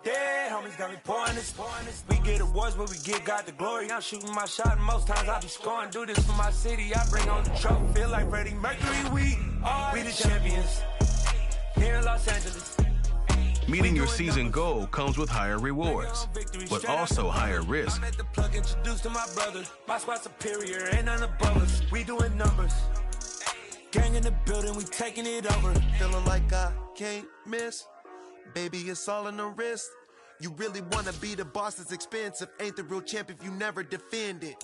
Dead homies got me pouring this. We get awards, but we got the glory. I'm shooting my shot, and most times I be scoring. Do this for my city, I bring on the trophy. Feel like Freddie Mercury, we the champions here in Los Angeles. Meeting your season goal comes with higher rewards, but also higher risk. I'm at the plug, introduced to my brother. My squad superior, ain't none above us. We doing numbers. Gang in the building, we taking it over. Feeling like I can't miss. Baby, it's all in the wrist. You really wanna be the boss, it's expensive. Ain't the real champ if you never defend it.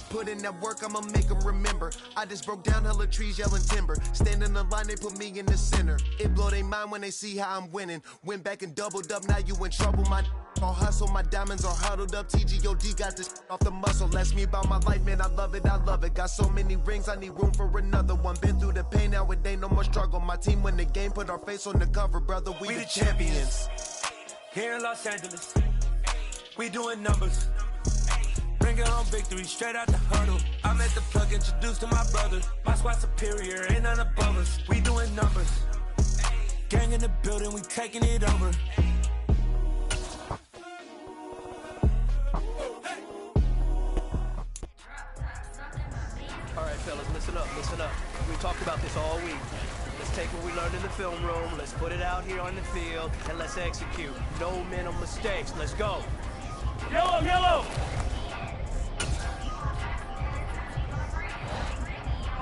Put in that work, I'ma make them remember. I just broke down hella trees, yelling timber. Stand in the line, they put me in the center. It blow their mind when they see how I'm winning. Went back and doubled up, now you in trouble. My all hustle, my diamonds are huddled up. TGOD got this off the muscle. Ask me about my life, man, I love it, I love it. Got so many rings, I need room for another one. Been through the pain, now it ain't no more struggle. My team win the game, put our face on the cover, brother, we the champions. Here in Los Angeles, we doing numbers. Bringing home victory, straight out the huddle. I'm at the plug, introduced to my brother. My squad superior, ain't none above us. We doing numbers. Gang in the building, we taking it over. All right, fellas, listen up, listen up. We talked about this all week. Let's take what we learned in the film room, let's put it out here on the field, and let's execute. No mental mistakes. Let's go. Yellow, yellow!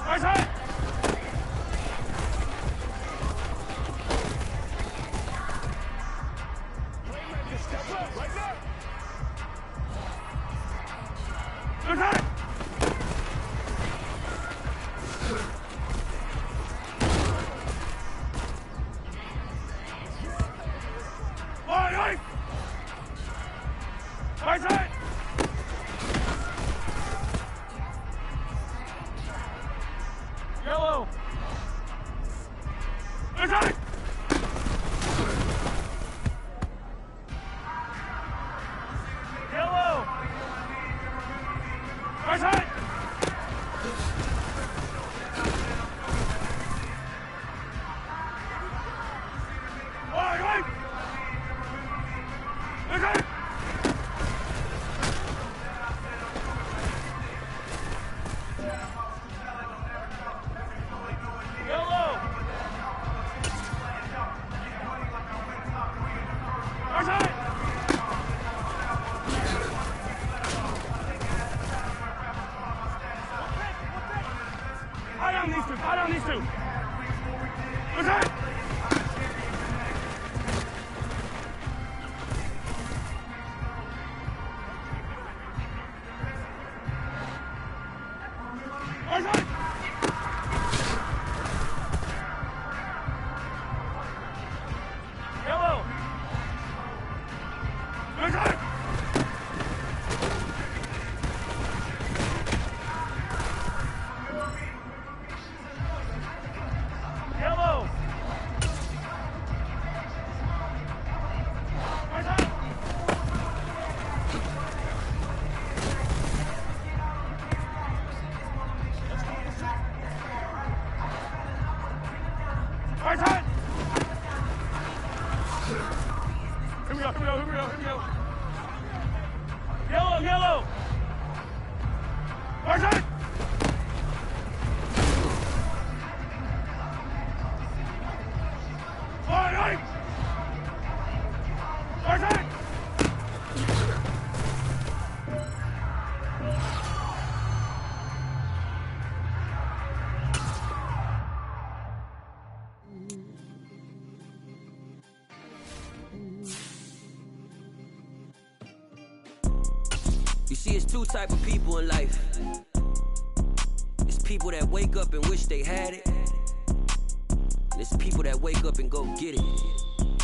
Right side! Step up, right there! Good side! Right side! Yellow! Right side! Yellow! Right side! Right! Okay. Yellow. Right side. Eye on these two. Eye on these two. Right side. Yellow! Right side! Right! Right side! You see, it's two type of people in life. It's people that wake up and wish they had it. And it's people that wake up and go get it.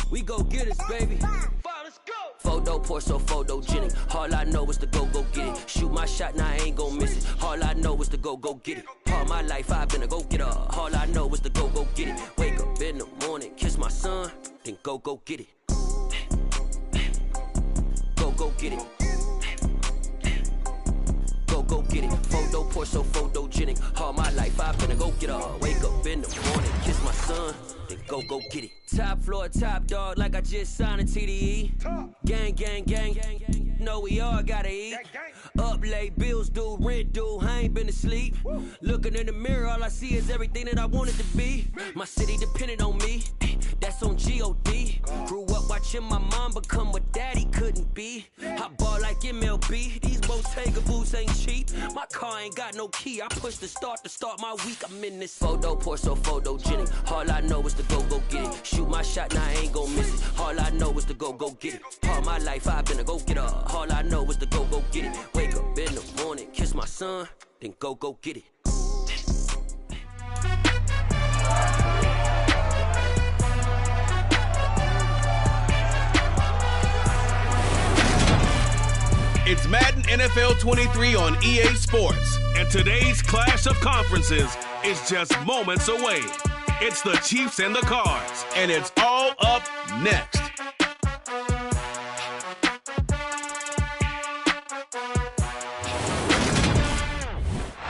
We go get it, baby. Let's go. Photo pour so photogenic. All I know is to go get it. Shoot my shot, now I ain't gon' miss it. All I know is to go get it. All my life I've been a go-getter. All I know is to go get it. Wake up in the morning, kiss my son, then go get it. Go get it. Go get it. Photo pour so photogenic. All my life I've been a go-getter. Wake up in the morning, kiss my son, then go get it. Top floor, top dog, like I just signed a TDE. Gang, gang, gang, know we all gotta eat. Up late, bills due, rent due, I ain't been asleep. Looking in the mirror, all I see is everything that I wanted to be. My city depended on me, that's on G.O.D. Grew up watching my mom become what daddy couldn't be. I ball like MLB, these Bottega boots ain't cheap. My car ain't got no key, I push the start to start my week. I'm in this photo, pour so photogenic. All I know is to go get it. Shoot my shot, now I ain't gon' miss it. All I know is to go get it. All my life I've been a go-getter. All I know is to go get it. Wake up in the morning, kiss my son, then go get it. It's Madden NFL 23 on EA Sports, and today's clash of conferences is just moments away. It's the Chiefs and the Cards, and it's all up next.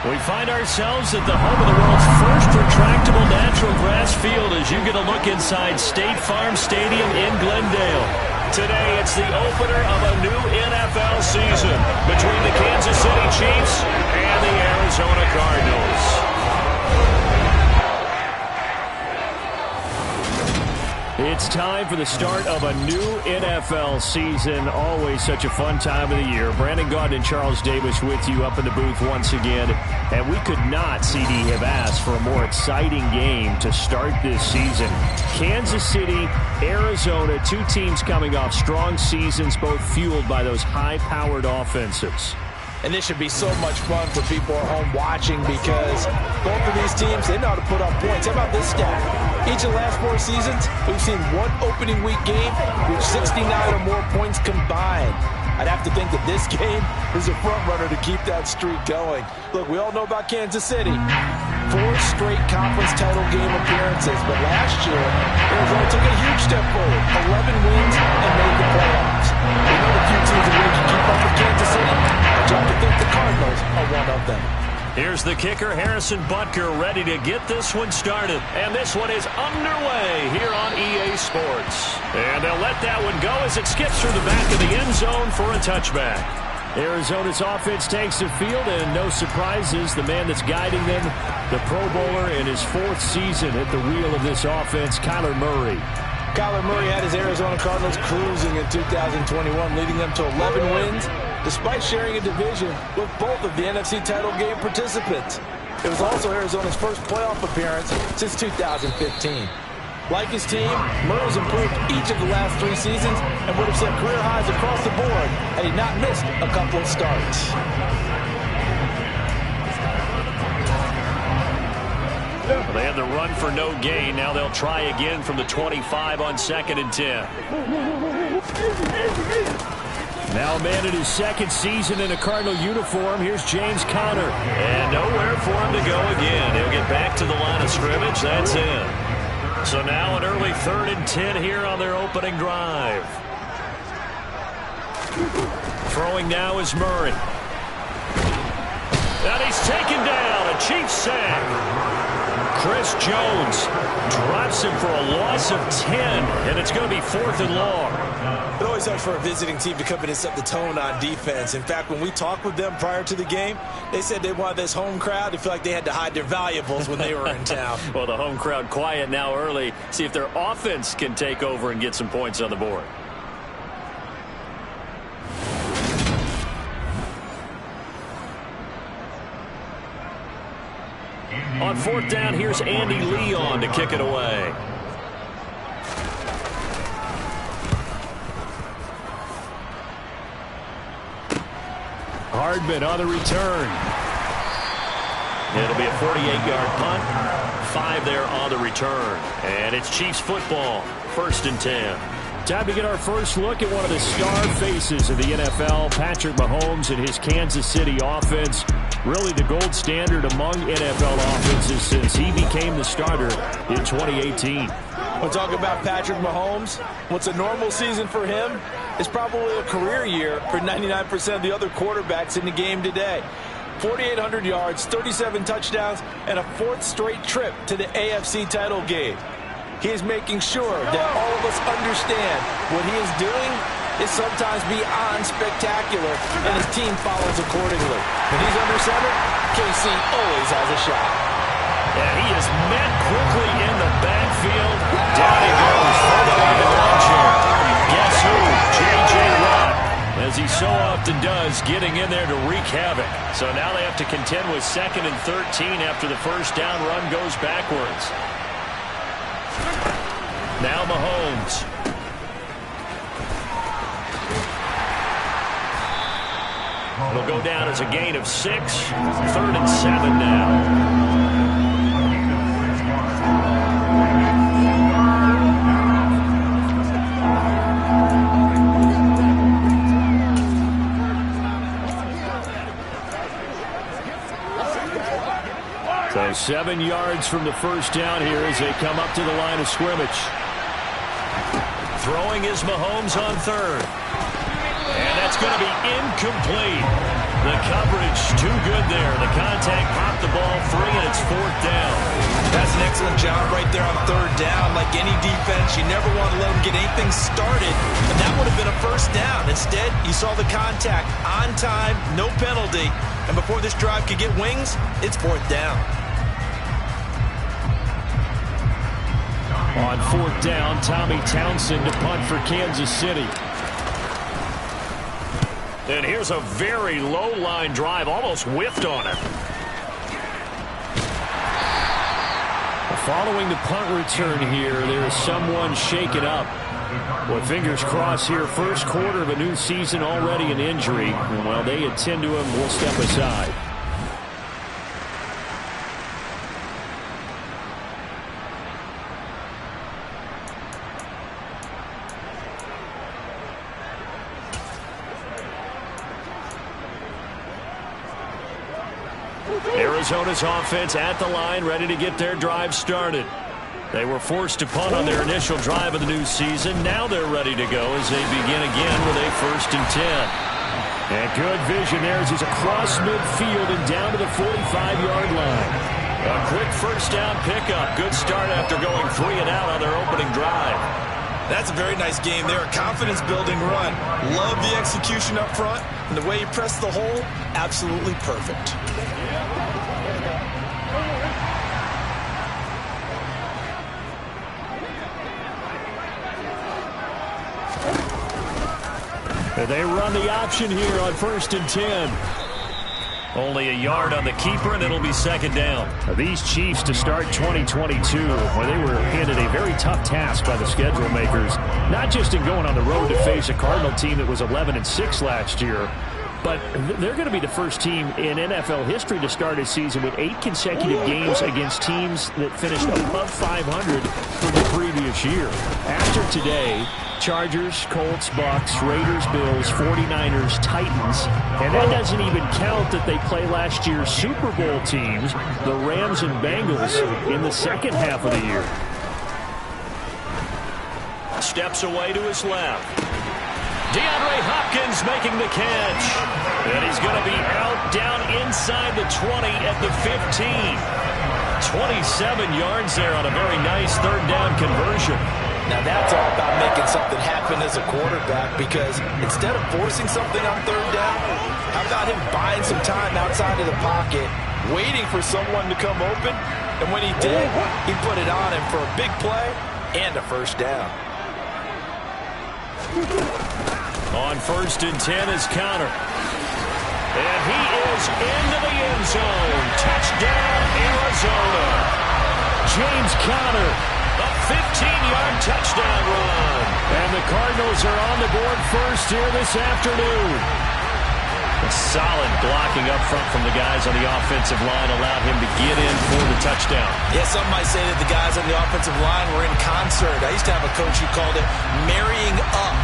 We find ourselves at the home of the world's first retractable natural grass field as you get a look inside State Farm Stadium in Glendale. Today, it's the opener of a new NFL season between the Kansas City Chiefs and the Arizona Cardinals. It's time for the start of a new NFL season. Always such a fun time of the year. Brandon Gaudin and Charles Davis with you up in the booth once again. And we could not, CD, have asked for a more exciting game to start this season. Kansas City, Arizona, two teams coming off strong seasons, both fueled by those high-powered offenses. And this should be so much fun for people at home watching because both of these teams, they know how to put up points. How about this stat? Each of the last 4 seasons, we've seen one opening week game with 69 or more points combined. I'd have to think that this game is a front runner to keep that streak going. Look, we all know about Kansas City. 4 straight conference title game appearances, but last year, Arizona took a huge step forward. 11 wins and made the playoffs. We know the few teams in the league can keep up with Kansas City. I have to think the Cardinals are one of them. Here's the kicker, Harrison Butker, ready to get this one started. And this one is underway here on EA Sports. And they'll let that one go as it skips through the back of the end zone for a touchback. Arizona's offense takes the field, and no surprises, the man that's guiding them, the Pro Bowler in his 4th season at the wheel of this offense, Kyler Murray. Kyler Murray had his Arizona Cardinals cruising in 2021, leading them to 11 wins, despite sharing a division with both of the NFC title game participants. It was also Arizona's first playoff appearance since 2015. Like his team, Murray's improved each of the last 3 seasons and would have set career highs across the board had he not missed a couple of starts. They had the run for no gain. Now they'll try again from the 25 on 2nd and 10. Now a man in his 2nd season in a Cardinal uniform. Here's James Conner. And nowhere for him to go again. He'll get back to the line of scrimmage. That's it. So now an early 3rd and 10 here on their opening drive. Throwing now is Murray. And he's taken down. A Chiefs sack. Chris Jones drops him for a loss of 10, and it's going to be 4th and long. It always helps for a visiting team to come in and set the tone on defense. In fact, when we talked with them prior to the game, they said they wanted this home crowd to feel like they had to hide their valuables when they were in town. Well, the home crowd quiet now early. See if their offense can take over and get some points on the board. On 4th down, here's Andy Leon to kick it away. Hardman on the return. It'll be a 48-yard punt. 5 there on the return. And it's Chiefs football. 1st and 10. Time to get our first look at one of the star faces of the NFL, Patrick Mahomes and his Kansas City offense. Really the gold standard among NFL offenses since he became the starter in 2018. We'll talk about Patrick Mahomes. What's a normal season for him is probably a career year for 99% of the other quarterbacks in the game today. 4,800 yards, 37 touchdowns, and a 4th straight trip to the AFC title game. He is making sure that all of us understand what he is doing is sometimes beyond spectacular, and his team follows accordingly. When he's under center, KC always has a shot. And he is met quickly in the backfield. Down he goes, further by the lawn chair. Guess who? J.J. Watt, as he so often does, getting in there to wreak havoc. So now they have to contend with 2nd and 13 after the first down run goes backwards. Now Mahomes. It'll go down as a gain of 6. 3rd and 7 now. So 7 yards from the first down here as they come up to the line of scrimmage. Throwing is Mahomes on 3rd. And that's going to be incomplete. The coverage too good there. The contact popped the ball free, and it's 4th down. That's an excellent job right there on 3rd down. Like any defense, you never want to let them get anything started. And that would have been a first down. Instead, you saw the contact on time, no penalty. And before this drive could get wings, it's 4th down. On 4th down, Tommy Townsend to punt for Kansas City. And here's a very low-line drive, almost whiffed on it. Following the punt return here, there is someone shaken up. Well, fingers crossed here, first quarter of a new season, already an injury. And while they attend to him, we'll step aside. Arizona's offense at the line, ready to get their drive started. They were forced to punt on their initial drive of the new season. Now they're ready to go as they begin again with a 1st and 10. And good vision there as he's across midfield and down to the 45-yard line. A quick first down pickup. Good start after going 3 and out on their opening drive. That's a very nice game there. A confidence-building run. Love the execution up front. And the way he pressed the hole, absolutely perfect. They run the option here on 1st and 10. Only a yard on the keeper, and it'll be 2nd down. These Chiefs to start 2022, where they were handed a very tough task by the schedule makers, not just in going on the road to face a Cardinal team that was 11-6 last year, but they're going to be the first team in NFL history to start a season with 8 consecutive games against teams that finished above 500 from the previous year. After today, Chargers, Colts, Bucks, Raiders, Bills, 49ers, Titans. And that doesn't even count that they play last year's Super Bowl teams, the Rams and Bengals, in the second half of the year. Steps away to his left. DeAndre Hopkins making the catch. And he's going to be out down inside the 20 at the 15. 27 yards there on a very nice 3rd down conversion. Now that's all about making something happen as a quarterback, because instead of forcing something on 3rd down, how about him buying some time outside of the pocket, waiting for someone to come open, and when he did, he put it on him for a big play and a 1st down. On 1st and 10 is Conner. And he is into the end zone. Touchdown, Arizona. James Conner, a 15-yard touchdown run. And the Cardinals are on the board first here this afternoon. A solid blocking up front from the guys on the offensive line allowed him to get in for the touchdown. Yeah, some might say that the guys on the offensive line were in concert. I used to have a coach who called it marrying up,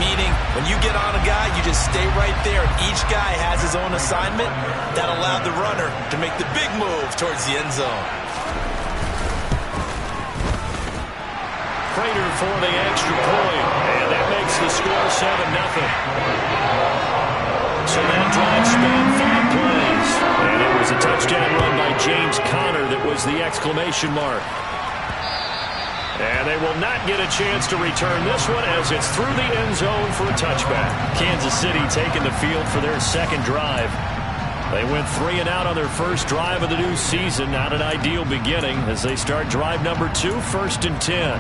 meaning when you get on a guy, you just stay right there, and each guy has his own assignment. That allowed the runner to make the big move towards the end zone. Prater for the extra point, and that makes the score 7-0. So that drive spanned 5 plays, and it was a touchdown run by James Conner that was the exclamation mark. And they will not get a chance to return this one as it's through the end zone for a touchback. Kansas City taking the field for their second drive. They went 3 and out on their first drive of the new season. Not an ideal beginning as they start drive number 2, 1st and 10.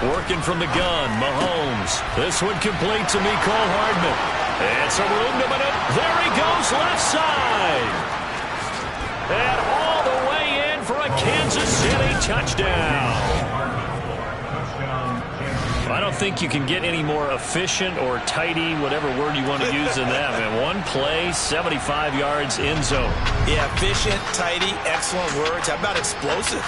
Working from the gun, Mahomes. This one complete to Mecole Hardman. It's a room to maneuver. There he goes, left side. And all the way in for a Kansas City touchdown. I don't think you can get any more efficient or tidy, whatever word you want to use in that, man. One play, 75 yards, end zone. Yeah, efficient, tidy, excellent words. How about explosive?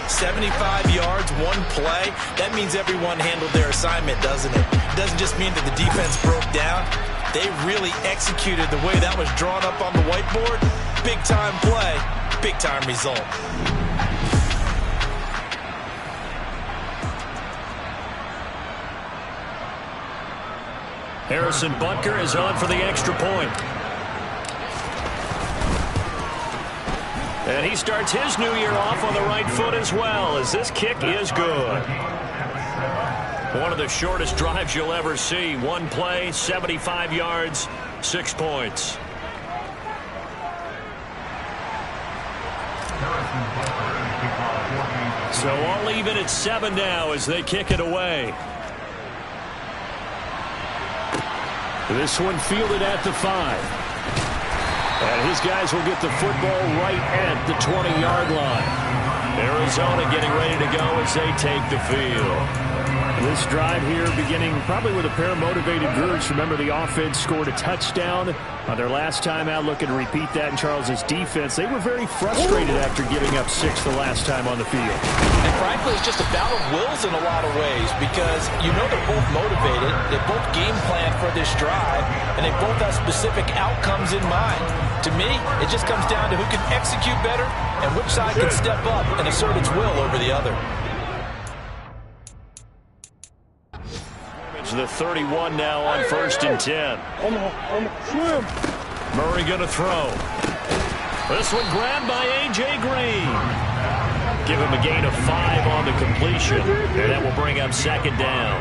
75 yards, one play. That means everyone handled their assignment, doesn't it? It doesn't just mean that the defense broke down. They really executed the way that was drawn up on the whiteboard. Big-time play, big-time result. Harrison Butker is on for the extra point. And he starts his new year off on the right foot as well, as this kick is good. One of the shortest drives you'll ever see. One play, 75 yards, 6 points. So all even at 7 now as they kick it away. This one fielded at the 5. And his guys will get the football right at the 20-yard line. Arizona getting ready to go as they take the field. This drive here beginning probably with a pair of motivated groups. Remember, the offense scored a touchdown on their last time out. Looking to repeat that in Charles's defense. They were very frustrated after giving up 6 the last time on the field. And frankly, it's just a battle of wills in a lot of ways because you know they're both motivated. They both game plan for this drive, and they both have specific outcomes in mind. To me, it just comes down to who can execute better and which side can step up and assert its will over the other. The 31 now on 1st and 10. Murray going to throw. This one grabbed by A.J. Green. Give him a gain of 5 on the completion. And that will bring up 2nd down.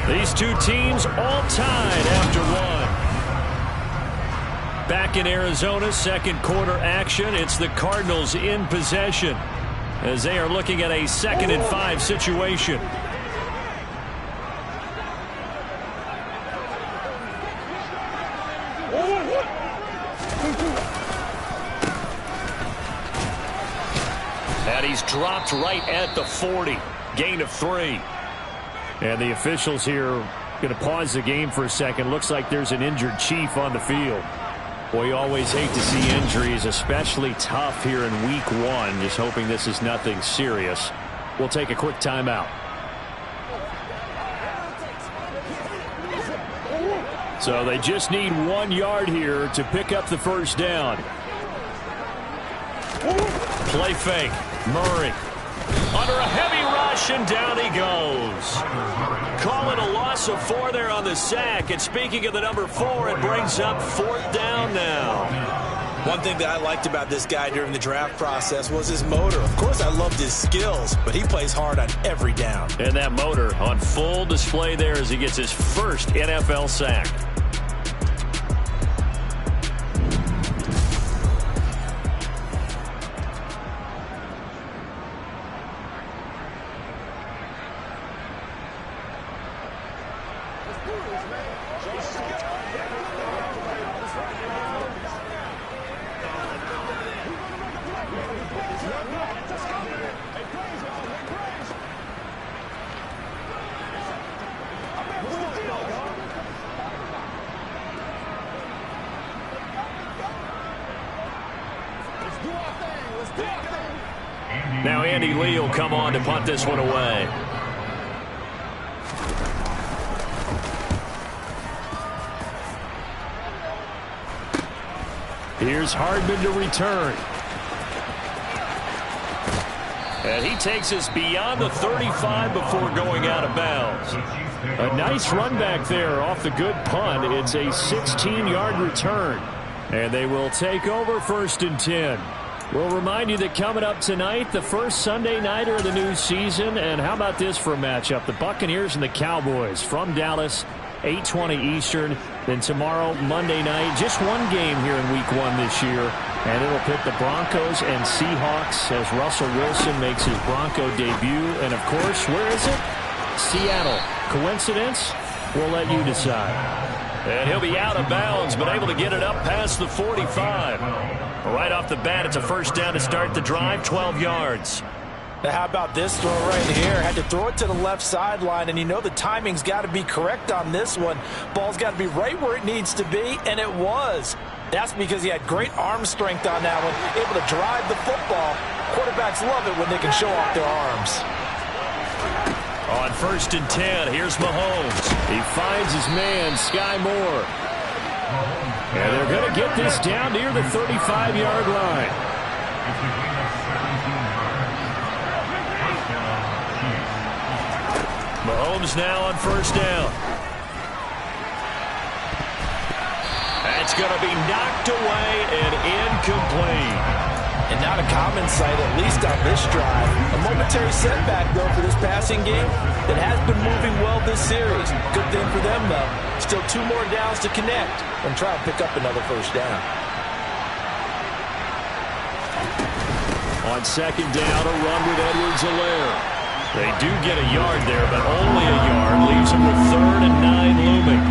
These two teams all tied after 1. Back in Arizona, second quarter action. It's the Cardinals in possession as they are looking at a 2nd and 5 situation. And he's dropped right at the 40. Gain of 3. And the officials here going to pause the game for a second. Looks like there's an injured Chief on the field. Boy, you always hate to see injuries, especially tough here in week 1. Just hoping this is nothing serious. We'll take a quick timeout. So they just need 1 yard here to pick up the first down. Play fake. Murray under a heavy rush, and down he goes. Call it a loss of 4 there on the sack. And speaking of the number 4, it brings up 4th down now. One thing that I liked about this guy during the draft process was his motor. Of course, I loved his skills, but he plays hard on every down. And that motor on full display there as he gets his first NFL sack. Now Andy Lee will come on to punt this one away. Here's Hardman to return. And he takes us beyond the 35 before going out of bounds. A nice run back there off the good punt. It's a 16-yard return. And they will take over 1st and 10. We'll remind you that coming up tonight, the first Sunday nighter of the new season. And how about this for a matchup? The Buccaneers and the Cowboys from Dallas, 8:20 Eastern. Then tomorrow, Monday night, just one game here in Week 1 this year. And it'll pit the Broncos and Seahawks as Russell Wilson makes his Bronco debut. And, of course, where is it? Seattle. Coincidence? We'll let you decide. And he'll be out of bounds, but able to get it up past the 45. Right off the bat, it's a first down to start the drive, 12 yards. Now, how about this throw right here? Had to throw it to the left sideline, and you know the timing's got to be correct on this one. Ball's got to be right where it needs to be, and it was. That's because he had great arm strength on that one, able to drive the football. Quarterbacks love it when they can show off their arms. On 1st and 10, here's Mahomes. He finds his man, Sky Moore. And they're going to get this down near the 35-yard line. Mahomes now on 1st down. That's going to be knocked away and incomplete. And not a common sight, at least on this drive. A momentary setback, though, for this passing game that has been moving well this series. Good thing for them, though. Still 2 more downs to connect and try and pick up another first down. On 2nd down, a run with Edwards-Helaire. They do get a yard there, but only a yard leaves them with 3rd and 9 looming.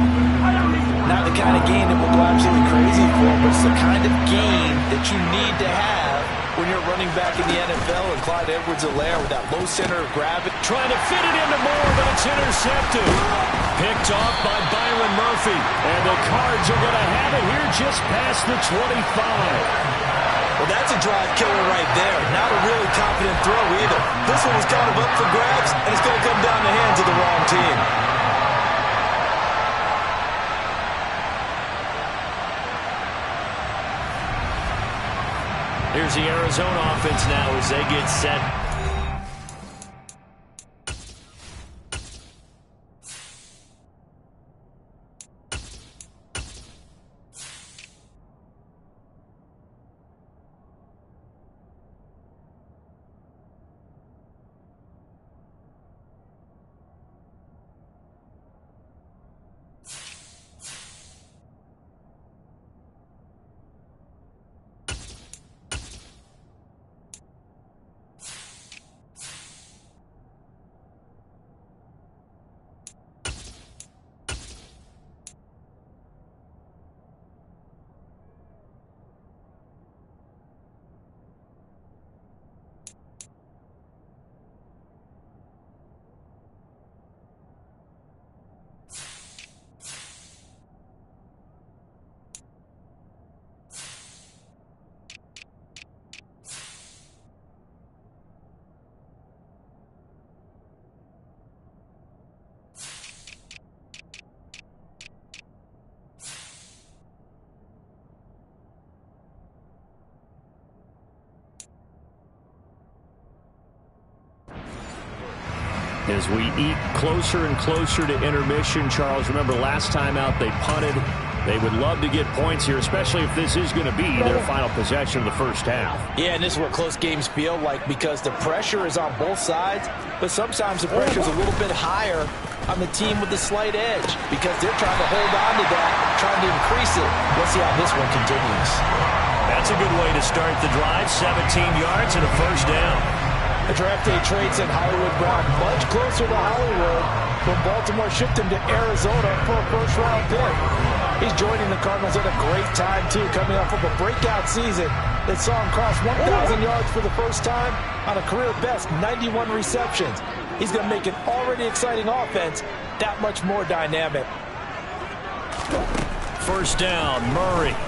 Not the kind of gain that will go absolutely crazy for, but it's the kind of gain that you need to have when you're running back in the NFL, and Clyde Edwards-Helaire with that low center of gravity. Trying to fit it into Moore, but it's intercepted. Picked off by Byron Murphy. And the Cards are going to have it here just past the 25. Well, that's a drive killer right there. Not a really confident throw either. This one was kind of up for grabs, and it's going to come down the hands of the wrong team. Here's the Arizona offense now as they get set. As we eat closer and closer to intermission, Charles, remember last time out they punted. They would love to get points here, especially if this is going to be their final possession of the first half. Yeah, and this is what close games feel like because the pressure is on both sides, but sometimes the pressure is a little bit higher on the team with the slight edge because they're trying to hold on to that, trying to increase it. Let's see how this one continues. That's a good way to start the drive. 17 yards and a first down. The draft day trade sent Hollywood Brown much closer to Hollywood when Baltimore shipped him to Arizona for a first-round pick. He's joining the Cardinals at a great time, too, coming off of a breakout season that saw him cross 1,000 yards for the first time on a career-best 91 receptions. He's going to make an already exciting offense that much more dynamic. First down, Murray.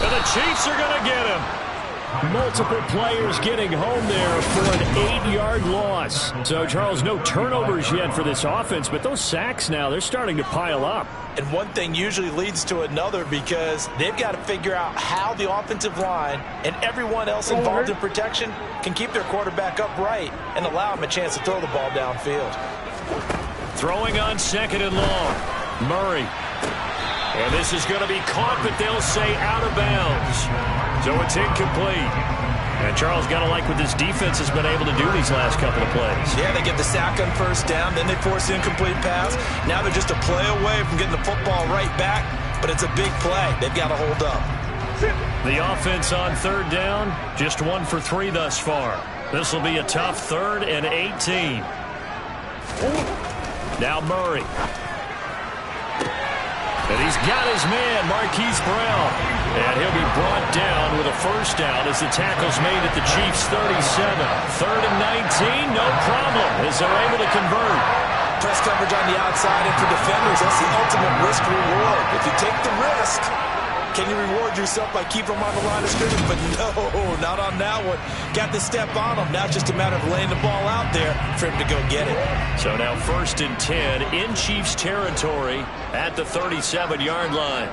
And the Chiefs are going to get him. Multiple players getting home there for an 8-yard loss. So, Charles, no turnovers yet for this offense, but those sacks now, they're starting to pile up. And one thing usually leads to another because they've got to figure out how the offensive line and everyone else involved in protection can keep their quarterback upright and allow him a chance to throw the ball downfield. Throwing on 2nd and long. Murray. And this is going to be caught, but they'll say out of bounds. So it's incomplete. And Charles, got to like what this defense has been able to do these last couple of plays. Yeah, they get the sack on 1st down, then they force the incomplete pass. Now they're just a play away from getting the football right back, but it's a big play. They've got to hold up. The offense on 3rd down, just 1 for 3 thus far. This will be a tough 3rd and 18. Now Murray. And he's got his man, Marquise Brown. And he'll be brought down with a 1st down as the tackle's made at the Chiefs' 37. 3rd and 19, no problem, as they're able to convert. Press coverage on the outside, and for defenders, that's the ultimate risk-reward. If you take the risk, can you reward yourself by keeping them on the line of scrimmage? But no, not on that one. Got to step on them. Now it's just a matter of laying the ball out there for him to go get it. So now 1st and 10 in Chiefs territory at the 37-yard line.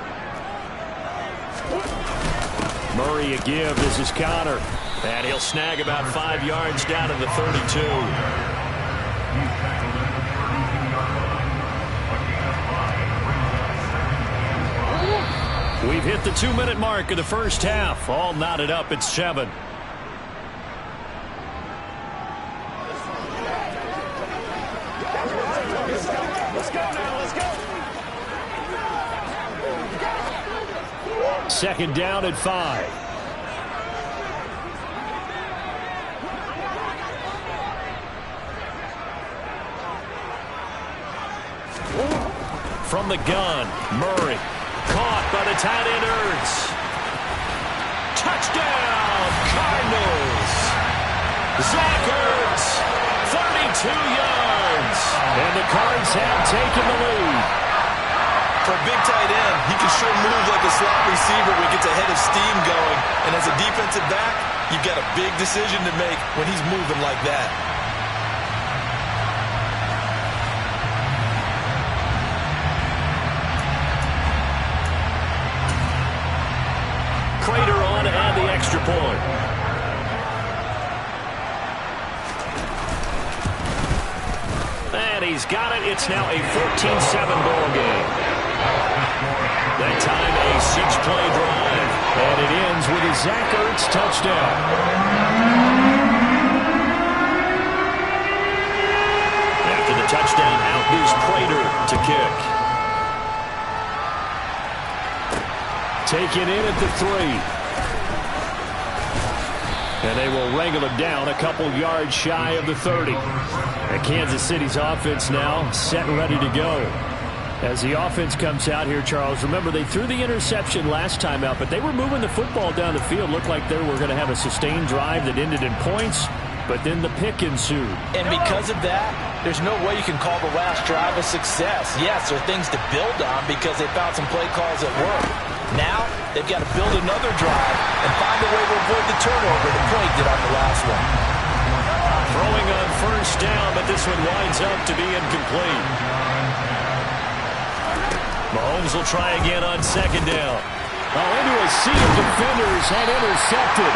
Murray a give. This is Connor. And he'll snag about 5 yards down to the 32. We've hit the 2-minute mark of the 1st half. All knotted up at 7. Let's go now. Let's go. 2nd down at 5. From the gun, Murray. Caught by the tight end Ertz. Touchdown, Cardinals. Zach Ertz, 32 yards. And the Cards have taken the lead. For a big tight end, he can sure move like a slot receiver when he gets a head of steam going. And as a defensive back, you've got a big decision to make when he's moving like that. Crater on and the extra point. And he's got it. It's now a 14-7 ball game. That time a 6-play drive. And it ends with a Zach Ertz touchdown. After the touchdown, out is Crater to kick. Taken in at the 3. And they will wrangle him down a couple yards shy of the 30. And Kansas City's offense now set and ready to go. As the offense comes out here, Charles, remember they threw the interception last time out, but they were moving the football down the field. Looked like they were going to have a sustained drive that ended in points, but then the pick ensued. And because of that, there's no way you can call the last drive a success. Yes, there are things to build on because they found some play calls that work. Now, they've got to build another drive and find a way to avoid the turnover the play did on the last one. Throwing on 1st down, but this one winds up to be incomplete. Mahomes will try again on 2nd down. Into a sea of defenders and intercepted.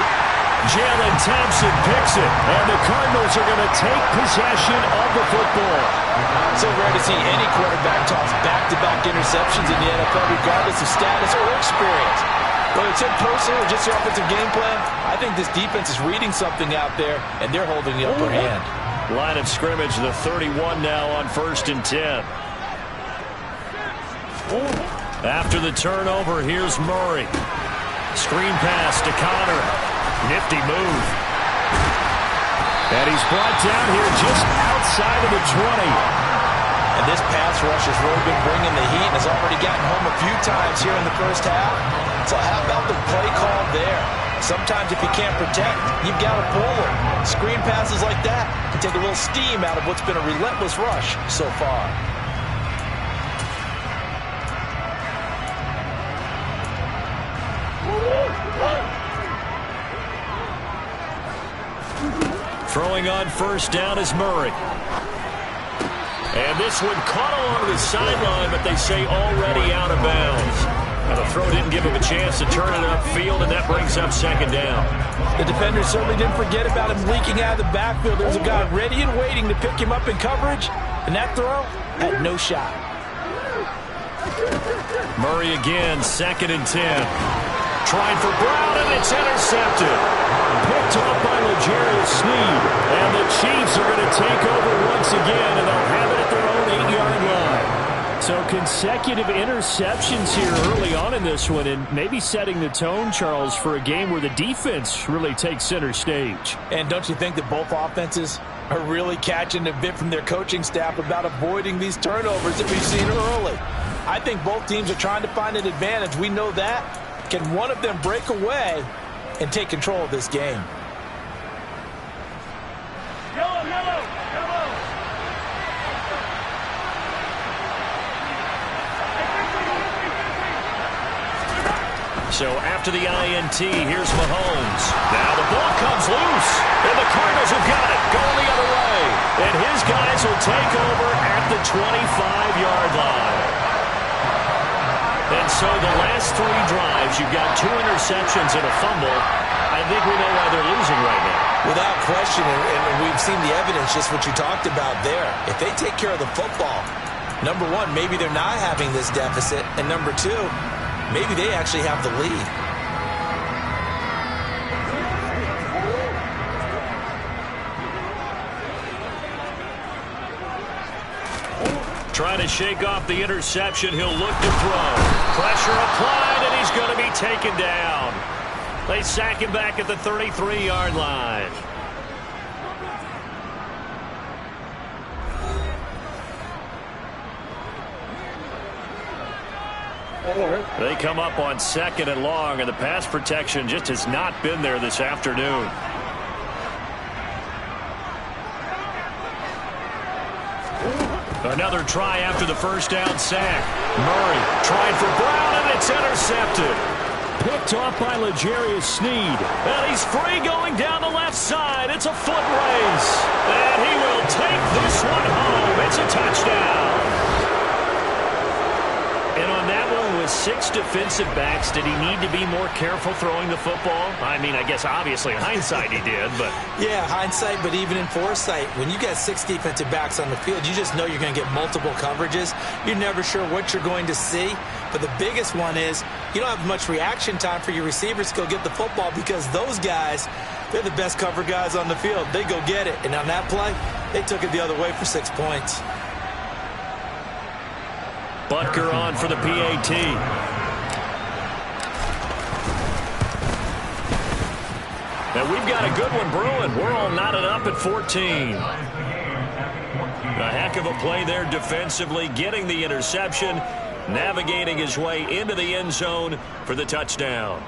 Jalen Thompson picks it, and the Cardinals are going to take possession of the football. So rare to see any quarterback toss back-to-back interceptions in the NFL, regardless of status or experience. Whether it's in person or just the offensive game plan, I think this defense is reading something out there, and they're holding the upper hand. Line of scrimmage, the 31 now on 1st and 10. After the turnover, here's Murray. Screen pass to Connor. Nifty move. And he's brought down here just outside of the 20. And this pass rush has really been bringing the heat and has already gotten home a few times here in the 1st half. So how about the play call there? Sometimes if you can't protect, you've got to pull them. Screen passes like that can take a little steam out of what's been a relentless rush so far. Throwing on first down is Murray. And this one caught along the sideline, but they say already out of bounds. Now the throw didn't give him a chance to turn it upfield, and that brings up second down. The defender certainly didn't forget about him leaking out of the backfield. There was a guy ready and waiting to pick him up in coverage, and that throw had no shot. Murray again, 2nd and 10. Trying for Brown, and it's intercepted. Picked off by L'Jarius Sneed. And the Chiefs are going to take over once again, and they'll have it at their own 8-yard line. So consecutive interceptions here early on in this one, and maybe setting the tone, Charles, for a game where the defense really takes center stage. And don't you think that both offenses are really catching a bit from their coaching staff about avoiding these turnovers that we've seen early? I think both teams are trying to find an advantage. We know that. Can one of them break away and take control of this game? So after the INT, here's Mahomes. Now the ball comes loose, and the Cardinals have got it, going the other way. And his guys will take over at the 25-yard line. And so the last 3 drives, you've got 2 interceptions and a fumble. I think we know why they're losing right now. Without question, and we've seen the evidence, just what you talked about there. If they take care of the football, number 1, maybe they're not having this deficit, and number 2, maybe they actually have the lead. Trying to shake off the interception. He'll look to throw. Pressure applied, and he's going to be taken down. They sack him back at the 33-yard line. They come up on 2nd and long, and the pass protection just has not been there this afternoon. Another try after the first down sack. Murray trying for Brown, and it's intercepted. Picked off by L'Jarius Sneed. And he's free going down the left side. It's a foot race. And he will take this one home. It's a touchdown. And on that one with 6 defensive backs, did he need to be more careful throwing the football? I mean, I guess obviously in hindsight he did, but... Yeah, hindsight, but even in foresight, when you got 6 defensive backs on the field, you just know you're going to get multiple coverages. You're never sure what you're going to see. But the biggest one is you don't have much reaction time for your receivers to go get the football because those guys, they're the best cover guys on the field. They go get it. And on that play, they took it the other way for 6 points. Butker on for the PAT. Now we've got a good one brewing. We're all knotted up at 14. A heck of a play there defensively, getting the interception, navigating his way into the end zone for the touchdown.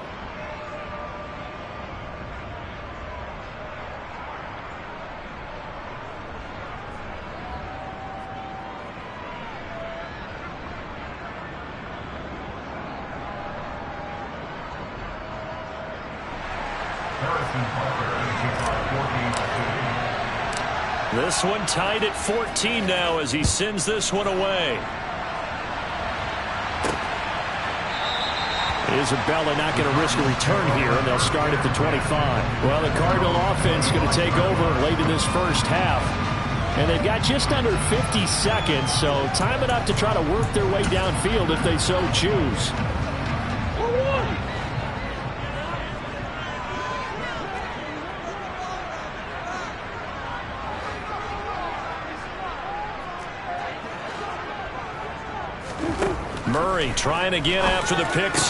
This one tied at 14 now as he sends this one away. Isabella not going to risk a return here, and they'll start at the 25. Well, the Cardinal offense going to take over late in this first half. And they've got just under 50 seconds, so time enough to try to work their way downfield if they so choose. Murray trying again after the pick 6.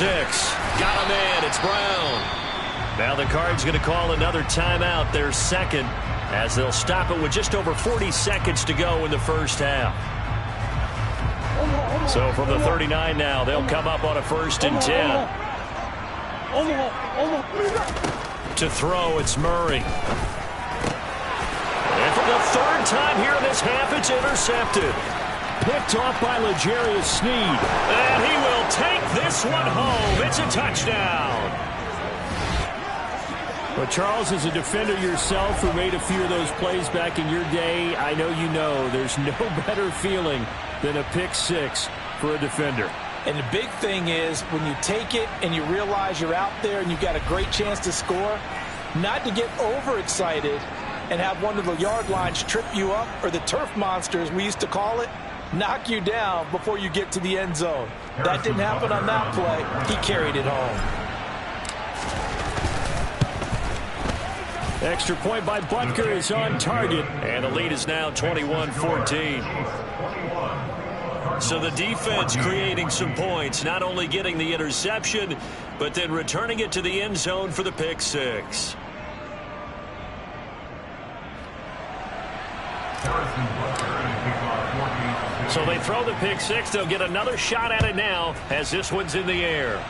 Got him in. It's Brown. Now the Cards going to call another timeout, their second, as they'll stop it with just over 40 seconds to go in the first half. So from the 39 now, they'll come up on a 1st and 10. To throw, it's Murray. And for the 3rd time here in this half, it's intercepted. Picked off by L'Jarius Sneed. And he will take this one home. It's a touchdown. Well, Charles, as a defender yourself who made a few of those plays back in your day, I know you know there's no better feeling than a pick six for a defender. And the big thing is when you take it and you realize you're out there and you've got a great chance to score, not to get overexcited and have one of the yard lines trip you up, or the turf monsters, we used to call it, knock you down before you get to the end zone. That didn't happen on that play. He carried it home. Extra point by Butker is on target, and the lead is now 21-14. So the defense creating some points, not only getting the interception, but then returning it to the end zone for the pick six. So they throw the pick six. They'll get another shot at it now as this one's in the air.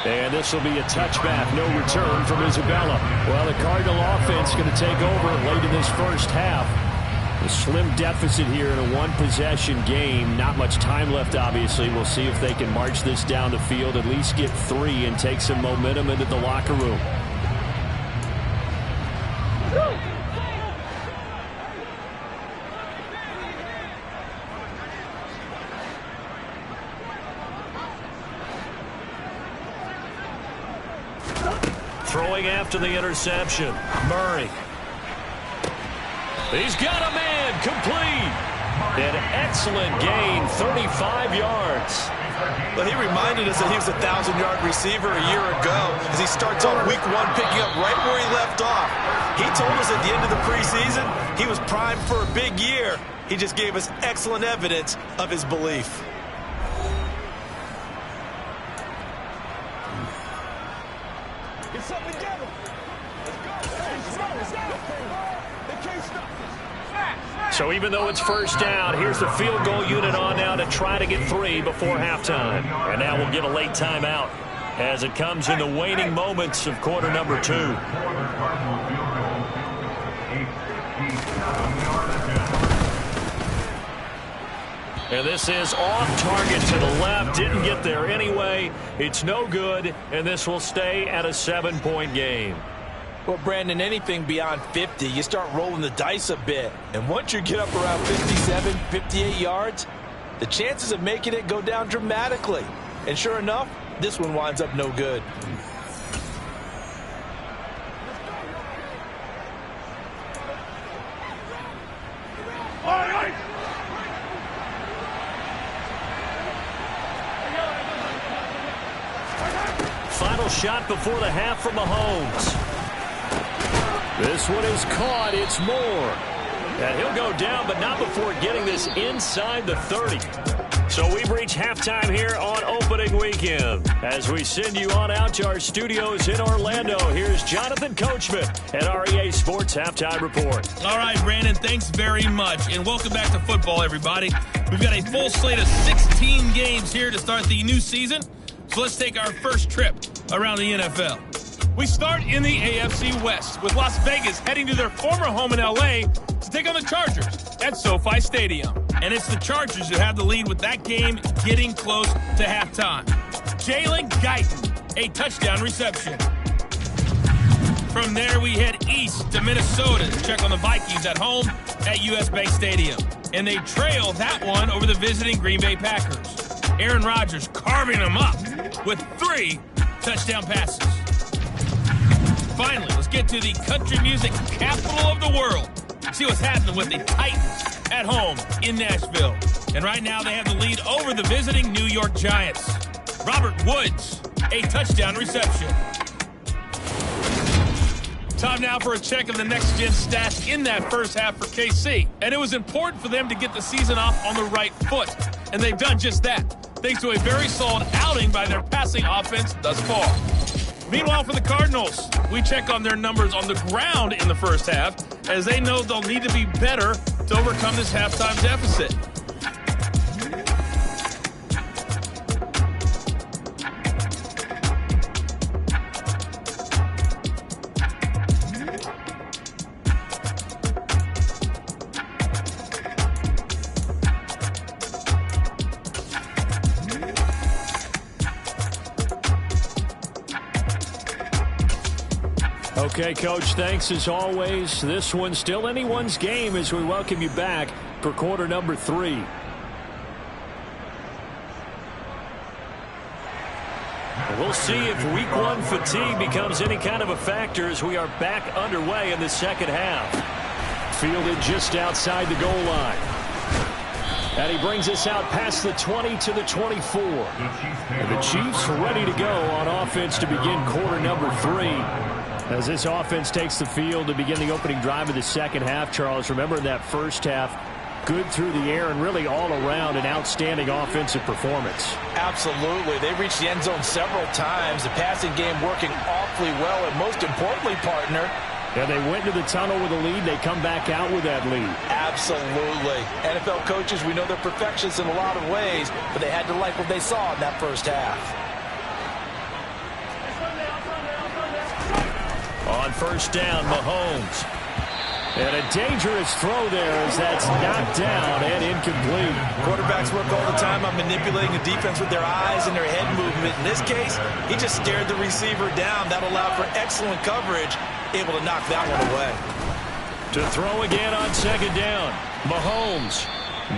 And this will be a touchback, no return from Isabella. Well, the Cardinal offense going to take over late in this first half. A slim deficit here in a one-possession game. Not much time left, obviously. We'll see if they can march this down the field, at least get 3 and take some momentum into the locker room. Throwing after the interception, Murray. He's got a man, complete. An excellent gain, 35 yards. But he reminded us that he was a 1,000-yard receiver a year ago as he starts off week 1 picking up right where he left off. He told us at the end of the preseason he was primed for a big year. He just gave us excellent evidence of his belief. So even though it's first down, here's the field goal unit on now to try to get 3 before halftime. And now we'll get a late timeout as it comes in the waning moments of quarter number 2. And this is off target to the left. Didn't get there anyway. It's no good, and this will stay at a 7-point game. Well, Brandon, anything beyond 50, you start rolling the dice a bit. And once you get up around 57, 58 yards, the chances of making it go down dramatically. And sure enough, this one winds up no good. Final shot before the half from Mahomes. This one is caught. It's Moore. And he'll go down, but not before getting this inside the 30. So we've reached halftime here on opening weekend. As we send you on out to our studios in Orlando, here's Jonathan Coachman at REA Sports Halftime Report. All right, Brandon, thanks very much. And welcome back to football, everybody. We've got a full slate of 16 games here to start the new season. So let's take our first trip around the NFL. We start in the AFC West with Las Vegas heading to their former home in L.A. to take on the Chargers at SoFi Stadium. And it's the Chargers who have the lead with that game getting close to halftime. Jalen Guyton, a touchdown reception. From there, we head east to Minnesota to check on the Vikings at home at US Bank Stadium. And they trail that one over the visiting Green Bay Packers. Aaron Rodgers carving them up with 3 touchdown passes. Finally, let's get to the country music capital of the world. See what's happening with the Titans at home in Nashville. And right now they have the lead over the visiting New York Giants. Robert Woods, a touchdown reception. Time now for a check of the next-gen stats in that first half for KC. And it was important for them to get the season off on the right foot. And they've done just that, thanks to a very solid outing by their passing offense thus far. Meanwhile, for the Cardinals, we check on their numbers on the ground in the first half, as they know they'll need to be better to overcome this halftime deficit. Okay, Coach, thanks as always. This one's still anyone's game as we welcome you back for quarter number 3. We'll see if week 1 fatigue becomes any kind of a factor as we are back underway in the second half. Fielded just outside the goal line. And he brings us out past the 20 to the 24. And the Chiefs ready to go on offense to begin quarter number 3. As this offense takes the field to begin the opening drive of the second half, Charles, remember in that first half, good through the air and really all around an outstanding offensive performance. Absolutely. They reached the end zone several times. The passing game working awfully well. And most importantly, partner, and they went to the tunnel with a lead. They come back out with that lead. Absolutely. NFL coaches, we know they're perfectionists in a lot of ways, but they had to like what they saw in that first half. On first down, Mahomes. And a dangerous throw there as that's knocked down and incomplete. Quarterbacks work all the time on manipulating the defense with their eyes and their head movement. In this case, he just stared the receiver down. That allowed for excellent coverage, able to knock that one away. To throw again on second down, Mahomes.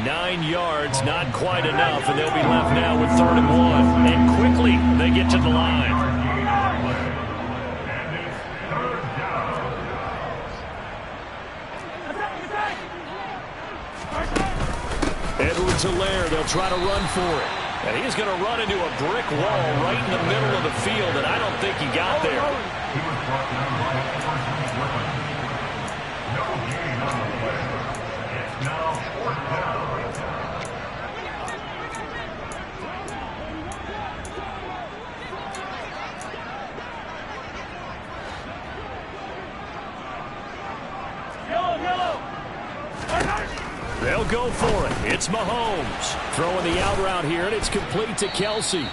9 yards, not quite enough, and they'll be left now with 3rd and 1. And quickly, they get to the line. Edwards-Helaire, they'll try to run for it. And he's going to run into a brick wall right in the middle of the field, and I don't think he got there. They'll go for it. It's Mahomes throwing the out route here, and it's complete to Kelsey.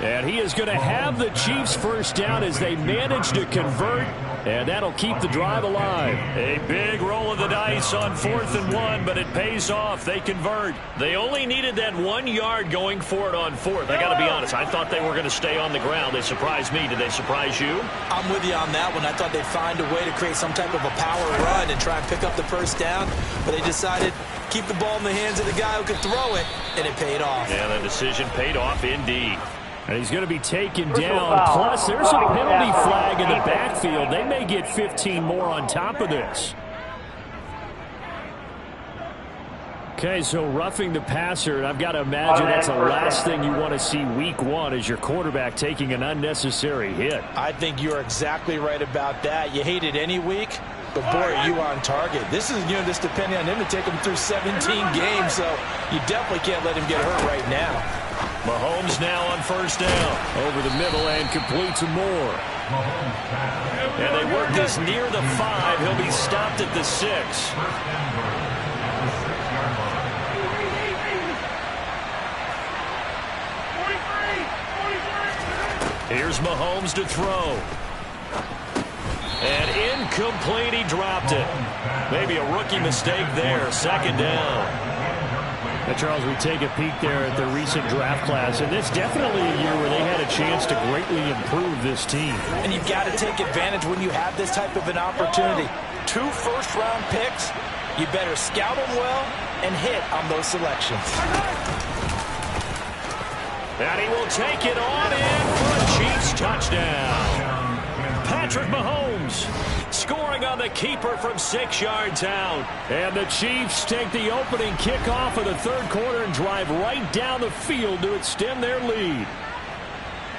And he is going to have the Chiefs first down as they manage to convert, and that'll keep the drive alive. A big roll of the dice on 4th and 1, but it pays off. They convert. They only needed that 1 yard going for it on 4th. I got to be honest, I thought they were going to stay on the ground. They surprised me. Did they surprise you? I'm with you on that one. I thought they'd find a way to create some type of a power run and try and pick up the first down, but they decided keep the ball in the hands of the guy who could throw it, and it paid off. Yeah, the decision paid off indeed. And he's going to be taken down. Plus, there's a penalty flag in the backfield. They may get 15 more on top of this. Okay, so roughing the passer, and I've got to imagine that's the last thing you want to see week 1 is your quarterback taking an unnecessary hit. I think you're exactly right about that. You hate it any week, but boy, are you on target. This is, this depending on him to take him through 17 games, so you definitely can't let him get hurt right now. Mahomes now on first down. Over the middle and complete to Moore. And they work this near the 5. He'll be stopped at the 6. Here's Mahomes to throw. And incomplete, he dropped it. Maybe a rookie mistake there. 2nd down. Now, Charles, we take a peek there at the recent draft class, and it's definitely a year where they had a chance to greatly improve this team. And you've got to take advantage when you have this type of an opportunity. 2 first-round picks, you better scout them well and hit on those selections. And he will take it on in for a Chiefs touchdown. Patrick Mahomes scoring on the keeper from 6 yards out. And the Chiefs take the opening kickoff of the 3rd quarter and drive right down the field to extend their lead.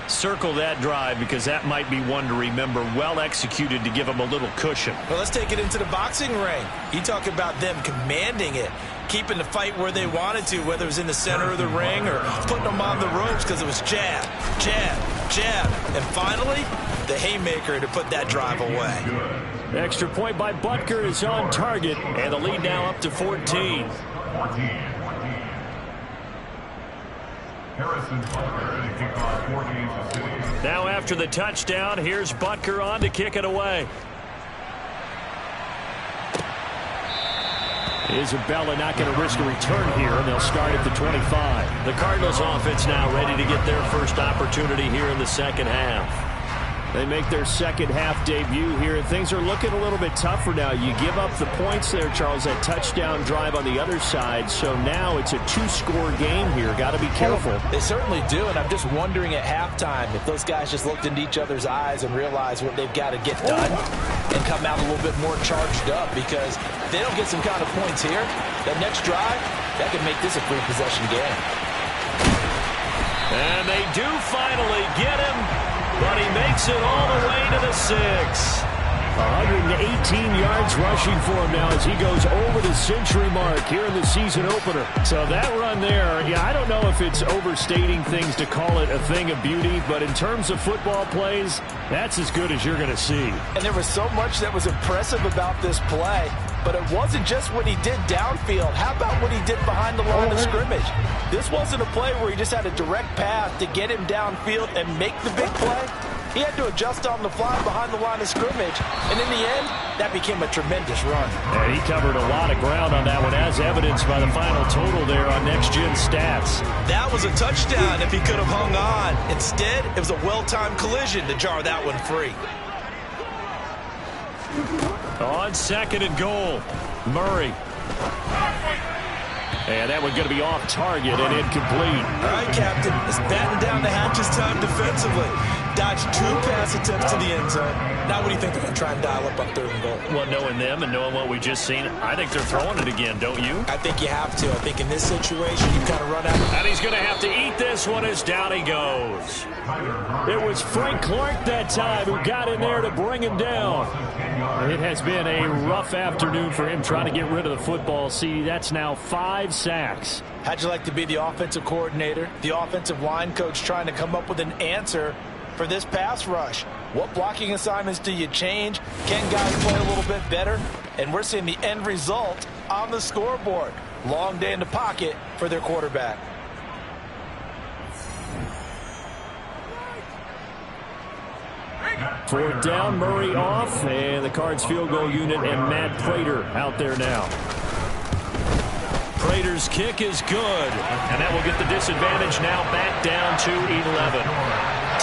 Circle that drive because that might be one to remember. Well executed to give them a little cushion. Well, let's take it into the boxing ring. You talk about them commanding it, keeping the fight where they wanted to, whether it was in the center of the ring or putting them on the ropes because it was jab, jab, jab. And finally, the haymaker to put that drive away. Extra point by Butker is on target, and the lead now up to 14. Now after the touchdown, here's Butker on to kick it away. Isabella not going to risk a return here, and they'll start at the 25. The Cardinals offense now ready to get their first opportunity here in the second half. They make their second half debut here. Things are looking a little bit tougher now. You give up the points there, Charles, that touchdown drive on the other side. So now it's a 2-score game here. Got to be careful. They certainly do, and I'm just wondering at halftime if those guys just looked into each other's eyes and realized what they've got to get done and come out a little bit more charged up, because if they don't get some kind of points here, that next drive, that could make this a 3-possession game. And they do finally get him, but he makes it all the way to the 6. 118 yards rushing for him now as he goes over the century mark here in the season opener. So that run there, yeah, I don't know if it's overstating things to call it a thing of beauty, but in terms of football plays, that's as good as you're going to see. And there was so much that was impressive about this play, but it wasn't just what he did downfield. How about what he did behind the line of scrimmage? This wasn't a play where he just had a direct path to get him downfield and make the big play. He had to adjust on the fly behind the line of scrimmage, and in the end, that became a tremendous run. And he covered a lot of ground on that one, as evidenced by the final total there on Next Gen Stats. That was a touchdown if he could have hung on. Instead, it was a well-timed collision to jar that one free. On 2nd and goal, Murray. And that one's going to be off target and incomplete. All right, Captain. It's batten down the hatches time defensively. Dodged 2 pass attempts to the end zone. Now what do you think they're going to try and dial up on 3rd and goal? Well, knowing them and knowing what we just seen, I think they're throwing it again, don't you? I think you have to. I think in this situation, you kind of run out. And he's going to have to eat this one as down he goes. It was Frank Clark that time who got in there to bring him down. It has been a rough afternoon for him trying to get rid of the football. See, that's now 5 sacks. How'd you like to be the offensive coordinator, the offensive line coach, trying to come up with an answer for this pass rush? What blocking assignments do you change? Can guys play a little bit better? And we're seeing the end result on the scoreboard. Long day in the pocket for their quarterback. Fourth down, Murray off, and the Cards field goal unit and Matt Prater out there now. Prater's kick is good, and that will get the disadvantage now back down to 11.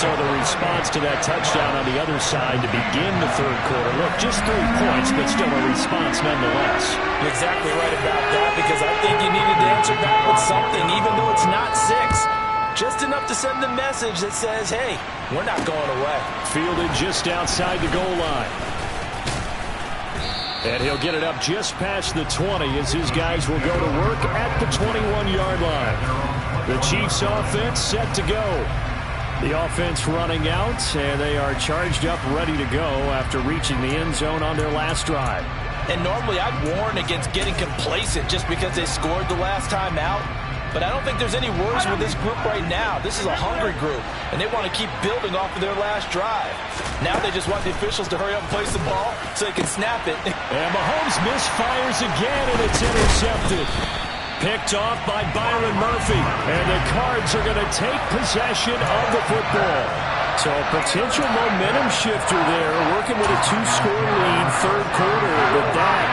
So the response to that touchdown on the other side to begin the 3rd quarter. Look, just 3 points, but still a response nonetheless. You're exactly right about that, because I think you needed to answer back with something, even though it's not 6. Just enough to send the message that says, hey, we're not going away. Fielded just outside the goal line. And he'll get it up just past the 20 as his guys will go to work at the 21-yard line. The Chiefs offense set to go. The offense running out, and they are charged up, ready to go after reaching the end zone on their last drive. And normally I'd warn against getting complacent just because they scored the last time out. But I don't think there's any worries with this group right now. This is a hungry group, and they want to keep building off of their last drive. Now they just want the officials to hurry up and place the ball so they can snap it. And Mahomes misfires again, and it's intercepted. Picked off by Byron Murphy, and the Cards are going to take possession of the football. So a potential momentum shifter there, working with a 2-score lead, 3rd quarter, but that,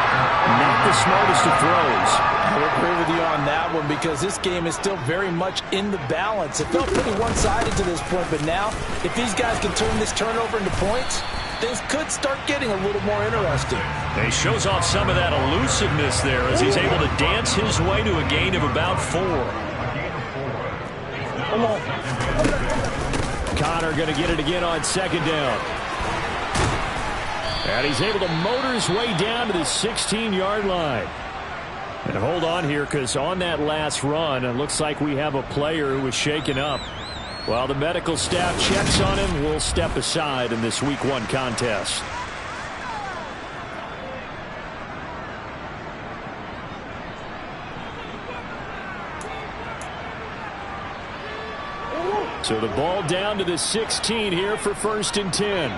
not the smartest of throws. I agree with you on that one, because this game is still very much in the balance. It felt pretty one-sided to this point, but now, if these guys can turn this turnover into points, things could start getting a little more interesting. He shows off some of that elusiveness there as he's able to dance his way to a gain of about 4. Connor going to get it again on 2nd down. And he's able to motor his way down to the 16-yard line. And hold on here, because on that last run, it looks like we have a player who was shaken up. While the medical staff checks on him, we'll step aside in this Week 1 contest. So the ball down to the 16 here for 1st and 10.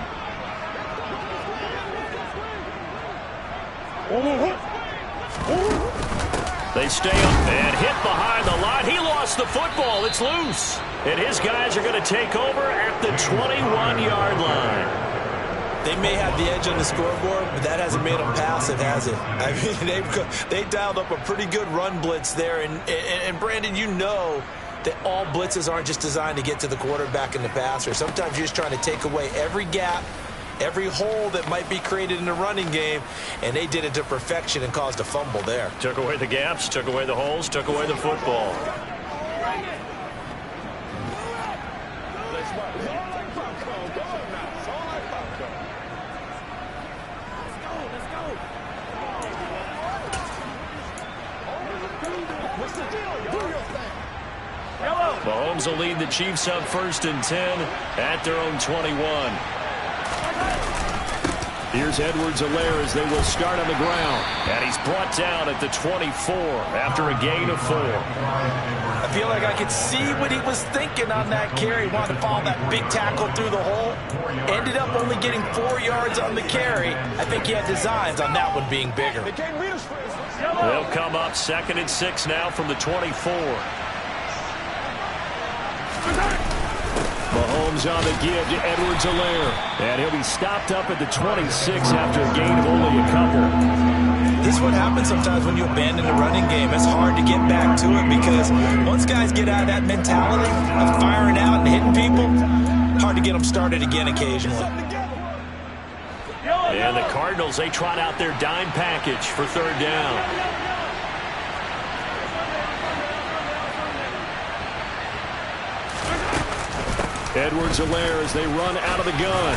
They stay up and hit behind the line. He lost the football. It's loose. And his guys are going to take over at the 21-yard line. They may have the edge on the scoreboard, but that hasn't made them passive, has it? I mean, they dialed up a pretty good run blitz there. And Brandon, you know that all blitzes aren't just designed to get to the quarterback and the passer. Sometimes you're just trying to take away every gap, every hole that might be created in the running game, and they did it to perfection and caused a fumble there. Took away the gaps, took away the holes, took away the football. Mahomes will lead the Chiefs up 1st and 10 at their own 21. Here's Edwards-Helaire as they will start on the ground. And he's brought down at the 24 after a gain of 4. I feel like I could see what he was thinking on that carry. He wanted to follow that big tackle through the hole. Ended up only getting 4 yards on the carry. I think he had designs on that one being bigger. They'll come up 2nd and 6 now from the 24. Mahomes on the give to Edwards-Helaire. And he'll be stopped up at the 26 after a gain of only a couple. This is what happens sometimes when you abandon the running game. It's hard to get back to it because once guys get out of that mentality of firing out and hitting people, hard to get them started again occasionally. And the Cardinals, they trot out their dime package for 3rd down. Edwards-Helaire as they run out of the gun.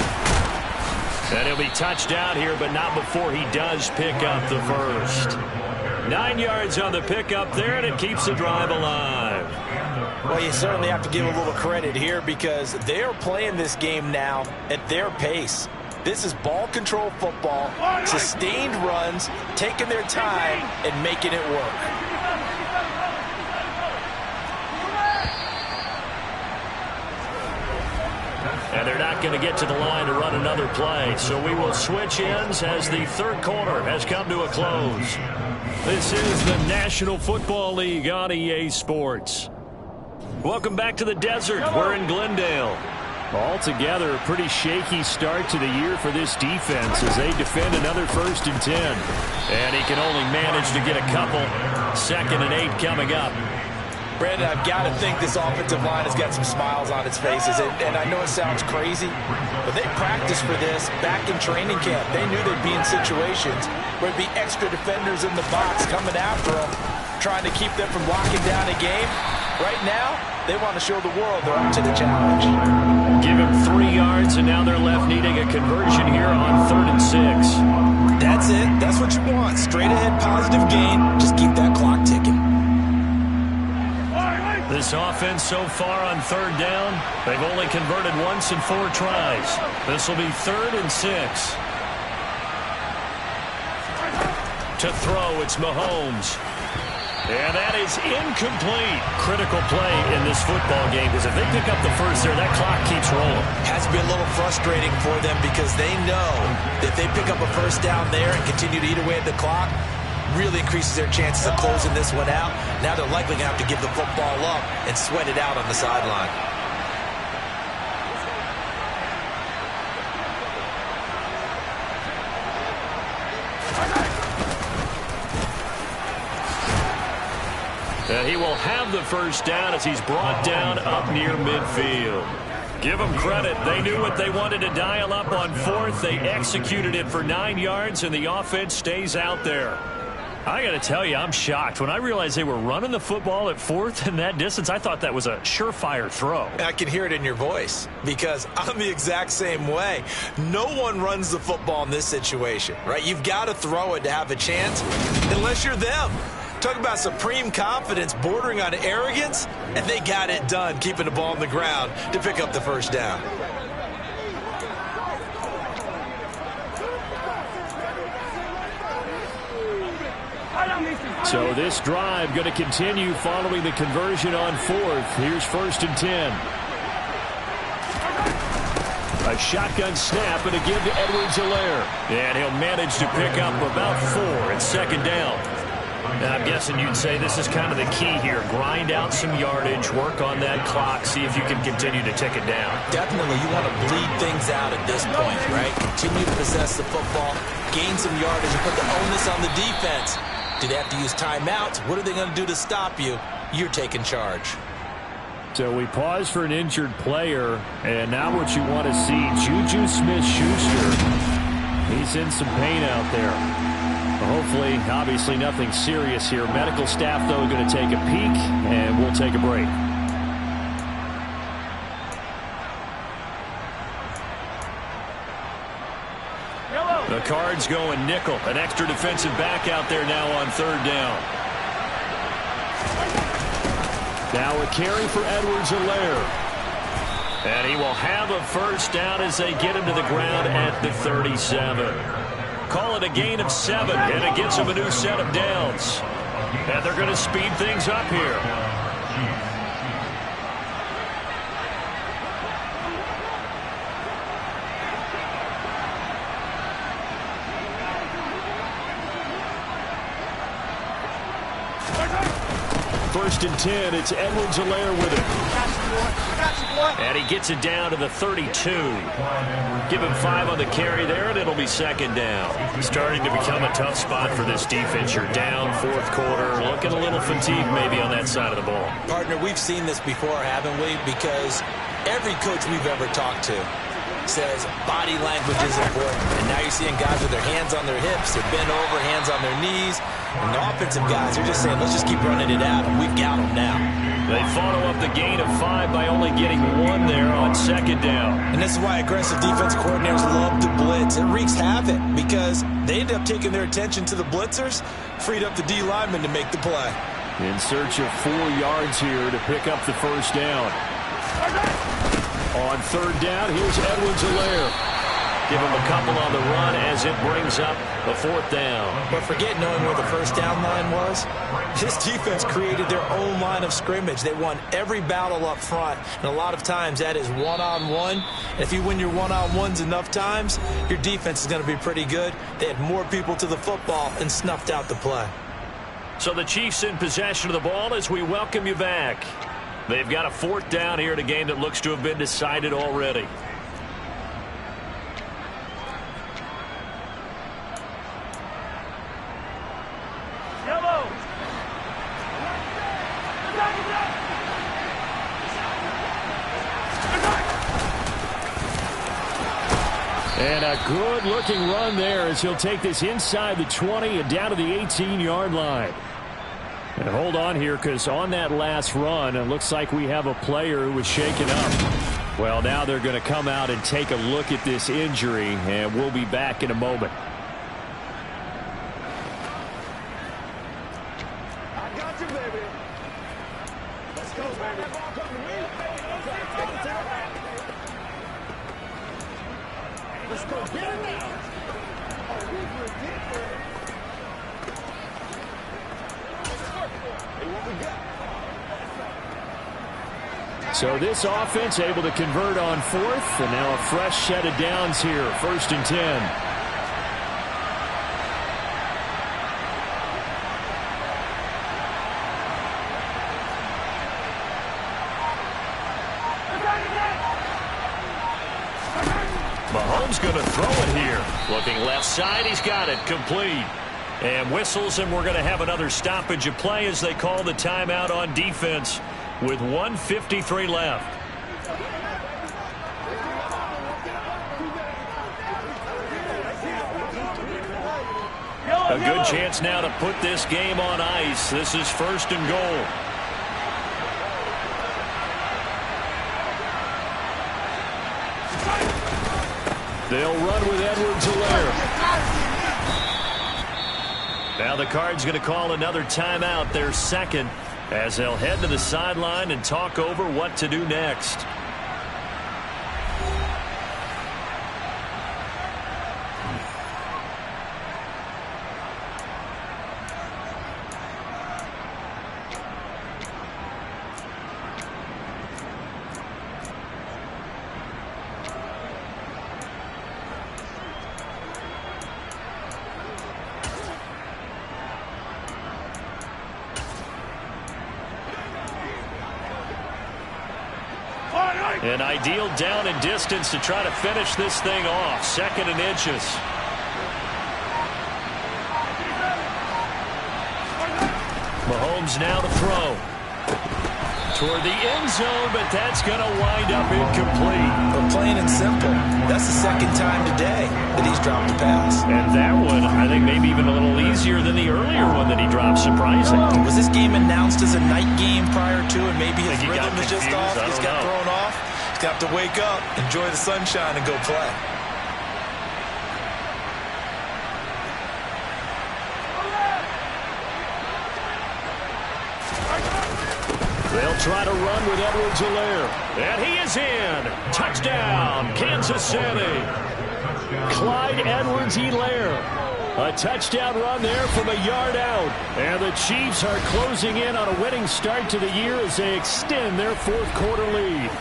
And he'll be touched down here, but not before he does pick up the first. 9 yards on the pickup there, and it keeps the drive alive. Well, you certainly have to give a little credit here because they are playing this game now at their pace. This is ball control football, sustained runs, taking their time, and making it work. And they're not going to get to the line to run another play. So we will switch ends as the 3rd quarter has come to a close. This is the National Football League on EA Sports. Welcome back to the desert. We're in Glendale. Altogether, a pretty shaky start to the year for this defense as they defend another 1st and 10. And he can only manage to get a couple. 2nd and 8 coming up. Brandon, I've got to think this offensive line has got some smiles on its faces. And I know it sounds crazy, but they practiced for this back in training camp. They knew they'd be in situations where there'd be extra defenders in the box coming after them, trying to keep them from locking down a game. Right now, they want to show the world they're up to the challenge. Give him 3 yards, and now they're left needing a conversion here on 3rd and 6. That's it. That's what you want. Straight ahead, positive gain. Just keep that clock ticking. This offense so far on 3rd down, they've only converted once in 4 tries. This will be 3rd and 6. To throw, it's Mahomes. And that is incomplete. Critical play in this football game because if they pick up the first there, that clock keeps rolling. Has to be a little frustrating for them because they know that if they pick up a 1st down there and continue to eat away at the clock, really increases their chances of closing this one out. Now they're likely going to have to give the football up and sweat it out on the sideline. And he will have the 1st down as he's brought down up near midfield. Give them credit. They knew what they wanted to dial up on 4th. They executed it for 9 yards, and the offense stays out there. I got to tell you, I'm shocked. When I realized they were running the football at 4th in that distance, I thought that was a surefire throw. I can hear it in your voice because I'm the exact same way. No one runs the football in this situation, right? You've got to throw it to have a chance unless you're them. Talk about supreme confidence bordering on arrogance, and they got it done keeping the ball on the ground to pick up the 1st down. So this drive going to continue following the conversion on 4th. Here's 1st and 10. A shotgun snap and a give to Edwards-Helaire. And he'll manage to pick up about 4 at 2nd down. And I'm guessing you'd say this is kind of the key here. Grind out some yardage, work on that clock, see if you can continue to tick it down. Definitely, you want to bleed things out at this point, right? Continue to possess the football, gain some yardage, and put the onus on the defense. Do they have to use timeouts? What are they going to do to stop you? You're taking charge. So we pause for an injured player, and now what you want to see, Juju Smith-Schuster. He's in some pain out there. Hopefully, obviously nothing serious here. Medical staff, though, going to take a peek, and we'll take a break. The Cards going nickel. An extra defensive back out there now on third down. Now a carry for Edwards-Helaire. And he will have a first down as they get him to the ground at the 37. Call it a gain of 7, and it gets him a new set of downs. And they're going to speed things up here. First and 10, it's Edwards-Helaire with it. And he gets it down to the 32. Give him 5 on the carry there, and it'll be second down. Starting to become a tough spot for this defense. You're down fourth quarter, looking a little fatigued maybe on that side of the ball. Partner, we've seen this before, haven't we? Because every coach we've ever talked to says body language is important. And now you're seeing guys with their hands on their hips, they're bent over, hands on their knees. And the offensive guys are just saying, let's just keep running it out, and we've got them now. They follow up the gain of 5 by only getting 1 there on second down. And this is why aggressive defense coordinators love to blitz. It wreaks havoc because they end up taking their attention to the blitzers, freed up the D lineman to make the play. In search of 4 yards here to pick up the first down. On third down, here's Edwards-Helaire. Give him a couple on the run as it brings up the fourth down. But forget knowing where the first down line was. This defense created their own line of scrimmage. They won every battle up front, and a lot of times that is one-on-one. And if you win your one-on-ones enough times, your defense is going to be pretty good. They had more people to the football and snuffed out the play. So the Chiefs in possession of the ball as we welcome you back. They've got a fourth down here in a game that looks to have been decided already. And a good-looking run there as he'll take this inside the 20 and down to the 18-yard line. And hold on here, because on that last run, it looks like we have a player who was shaken up. Well, now they're going to come out and take a look at this injury, and we'll be back in a moment. I got you, baby. Let's go, baby. Let's go get it now. Oh, we were different. Hey, what we got? So this offense able to convert on fourth, and now a fresh set of downs here. First and 10. Mahomes going to throw it here. Looking left side, he's got it, complete. And whistles, and we're going to have another stoppage of play as they call the timeout on defense with 1:53 left. A good chance now to put this game on ice. This is first and goal. They'll run with Edwards-Helaire. Now the Cards going to call another timeout, their second, as they'll head to the sideline and talk over what to do next. An ideal down and distance to try to finish this thing off. Second and inches. Mahomes now to throw. toward the end zone, but that's going to wind up incomplete. But plain and simple, that's the second time today that he's dropped a pass. And that one, I think, maybe even a little easier than the earlier one that he dropped. Surprising. Was this game announced as a night game prior to, and maybe his rhythm is just off? He's got thrown off. He's got to wake up, enjoy the sunshine, and go play. They'll try to run with Edwards-Helaire. And he is in. Touchdown, Kansas City. Clyde Edwards-Helaire. A touchdown run there from a yard out. And the Chiefs are closing in on a winning start to the year as they extend their fourth quarter lead.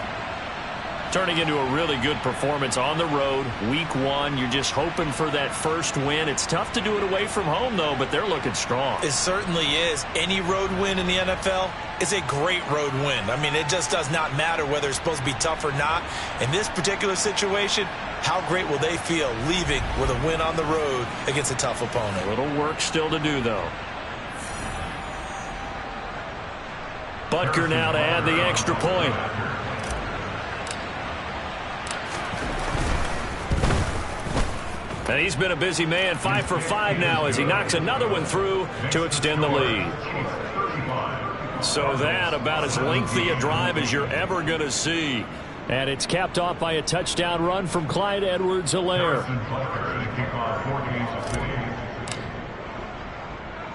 Turning into a really good performance on the road. Week 1, you're just hoping for that first win. It's tough to do it away from home, though, but they're looking strong. It certainly is. Any road win in the NFL is a great road win. I mean, it just does not matter whether it's supposed to be tough or not. In this particular situation, how great will they feel leaving with a win on the road against a tough opponent? A little work still to do, though. Butker now to add the extra point. And he's been a busy man, 5 for 5 now as he knocks another one through to extend the lead. So that about as lengthy a drive as you're ever going to see. And it's capped off by a touchdown run from Clyde Edwards-Helaire.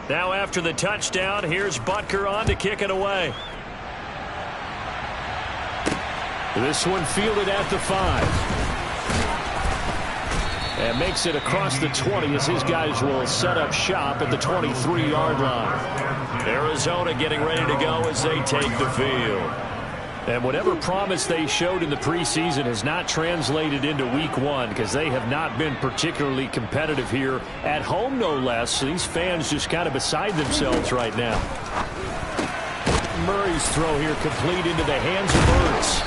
Now after the touchdown, here's Butker on to kick it away. This one fielded at the 5. And makes it across the 20 as his guys will set up shop at the 23-yard line. Arizona getting ready to go as they take the field. And whatever promise they showed in the preseason has not translated into week 1 because they have not been particularly competitive here at home, no less. These fans just kind of beside themselves right now. Murray's throw here complete into the hands of Ertz.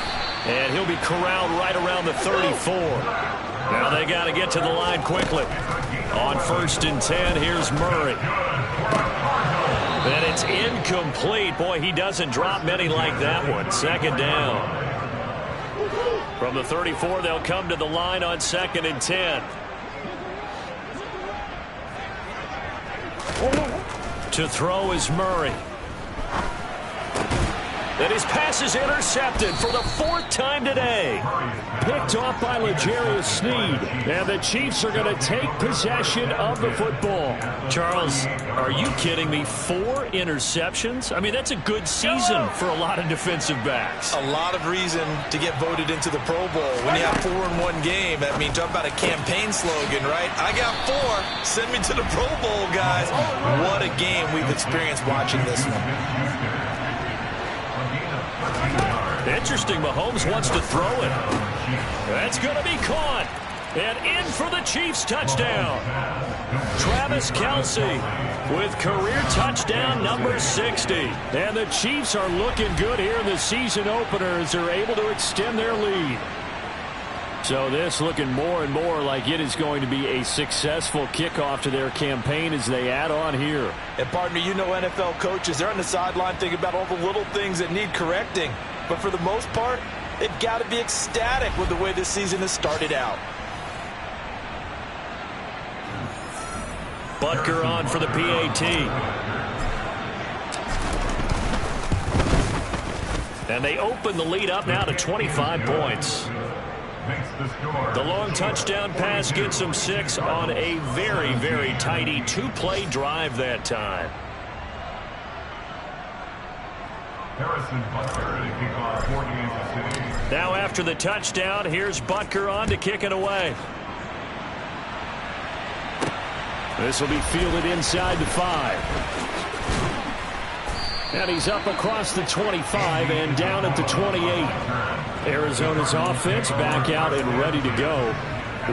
And he'll be corralled right around the 34. Now they got to get to the line quickly. On 1st and 10, here's Murray. And it's incomplete. Boy, he doesn't drop many like that one. 2nd down. From the 34, they'll come to the line on 2nd and 10. To throw is Murray. And his pass is intercepted for the 4th time today. Picked off by L'Jarius Sneed. And the Chiefs are going to take possession of the football. Charles, are you kidding me? 4 interceptions? I mean, that's a good season for a lot of defensive backs. A lot of reason to get voted into the Pro Bowl. When you have 4 in one game, I mean, talk about a campaign slogan, right? I got 4. Send me to the Pro Bowl, guys. What a game we've experienced watching this one. Interesting, Mahomes wants to throw it. That's going to be caught. And in for the Chiefs touchdown. Travis Kelce with career touchdown number 60. And the Chiefs are looking good here in the season opener as they're able to extend their lead. So this looking more and more like it is going to be a successful kickoff to their campaign as they add on here. And partner, you know NFL coaches, they're on the sideline thinking about all the little things that need correcting. But for the most part, they've got to be ecstatic with the way this season has started out. Butker on for the PAT. And they open the lead up now to 25 points. The long touchdown pass gets them 6 on a very, very tidy 2-play drive that time. Now after the touchdown, here's Butker on to kick it away. This will be fielded inside the 5. And he's up across the 25 and down at the 28. Arizona's offense back out and ready to go.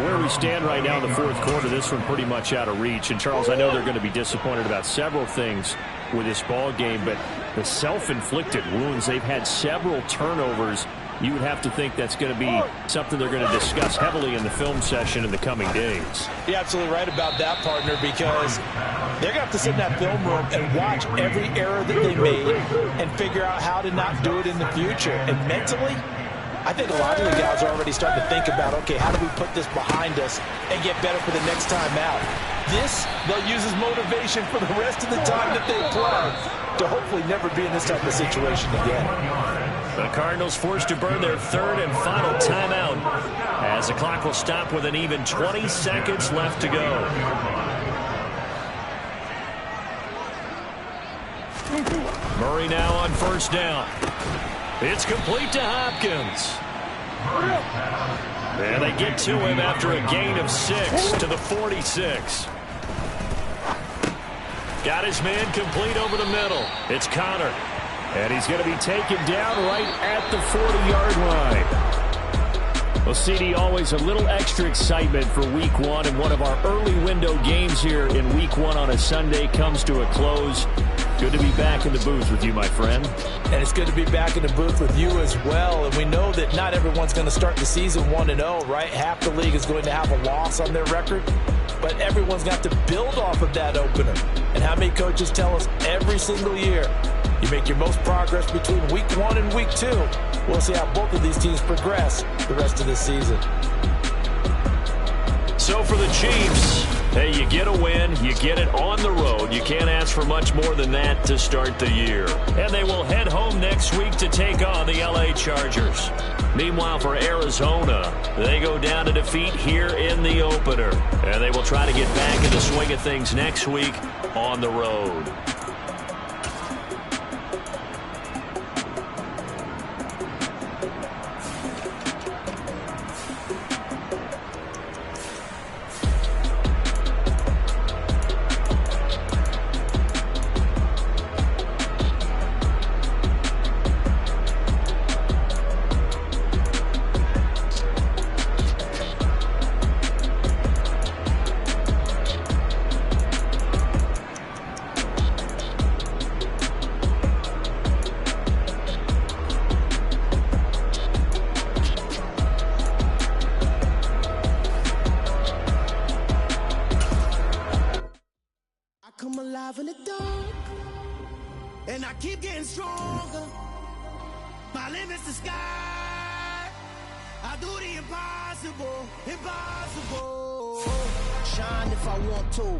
Where we stand right now in the 4th quarter, this one pretty much out of reach. And, Charles, I know they're going to be disappointed about several things with this ball game, but the self-inflicted wounds, they've had several turnovers you would have to think that's going to be something they're going to discuss heavily in the film session in the coming days. You're absolutely right about that, partner, because they're going to have to sit in that film room and watch every error that they made and figure out how to not do it in the future. And mentally, I think a lot of the guys are already starting to think about, okay, how do we put this behind us and get better for the next time out? This, they'll use as motivation for the rest of the time that they play to hopefully never be in this type of situation again. The Cardinals forced to burn their third and final timeout as the clock will stop with an even 20 seconds left to go. Murray now on first down. It's complete to Hopkins. And they get to him after a gain of 6 to the 46. Got his man complete over the middle. It's Connor. And he's going to be taken down right at the 40-yard line. Well, CD, always a little extra excitement for Week 1, and one of our early window games here in Week 1 on a Sunday comes to a close. Good to be back in the booth with you, my friend. And it's good to be back in the booth with you as well. And we know that not everyone's going to start the season 1-0, right? Half the league is going to have a loss on their record. But everyone's got to build off of that opener. And how many coaches tell us every single year, you make your most progress between Week 1 and Week 2. We'll see how both of these teams progress the rest of this season. So for the Chiefs, hey, you get a win, you get it on the road. You can't ask for much more than that to start the year. And they will head home next week to take on the LA Chargers. Meanwhile, for Arizona, they go down to defeat here in the opener. And they will try to get back in the swing of things next week on the road. Come alive in the dark, and I keep getting stronger. My limit's the sky. I do the impossible, impossible. Shine if I want to.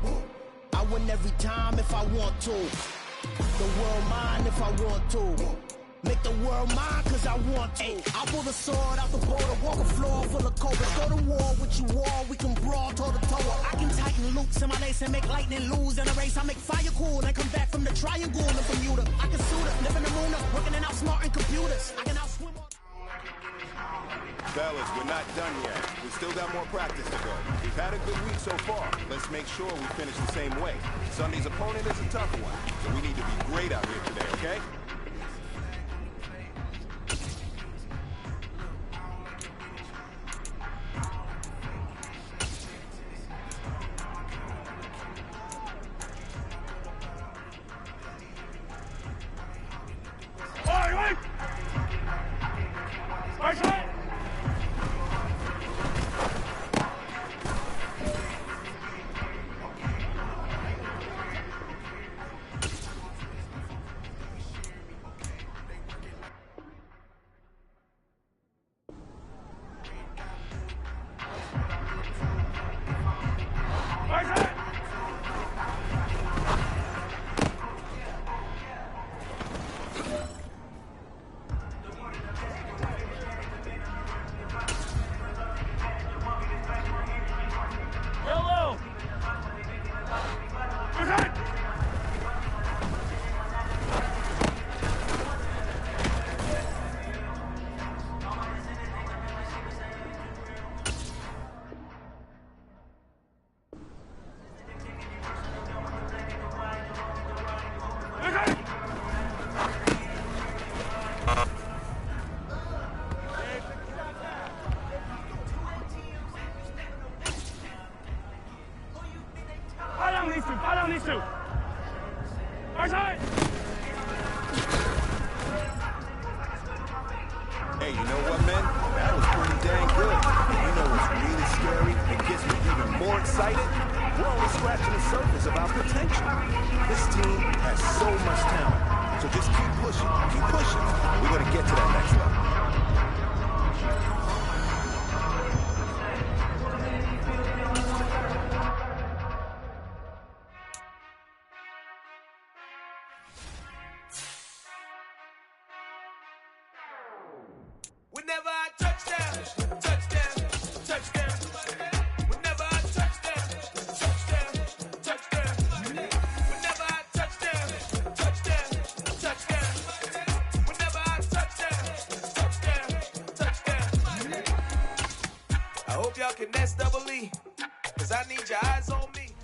I win every time if I want to. The world mine if I want to. Make the world mine cause I want to. I pull the sword out the border, walk a floor full of cobras. Go to war with you all, we can brawl toe to toe. I can tighten loops in my lace and make lightning lose in a race. I make fire cool and come back from the triangle in Bermuda. I can suit up, live in the moon up, working and outsmarting computers. I can outswim. Fellas, we're not done yet. We still got more practice to go. We've had a good week so far. Let's make sure we finish the same way. Sunday's opponent is a tough one, so we need to be great out here today, okay? Hey, you know what, man? That was pretty dang good. And you know what's really scary and gets me even more excited? We're only scratching the surface of our potential. This team has so much talent. So just keep pushing, and we're going to get to that next level. Whenever I touchdown, touchdown, touchdown. Whenever I touchdown, touchdown, touchdown. Whenever I touchdown, touchdown, touchdown. Whenever I touchdown, touchdown. I hope y'all can nest double E, cause I need your eyes on me.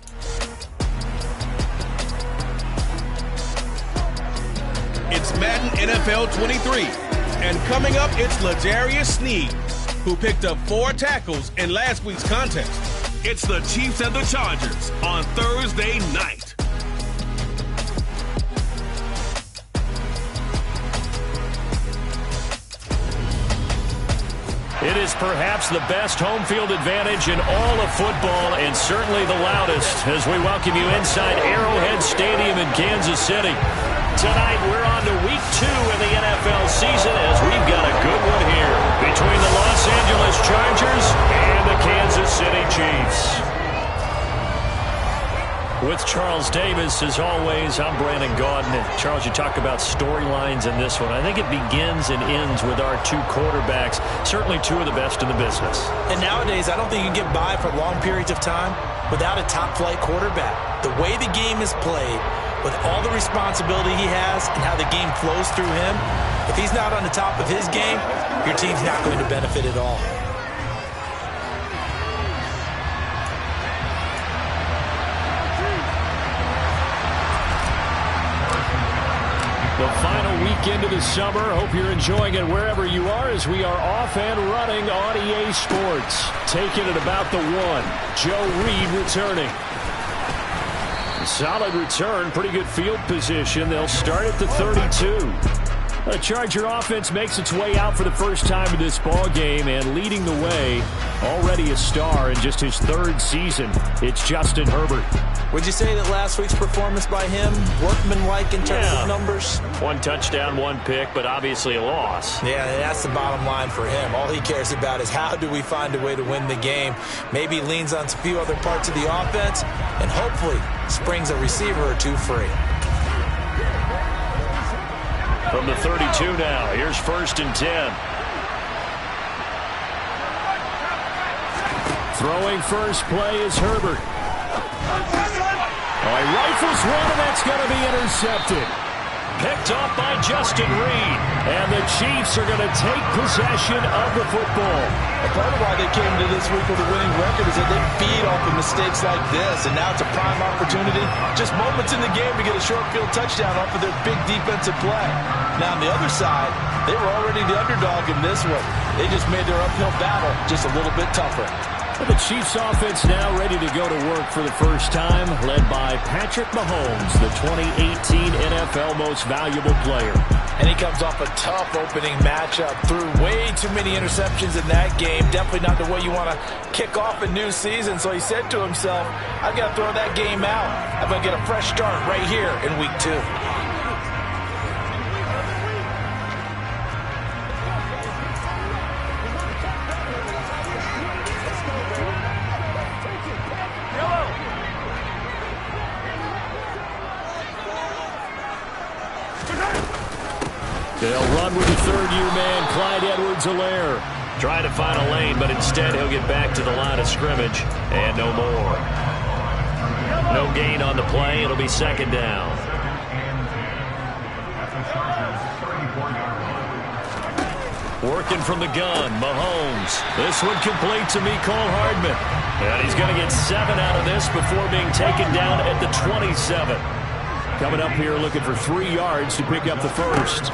It's Madden NFL 23. And coming up, it's L'Jarius Sneed, who picked up 4 tackles in last week's contest. It's the Chiefs and the Chargers on Thursday night. It is perhaps the best home field advantage in all of football, and certainly the loudest, as we welcome you inside Arrowhead Stadium in Kansas City. Tonight, we're on to week 2 in the NFL season, as we've got a good one here between the Los Angeles Chargers and the Kansas City Chiefs. With Charles Davis, as always, I'm Brandon Gaudin. Charles, you talk about storylines in this one. I think it begins and ends with our 2 quarterbacks, certainly 2 of the best in the business. And nowadays, I don't think you can get by for long periods of time without a top-flight quarterback. The way the game is played, with all the responsibility he has and how the game flows through him, if he's not on the top of his game, your team's not going to benefit at all. The final weekend of the summer. Hope you're enjoying it wherever you are, as we are off and running on EA Sports. Taking it about the 1. Joe Reed returning. Solid return, pretty good field position. They'll start at the 32. The Charger offense makes its way out for the first time in this ball game, and leading the way, already a star in just his 3rd season, it's Justin Herbert. Would you say that last week's performance by him, workmanlike in terms of numbers? 1 touchdown, 1 pick, but obviously a loss. Yeah, that's the bottom line for him. All he cares about is how do we find a way to win the game. Maybe he leans on a few other parts of the offense, and hopefully springs a receiver or 2 free. From the 32 now, here's 1st and 10. Throwing first play is Herbert. Oh, he rifles one, and that's going to be intercepted. Picked off by Justin Reed. And the Chiefs are going to take possession of the football. A part of why they came to this week with a winning record is that they feed off of mistakes like this, and now it's a prime opportunity, just moments in the game, to get a short field touchdown off of their big defensive play. Now, on the other side, they were already the underdog in this one. They just made their uphill battle just a little bit tougher. The Chiefs offense now ready to go to work for the first time, led by Patrick Mahomes, the 2018 NFL Most Valuable Player. And he comes off a tough opening matchup, threw way too many interceptions in that game. Definitely not the way you want to kick off a new season. So he said to himself, I've got to throw that game out. I'm going to get a fresh start right here in week 2. They'll run with the 3rd-year man, Clyde Edwards-Helaire. Trying to find a lane, but instead he'll get back to the line of scrimmage, and no more. No gain on the play. It'll be 2nd down. Working from the gun, Mahomes. This one complete to Mecole Hardman. And he's going to get 7 out of this before being taken down at the 27. Coming up here looking for 3 yards to pick up the first.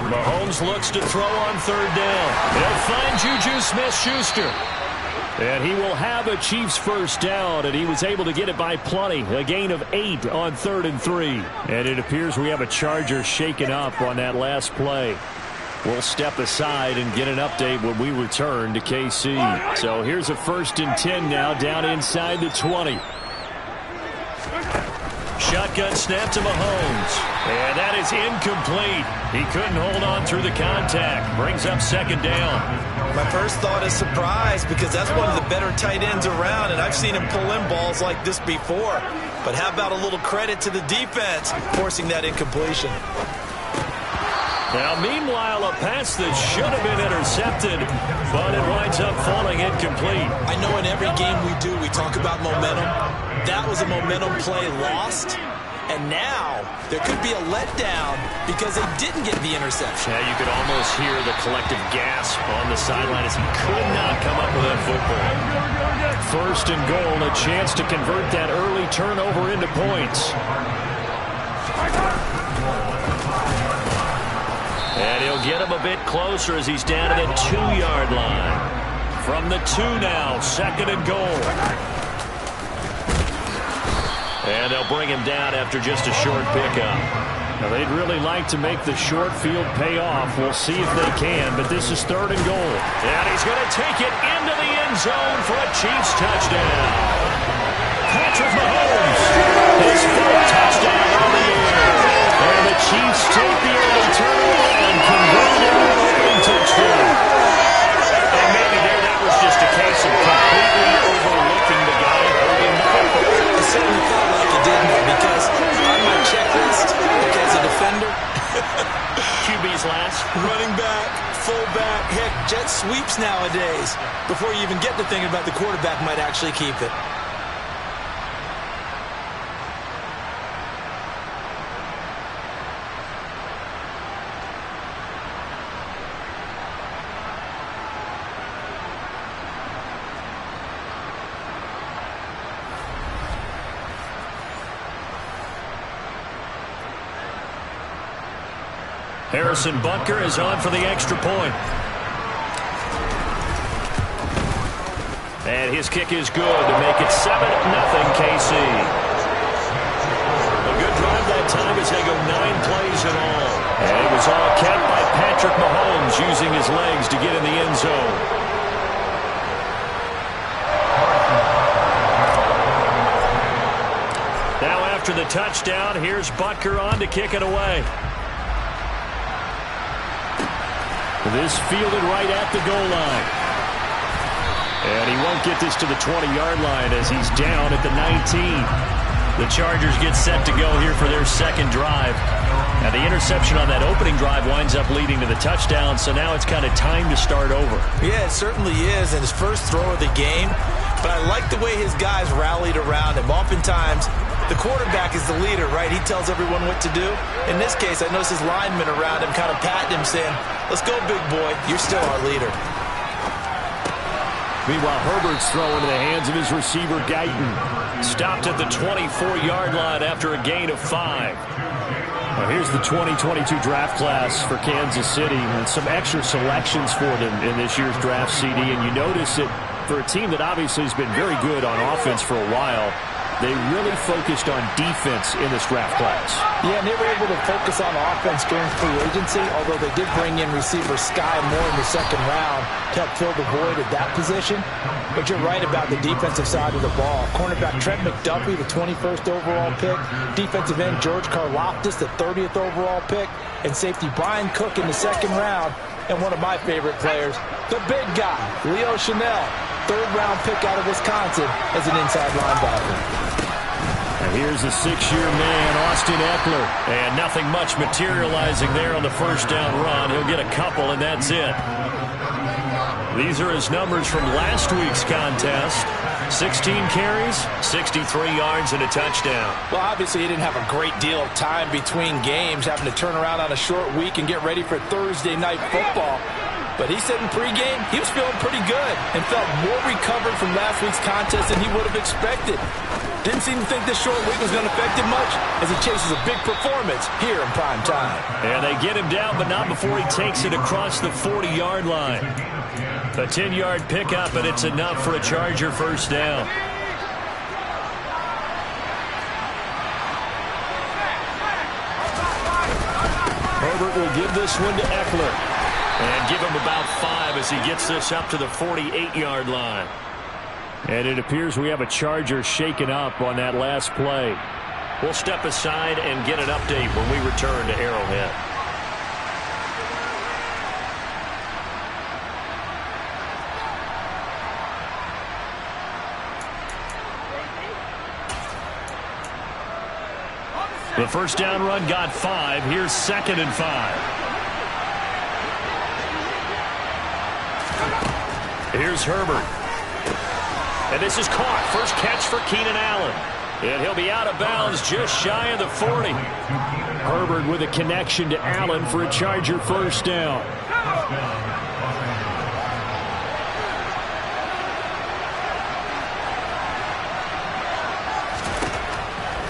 Mahomes looks to throw on 3rd down. They'll find Juju Smith-Schuster. And he will have a Chiefs first down, and he was able to get it by plenty. A gain of 8 on 3rd and 3. And it appears we have a Charger shaken up on that last play. We'll step aside and get an update when we return to KC. So here's a 1st and 10 now, down inside the 20. Shotgun snap to Mahomes. And that is incomplete. He couldn't hold on through the contact. Brings up 2nd down. My first thought is surprise, because that's one of the better tight ends around, and I've seen him pull in balls like this before. But how about a little credit to the defense forcing that incompletion? Now, meanwhile, a pass that should have been intercepted, but it winds up falling incomplete. I know in every game we do, we talk about momentum. That was a momentum play lost, and now there could be a letdown because they didn't get the interception. Yeah, you could almost hear the collective gasp on the sideline as he could not come up with that football. 1st and goal, a chance to convert that early turnover into points. And he'll get him a bit closer as he's down to the 2-yard line. From the 2 now, 2nd and goal. And they'll bring him down after just a short pickup. Now, they'd really like to make the short field pay off. We'll see if they can, but this is 3rd and goal. And he's going to take it into the end zone for a Chiefs touchdown. Patrick Mahomes, his 4th touchdown of the year. And the Chiefs take the early turnover and convert it into an opening touchdown. And maybe that was just a case of completely overlooking the guy holding the football. It certainly felt like it did, because on my checklist, as a defender, QB's last. Running back, fullback, heck, jet sweeps nowadays. Before you even get to thinking about the quarterback might actually keep it. Harrison Butker is on for the extra point. And his kick is good to make it 7-0 KC. A good drive that time as they go 9 plays in all. And it was all kept by Patrick Mahomes using his legs to get in the end zone. Now after the touchdown, here's Butker on to kick it away. This fielded right at the goal line. And he won't get this to the 20-yard line as he's down at the 19. The Chargers get set to go here for their 2nd drive. And the interception on that opening drive winds up leading to the touchdown, so now it's kind of time to start over. Yeah, it certainly is, and his first throw of the game. But I like the way his guys rallied around him. Oftentimes, the quarterback is the leader, right? He tells everyone what to do. In this case, I noticed his linemen around him kind of patting him, saying, "Let's go, big boy. You're still our leader." Meanwhile, Herbert's throw into the hands of his receiver, Guyton. Stopped at the 24-yard line after a gain of 5. Well, here's the 2022 draft class for Kansas City, and some extra selections for them in this year's draft, CD. And you notice it for a team that obviously has been very good on offense for a while. They really focused on defense in this draft class. Yeah, and they were able to focus on offense during free agency, although they did bring in receiver Sky Moore in the 2nd round to help fill the void at that position. But you're right about the defensive side of the ball. Cornerback Trent McDuffie, the 21st overall pick. Defensive end George Karlaftis, the 30th overall pick. And safety Brian Cook in the 2nd round. And one of my favorite players, the big guy, Leo Chanel, 3rd round pick out of Wisconsin as an inside linebacker. And here's a 6-year man, Austin Eckler. And nothing much materializing there on the 1st down run. He'll get a couple, and that's it. These are his numbers from last week's contest. 16 carries, 63 yards, and a touchdown. Well, obviously he didn't have a great deal of time between games, having to turn around on a short week and get ready for Thursday night football. But he said in pregame he was feeling pretty good and felt more recovered from last week's contest than he would have expected. Didn't seem to think this short week was going to affect him much as he chases a big performance here in prime time. And they get him down, but not before he takes it across the 40-yard line. A 10-yard pickup, and it's enough for a Charger 1st down. Herbert will give this one to Eckler. And give him about 5 as he gets this up to the 48-yard line. And it appears we have a Charger shaken up on that last play. We'll step aside and get an update when we return to Arrowhead. The first down run got 5. Here's 2nd and 5. Here's Herbert. And this is caught. First catch for Keenan Allen. And he'll be out of bounds just shy of the 40. Herbert with a connection to Allen for a Charger first down.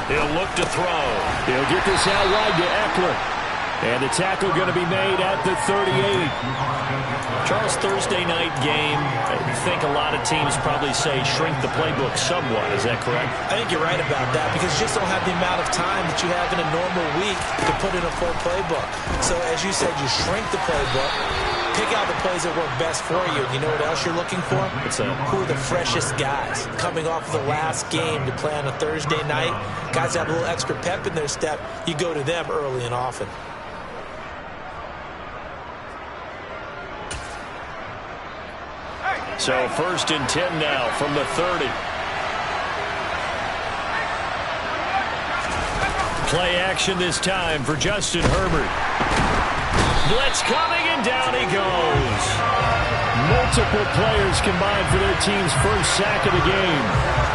He'll look to throw. He'll get this out wide to Eckler. And the tackle going to be made at the 38. Charles, Thursday night game, I think a lot of teams probably say shrink the playbook somewhat. Is that correct? I think you're right about that because you just don't have the amount of time that you have in a normal week to put in a full playbook. So as you said, you shrink the playbook, pick out the plays that work best for you. You know what else you're looking for? Who are the freshest guys coming off of the last game to play on a Thursday night? Guys have a little extra pep in their step. You go to them early and often. So 1st and 10 now from the 30. Play action this time for Justin Herbert. Blitz coming, and down he goes. Multiple players combined for their team's first sack of the game.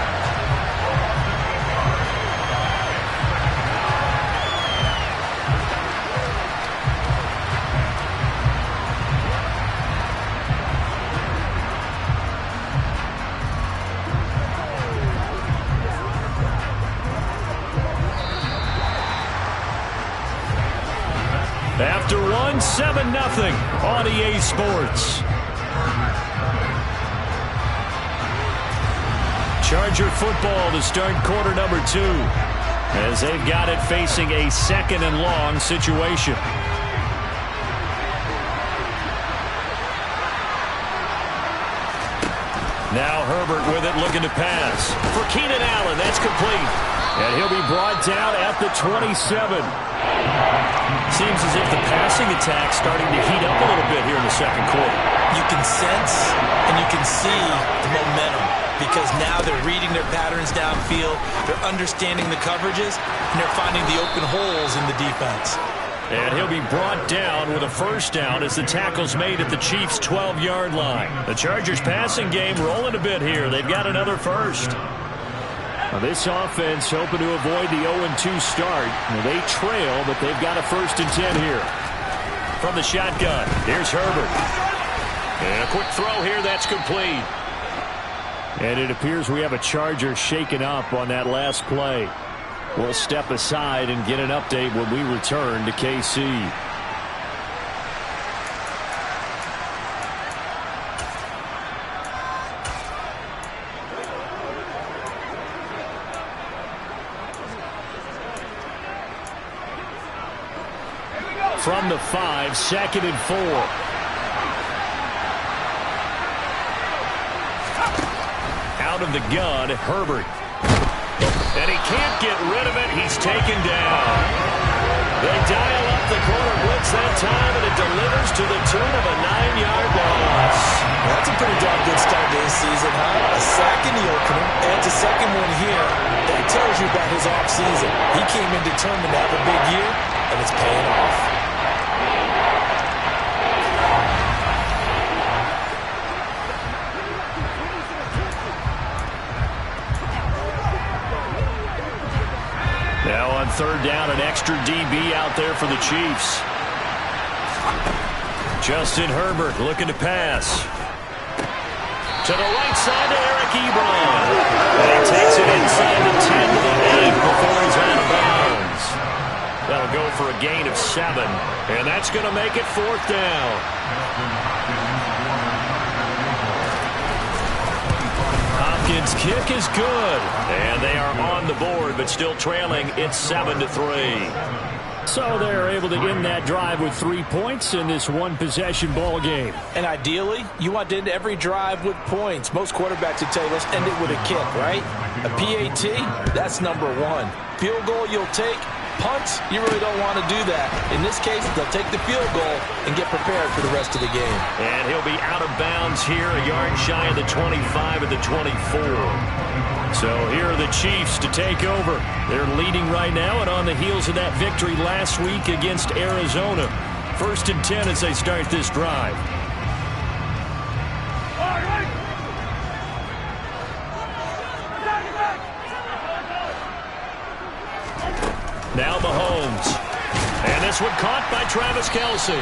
After 7-0 on EA Sports. Charger football to start quarter number 2 as they've got it facing a 2nd and long situation. Now Herbert with it, looking to pass. For Keenan Allen, that's complete. And he'll be brought down at the 27. Seems as if the passing attack's starting to heat up a little bit here in the second quarter. You can sense and you can see the momentum because now they're reading their patterns downfield, they're understanding the coverages, and they're finding the open holes in the defense. And he'll be brought down with a first down as the tackle's made at the Chiefs' 12-yard line. The Chargers' passing game rolling a bit here. They've got another first. Now this offense hoping to avoid the 0-2 start. Now they trail, but they've got a 1st and 10 here. From the shotgun, here's Herbert. And a quick throw here, that's complete. And it appears we have a Charger shaken up on that last play. We'll step aside and get an update when we return to KC. From the 5, 2nd and 4. Out of the gun, Herbert. And he can't get rid of it. He's taken down. They dial up the corner blitz that time, and it delivers to the tune of a 9-yard loss. That's a pretty darn good start to this season, huh? A sack in the opener, and it's a second one here. That tells you about his offseason. He came in determined to have a big year, and it's paying off. Now on 3rd down, an extra DB out there for the Chiefs. Justin Herbert looking to pass. To the right side to Eric Ebron. And he takes it inside the 10 to the 8 before he's out of bounds. That'll go for a gain of 7. And that's going to make it 4th down. Hopkins' kick is good. And they are on the board, but still trailing. It's 7-3. So they're able to end that drive with 3 points in this one-possession ball game. And ideally, you want to end every drive with points. Most quarterbacks would tell you, let's end it with a kick, right? A PAT, that's number one. Field goal you'll take. Punts, you really don't want to do that. In this case, they'll take the field goal and get prepared for the rest of the game. And he'll be out of bounds here, a yard shy of the 25 and the 24. So here are the Chiefs to take over. They're leading right now and on the heels of that victory last week against Arizona. 1st and 10 as they start this drive. Now Mahomes. And this one caught by Travis Kelce.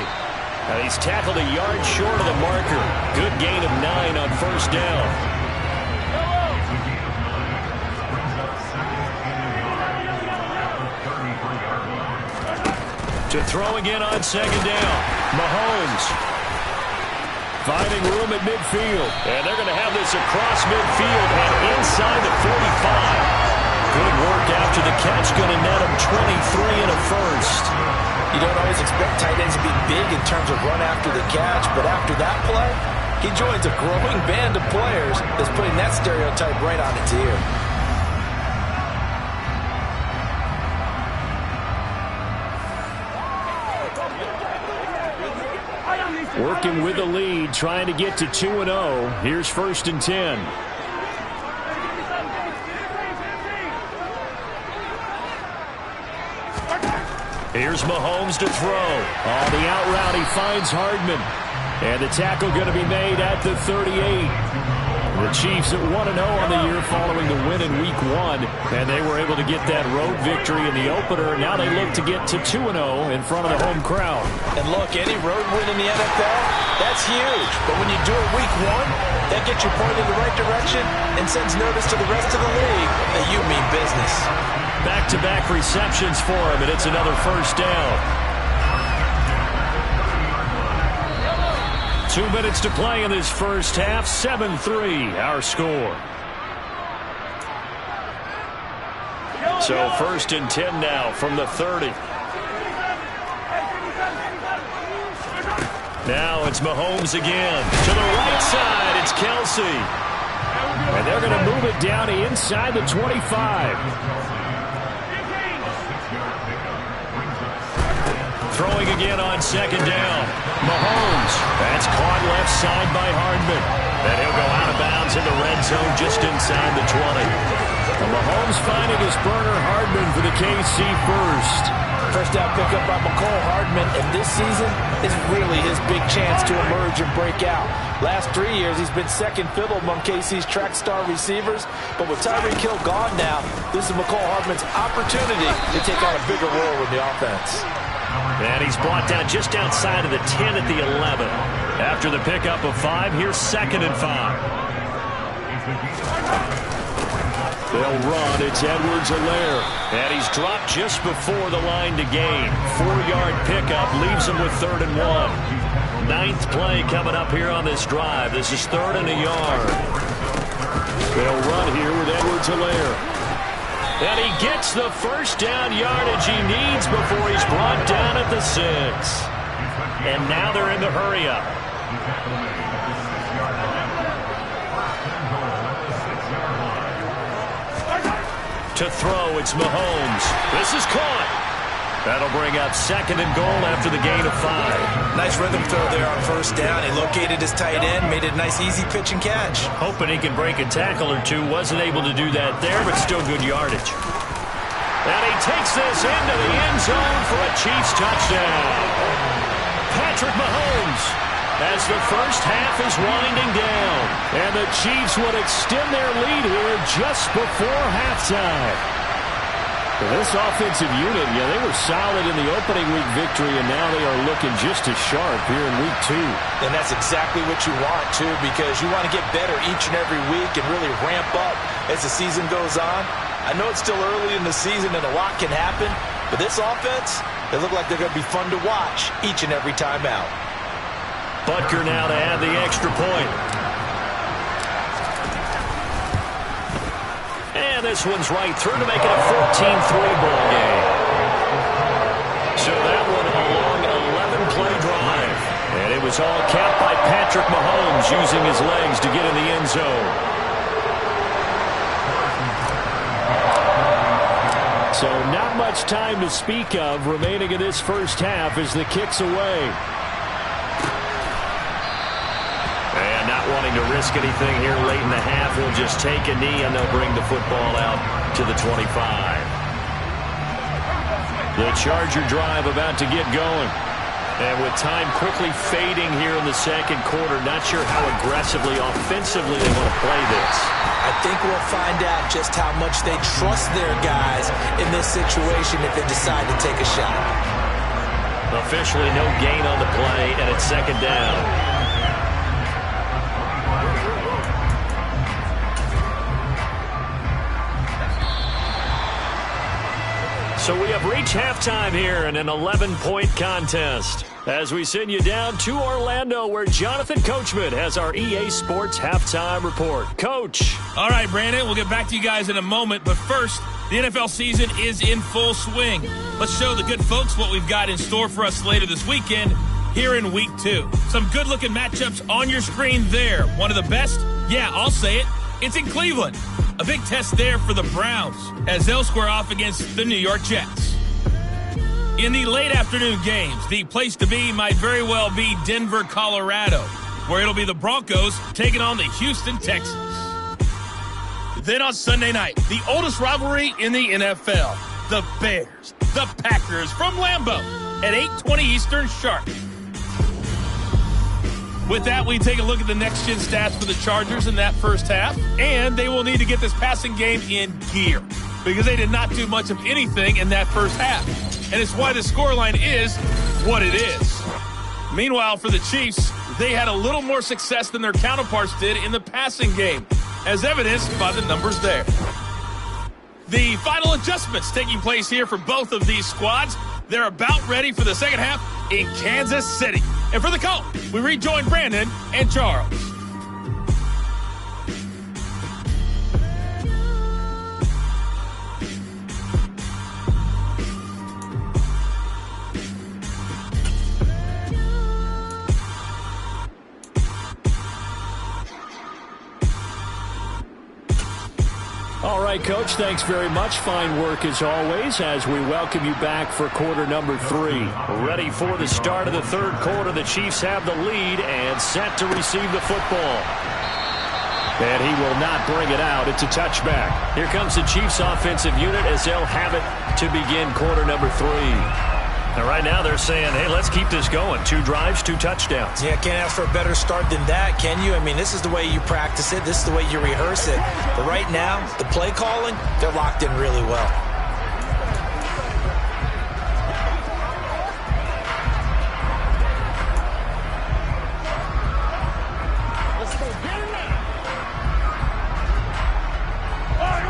And he's tackled a yard short of the marker. Good gain of 9 on 1st down. To throw again on 2nd down. Mahomes. Finding room at midfield. And they're going to have this across midfield and inside the 45. Good work after the catch. Going to net him 23 and a first. You don't always expect tight ends to be big in terms of run after the catch, but after that play, he joins a growing band of players that's putting that stereotype right on its ear. Working with the lead, trying to get to 2-0. Here's 1st and 10. Here's Mahomes to throw. On the out route, he finds Hardman. And the tackle going to be made at the 38. The Chiefs at 1-0 on the year following the win in Week 1. And they were able to get that road victory in the opener. Now they look to get to 2-0 in front of the home crowd. And look, any road win in the NFL, that's huge. But when you do it Week 1, that gets you pointed in the right direction and sends notice to the rest of the league that you mean business. Back-to-back receptions for him, and it's another 1st down. 2 minutes to play in this first half. 7-3, our score. So 1st and 10 now from the 30. Now it's Mahomes again. To the right side, it's Kelce. And they're going to move it down to inside the 25. Throwing again on 2nd down. Mahomes. That's caught left side by Hardman. And he'll go out of bounds in the red zone just inside the 20. And Mahomes finding his burner Hardman for the KC first. First down pickup by McCole Hardman, and this season is really his big chance to emerge and break out. Last 3 years, he's been second fiddle among KC's track star receivers, but with Tyreek Hill gone now, this is McCole Hardman's opportunity to take on a bigger role in the offense. And he's brought down just outside of the 10 at the 11. After the pickup of 5, here's 2nd and 5. They'll run. It's Edwards-Helaire. And he's dropped just before the line to gain. 4-yard pickup leaves him with 3rd and 1. 9th play coming up here on this drive. This is 3rd and a yard. They'll run here with Edwards-Helaire. And he gets the first down yardage he needs before he's brought down at the 6. And now they're in the hurry-up. To throw, it's Mahomes. This is caught. That'll bring up 2nd and goal after the gain of 5. Nice rhythm throw there on 1st down. He located his tight end, made it a nice easy pitch and catch. Hoping he can break a tackle or two. Wasn't able to do that there, but still good yardage. And he takes this into the end zone for a Chiefs touchdown. Patrick Mahomes as the first half is winding down. And the Chiefs would extend their lead here just before halftime. For this offensive unit, they were solid in the opening week victory, and now they are looking just as sharp here in week 2. And that's exactly what you want, too, because you want to get better each and every week and really ramp up as the season goes on. I know it's still early in the season and a lot can happen, but this offense, they look like they're going to be fun to watch each and every time out. Butker now to add the extra point. And this one's right through to make it a 14-3 ball game. It's all capped by Patrick Mahomes using his legs to get in the end zone. So not much time to speak of remaining in this first half as the kick's away. And not wanting to risk anything here late in the half, we'll just take a knee and they'll bring the football out to the 25. The Charger drive about to get going. And with time quickly fading here in the second quarter, not sure how aggressively, offensively they want to play this. I think we'll find out just how much they trust their guys in this situation if they decide to take a shot. Officially no gain on the play, and it's second down. So we have reached halftime here in an 11-point contest as we send you down to Orlando where Jonathan Coachman has our EA Sports halftime report. Coach. All right, Brandon, we'll get back to you guys in a moment. But first, the NFL season is in full swing. Let's show the good folks what we've got in store for us later this weekend here in Week 2. Some good-looking matchups on your screen there. One of the best? Yeah, I'll say it. It's in Cleveland. A big test there for the Browns as they'll square off against the New York Jets. In the late afternoon games, the place to be might very well be Denver, Colorado, where it'll be the Broncos taking on the Houston Texans. Then on Sunday night, the oldest rivalry in the NFL, the Bears, the Packers from Lambeau at 8:20 Eastern sharp. With that, we take a look at the next-gen stats for the Chargers in that first half, and they will need to get this passing game in gear because they did not do much of anything in that first half, and it's why the scoreline is what it is. Meanwhile, for the Chiefs, they had a little more success than their counterparts did in the passing game, as evidenced by the numbers there. The final adjustments taking place here for both of these squads. They're about ready for the second half in Kansas City. And for the call, we rejoin Brandon and Charles. All right, Coach, thanks very much. Fine work as always as we welcome you back for quarter number 3. Ready for the start of the third quarter. The Chiefs have the lead and set to receive the football. And he will not bring it out. It's a touchback. Here comes the Chiefs offensive unit as they'll have it to begin quarter number 3. And right now they're saying, hey, let's keep this going. 2 drives, 2 touchdowns. Yeah, can't ask for a better start than that, can you? I mean, this is the way you practice it. This is the way you rehearse it. But right now, the play calling, they're locked in really well.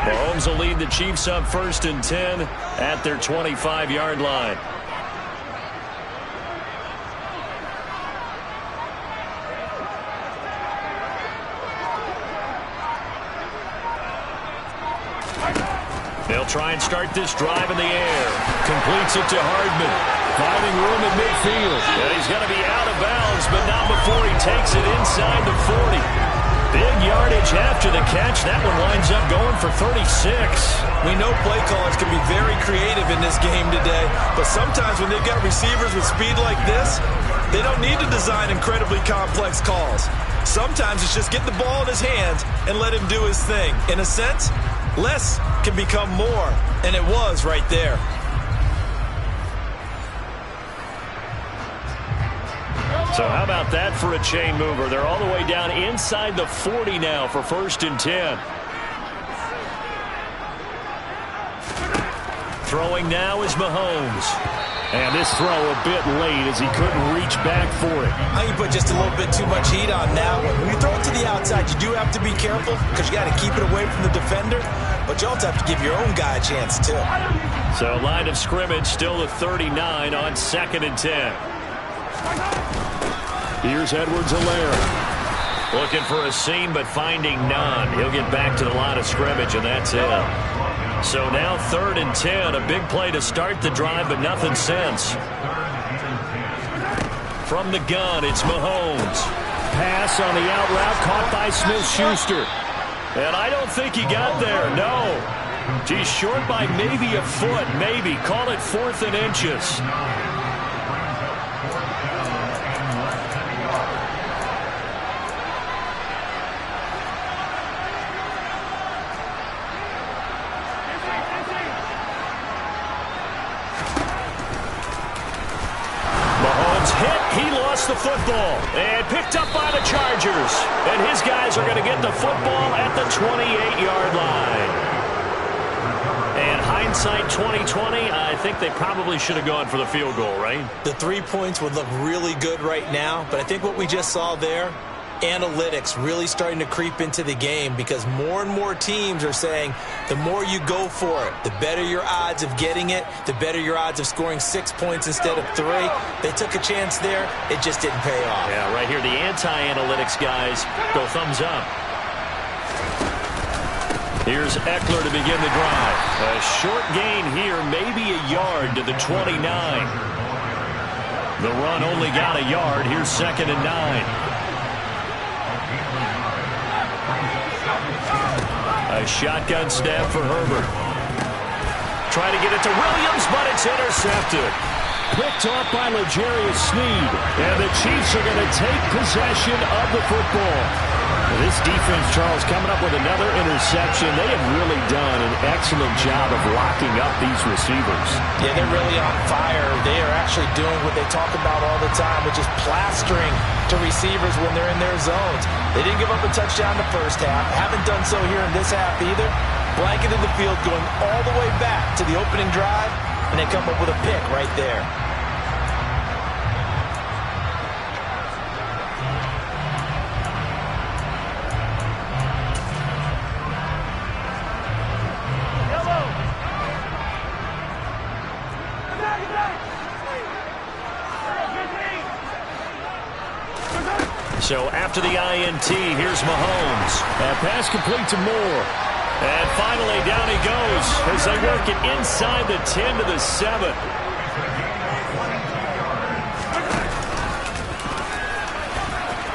Mahomes will lead the Chiefs up 1st and 10 at their 25-yard line. They'll try and start this drive in the air. Completes it to Hardman. Finding room in midfield. And he's going to be out of bounds, but not before he takes it inside the 40. Big yardage after the catch. That one winds up going for 36. We know play callers can be very creative in this game today, but sometimes when they've got receivers with speed like this, they don't need to design incredibly complex calls. Sometimes it's just get the ball in his hands and let him do his thing. In a sense, less can become more, and it was right there. So how about that for a chain mover? They're all the way down inside the 40 now for 1st and 10. Throwing now is Mahomes. And this throw a bit late as he couldn't reach back for it. I think you put just a little bit too much heat on now. When you throw it to the outside, you do have to be careful because you got to keep it away from the defender. But you also have to give your own guy a chance, too. So line of scrimmage still the 39 on 2nd and 10. Here's Edwards-Helaire. Looking for a seam, but finding none. He'll get back to the line of scrimmage, and that's it. So now 3rd and 10. A big play to start the drive, but nothing since. From the gun, it's Mahomes. Pass on the out route caught by Smith-Schuster. And I don't think he got there, no. He's short by maybe a foot, maybe. Call it 4th and inches. The football and picked up by the Chargers, and his guys are going to get the football at the 28-yard line. And hindsight 2020, I think they probably should have gone for the field goal, right? The 3 points would look really good right now, but I think what we just saw there, analytics really starting to creep into the game, because more and more teams are saying the more you go for it, the better your odds of getting it, the better your odds of scoring 6 points instead of 3. They took a chance there. It just didn't pay off. Yeah, right here, the anti-analytics guys go thumbs up. Here's Eckler to begin the drive. A short gain here, maybe a yard to the 29. The run only got a yard. Here's 2nd and 9. A shotgun snap for Herbert. Trying to get it to Williams, but it's intercepted. Picked off by L'Jarius Sneed. And the Chiefs are going to take possession of the football. This defense, Charles, coming up with another interception. They have really done an excellent job of locking up these receivers. Yeah, they're really on fire. They are actually doing what they talk about all the time, which is plastering to receivers when they're in their zones. They didn't give up a touchdown in the first half. Haven't done so here in this half either. Blanketed the field going all the way back to the opening drive, and they come up with a pick right there. So after the INT, here's Mahomes. Pass complete to Moore. And finally, down he goes as they work it inside the 10 to the 7.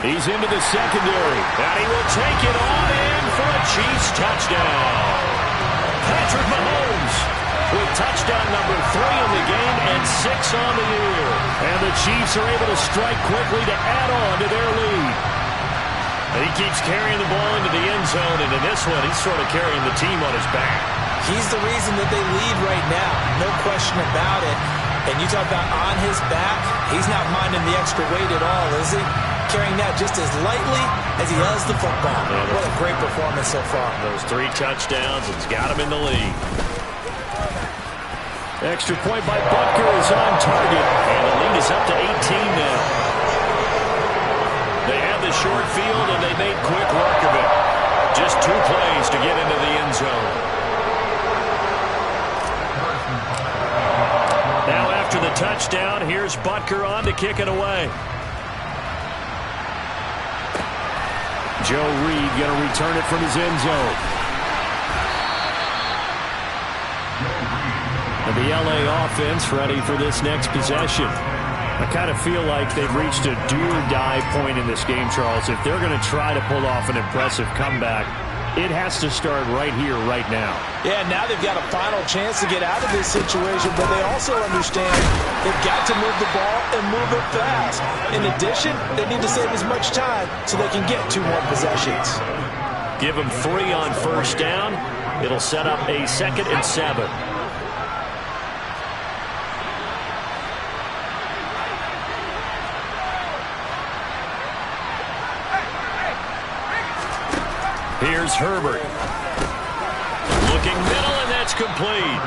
He's into the secondary. And he will take it on in for a Chiefs touchdown. Patrick Mahomes with touchdown number 3 in the game and 6 on the year. And the Chiefs are able to strike quickly to add on to their lead. He keeps carrying the ball into the end zone, and in this one, he's sort of carrying the team on his back. He's the reason that they lead right now, no question about it. And you talk about on his back, he's not minding the extra weight at all, is he? Carrying that just as lightly as he does the football. Yeah, what a great performance so far. Those 3 touchdowns, it's got him in the lead. Extra point by Butker is on target. And the lead is up to 18 now. They had the short field, and they made quick work of it. Just 2 plays to get into the end zone. Now after the touchdown, here's Butker on to kick it away. Joe Reed going to return it from his end zone. And the LA offense ready for this next possession. I kind of feel like they've reached a do-or-die point in this game, Charles. If they're going to try to pull off an impressive comeback, it has to start right here, right now. Yeah, now they've got a final chance to get out of this situation, but they also understand they've got to move the ball and move it fast. In addition, they need to save as much time so they can get 2 more possessions. Give them 3 on first down. It'll set up a 2nd and 7. Here's Herbert. Looking middle, and that's complete.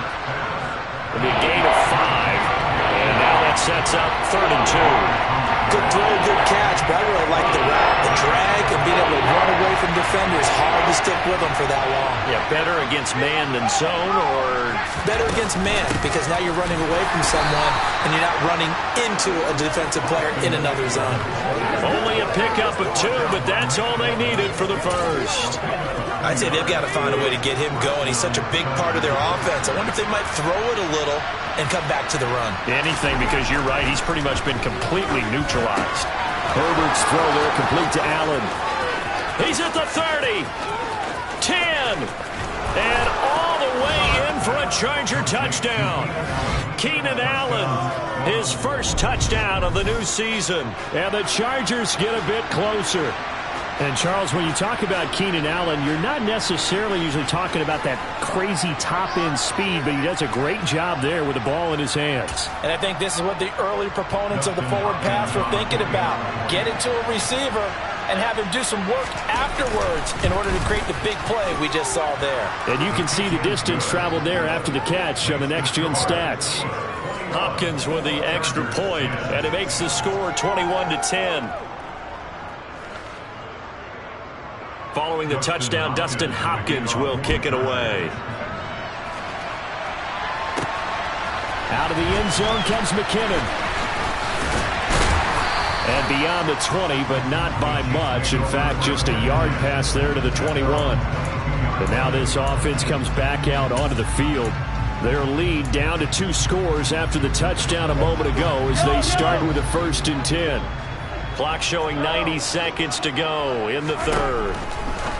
It'll be a gain of 5. And now that sets up 3rd and 2. Good throw, good catch, but I really like the route. The drag and being able to run away from defenders. Hard to stick with them for that long. Yeah, better against man than zone, or? Better against man, because now you're running away from someone and you're not running into a defensive player in another zone. Only a pickup of 2, but that's all they needed for the first. I'd say they've got to find a way to get him going. He's such a big part of their offense. I wonder if they might throw it a little and come back to the run. Anything, because you're right. He's pretty much been completely neutralized. Herbert's throw there complete to Allen. He's at the 30, 10, and all the way in for a Charger touchdown. Keenan Allen, his first touchdown of the new season. And the Chargers get a bit closer. And, Charles, when you talk about Keenan Allen, you're not necessarily usually talking about that crazy top-end speed, but he does a great job there with the ball in his hands. And I think this is what the early proponents of the forward pass were thinking about. Get it to a receiver and have him do some work afterwards in order to create the big play we just saw there. And you can see the distance traveled there after the catch on the next-gen stats. Hopkins with the extra point, and it makes the score 21-10. Following the touchdown, Dustin Hopkins will kick it away. Out of the end zone comes McKinnon. And beyond the 20, but not by much. In fact, just a yard pass there to the 21. But now this offense comes back out onto the field. Their lead down to 2 scores after the touchdown a moment ago as they start with a 1st and 10. Clock showing 90 seconds to go in the 3rd.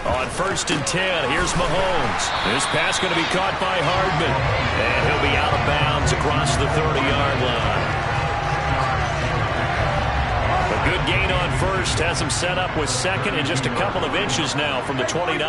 On 1st and 10, here's Mahomes. This pass going to be caught by Hardman. And he'll be out of bounds across the 30-yard line. A good gain on 1st has him set up with 2nd and just a couple of inches now from the 29.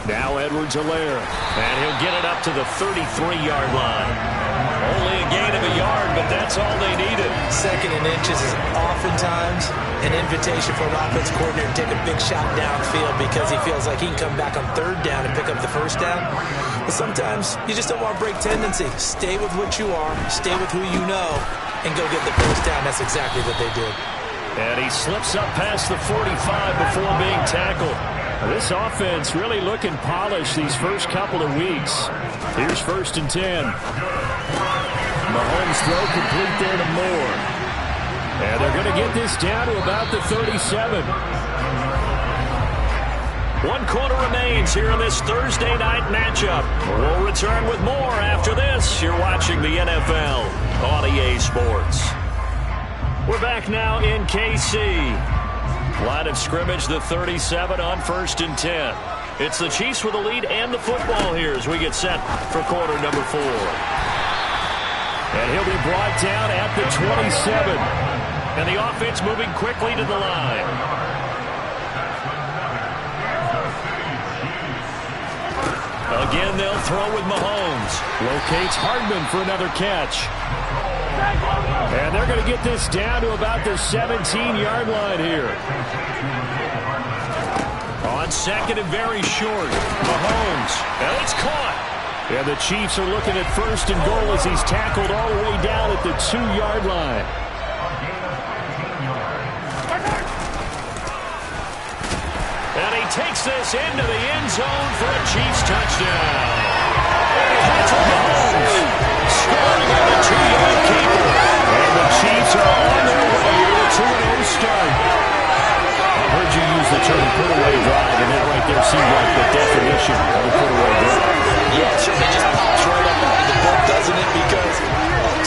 Now Edwards-Helaire. And he'll get it up to the 33-yard line. Only a gain of a yard, but that's all they needed. 2nd and inches is oftentimes an invitation for an offense coordinator to take a big shot downfield because he feels like he can come back on 3rd down and pick up the 1st down. But sometimes you just don't want to break tendency. Stay with what you are, stay with who you know, and go get the 1st down. That's exactly what they did. And he slips up past the 45 before being tackled. This offense really looking polished these first couple of weeks. Here's 1st and 10. Mahomes throw complete there to Moore. And they're going to get this down to about the 37. 1 quarter remains here in this Thursday night matchup. We'll return with more after this. You're watching the NFL on EA Sports. We're back now in KC. Line of scrimmage, the 37 on 1st and 10. It's the Chiefs with the lead and the football here as we get set for quarter number 4. And he'll be brought down at the 27. And the offense moving quickly to the line. Again, they'll throw with Mahomes. Locates Hardman for another catch. And they're going to get this down to about the 17-yard line here. On 2nd and very short, Mahomes. And it's caught. And the Chiefs are looking at 1st and goal as he's tackled all the way down at the 2-yard line. And he takes this into the end zone for a Chiefs touchdown. That's Mahomes scoring on the 2-yard keeper. And the Chiefs are on their way to a 2-0 start. I heard you use the term put-away drive, and that right there seemed like the definition of a put-away drive. Yeah, it certainly just pops right up in the book, doesn't it? Because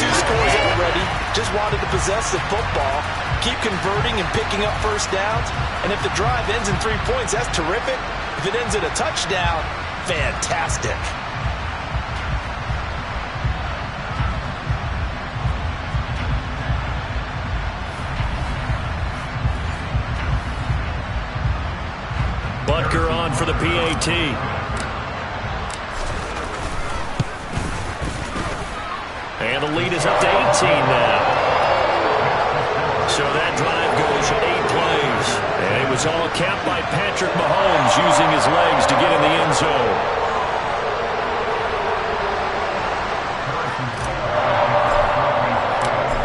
2 scores already, just wanted to possess the football, keep converting and picking up 1st downs. And if the drive ends in 3 points, that's terrific. If it ends in a touchdown, fantastic. Butker on for the PAT. And the lead is up to 18 now. So that drive goes 8 plays. And it was all capped by Patrick Mahomes using his legs to get in the end zone.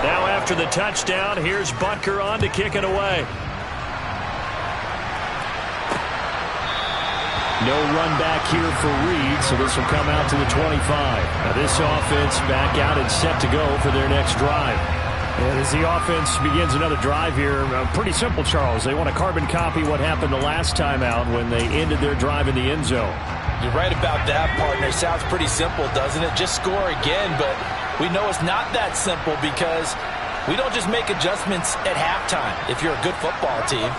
Now after the touchdown, here's Butker on to kick it away. No run back here for Reed, so this will come out to the 25. Now this offense back out and set to go for their next drive. And as the offense begins another drive here, pretty simple, Charles. They want to carbon copy what happened the last time out when they ended their drive in the end zone. You're right about that, partner. Sounds pretty simple, doesn't it? Just score again, but we know it's not that simple because we don't just make adjustments at halftime if you're a good football team.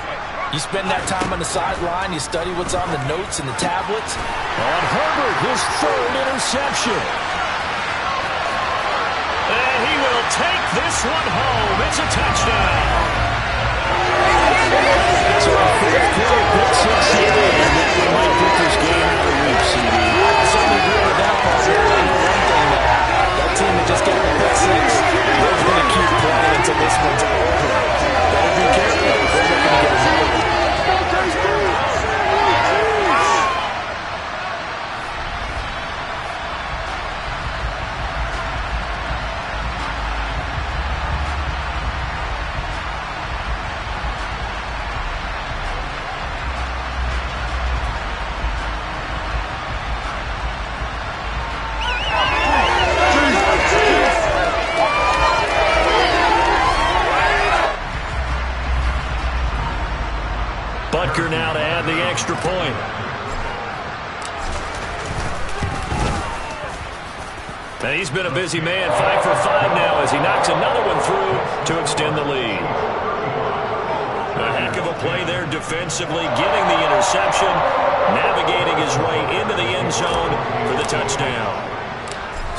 You spend that time on the sideline, you study what's on the notes and the tablets. On Herbert, his third interception. And he will take this one home. It's a touchdown. So a fourth quarter pick six here, and that might put this game out of reach, CD. I certainly agree with that part. I know one thing, though. That team that just got the pick six, they're going to keep playing until this one's over. Better be careful. They're looking to get another one. Butker now to add the extra point. And he's been a busy man, 5 for 5 now as he knocks another one through to extend the lead. A heck of a play there defensively, getting the interception, navigating his way into the end zone for the touchdown.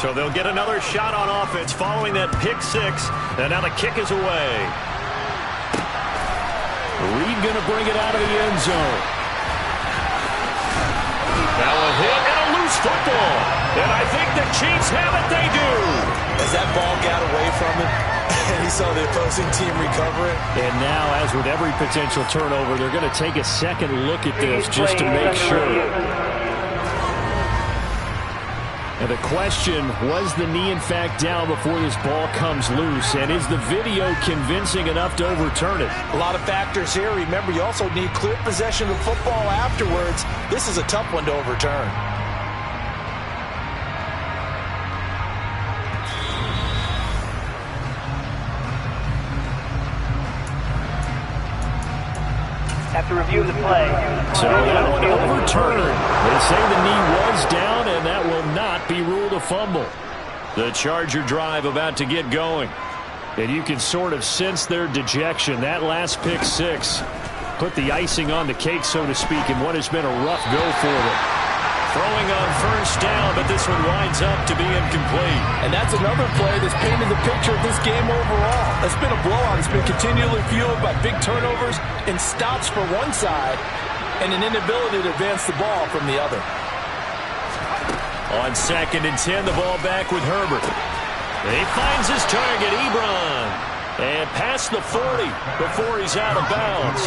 So they'll get another shot on offense following that pick six, and now the kick is away. Reed going to bring it out of the end zone. Now a hit and a loose football. And I think the Chiefs have it. They do. As that ball got away from him, and he saw the opposing team recover it. And now, as with every potential turnover, they're going to take a second look at this just to make sure. And the question, was the knee in fact down before this ball comes loose? And is the video convincing enough to overturn it? A lot of factors here. Remember, you also need clear possession of football afterwards. This is a tough one to overturn. Have to review the play. So that one overturned. They say the knee was down, and that will not be ruled a fumble. The Charger drive about to get going. And you can sort of sense their dejection. That last pick six put the icing on the cake, so to speak, in what has been a rough go for them. Throwing on first down, but this one winds up to be incomplete. And that's another play that's painted the picture of this game overall. It's been a blowout. It's been continually fueled by big turnovers and stops for one side and an inability to advance the ball from the other. On 2nd and 10, the ball back with Herbert. And he finds his target, Ebron. And past the 40 before he's out of bounds.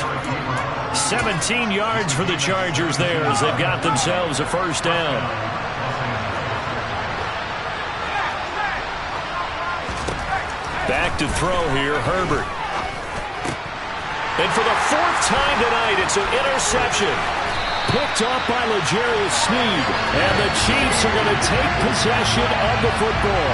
17 yards for the Chargers there as they've got themselves a first down. Back to throw here, Herbert. And for the 4th time tonight, it's an interception. Picked off by L'Jarius Sneed. And the Chiefs are going to take possession of the football.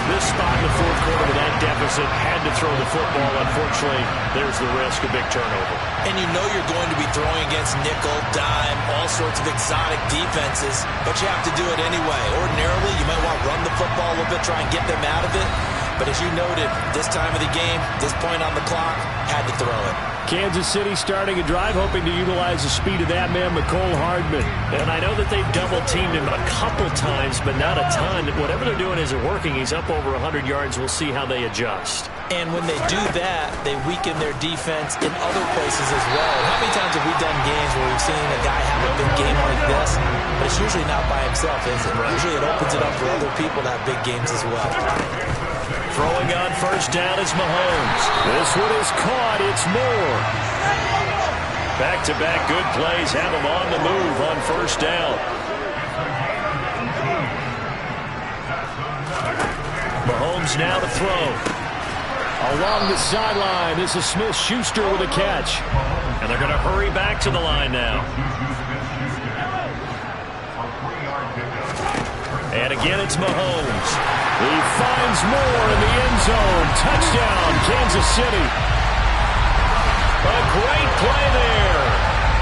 This spot in the 4th quarter with that deficit, had to throw the football. Unfortunately, there's the risk of big turnover. And you know you're going to be throwing against nickel, dime, all sorts of exotic defenses, but you have to do it anyway. Ordinarily, you might want to run the football a little bit, try and get them out of it. But as you noted, this time of the game, this point on the clock, had to throw it. Kansas City starting a drive, hoping to utilize the speed of that man, Mecole Hardman. And I know that they've double-teamed him a couple times, but not a ton. Whatever they're doing isn't working. He's up over 100 yards. We'll see how they adjust. And when they do that, they weaken their defense in other places as well. How many times have we done games where we've seen a guy have a big game like this, but it's usually not by himself, is it? Right. Usually it opens it up for other people to have big games as well. Throwing on first down is Mahomes. This one is caught. It's Moore. Back-to-back good plays have him on the move on first down. Mahomes now to throw. Along the sideline, this is Smith-Schuster with a catch. And they're going to hurry back to the line now. And again, it's Mahomes. He finds Moore in the end zone. Touchdown, Kansas City. A great play there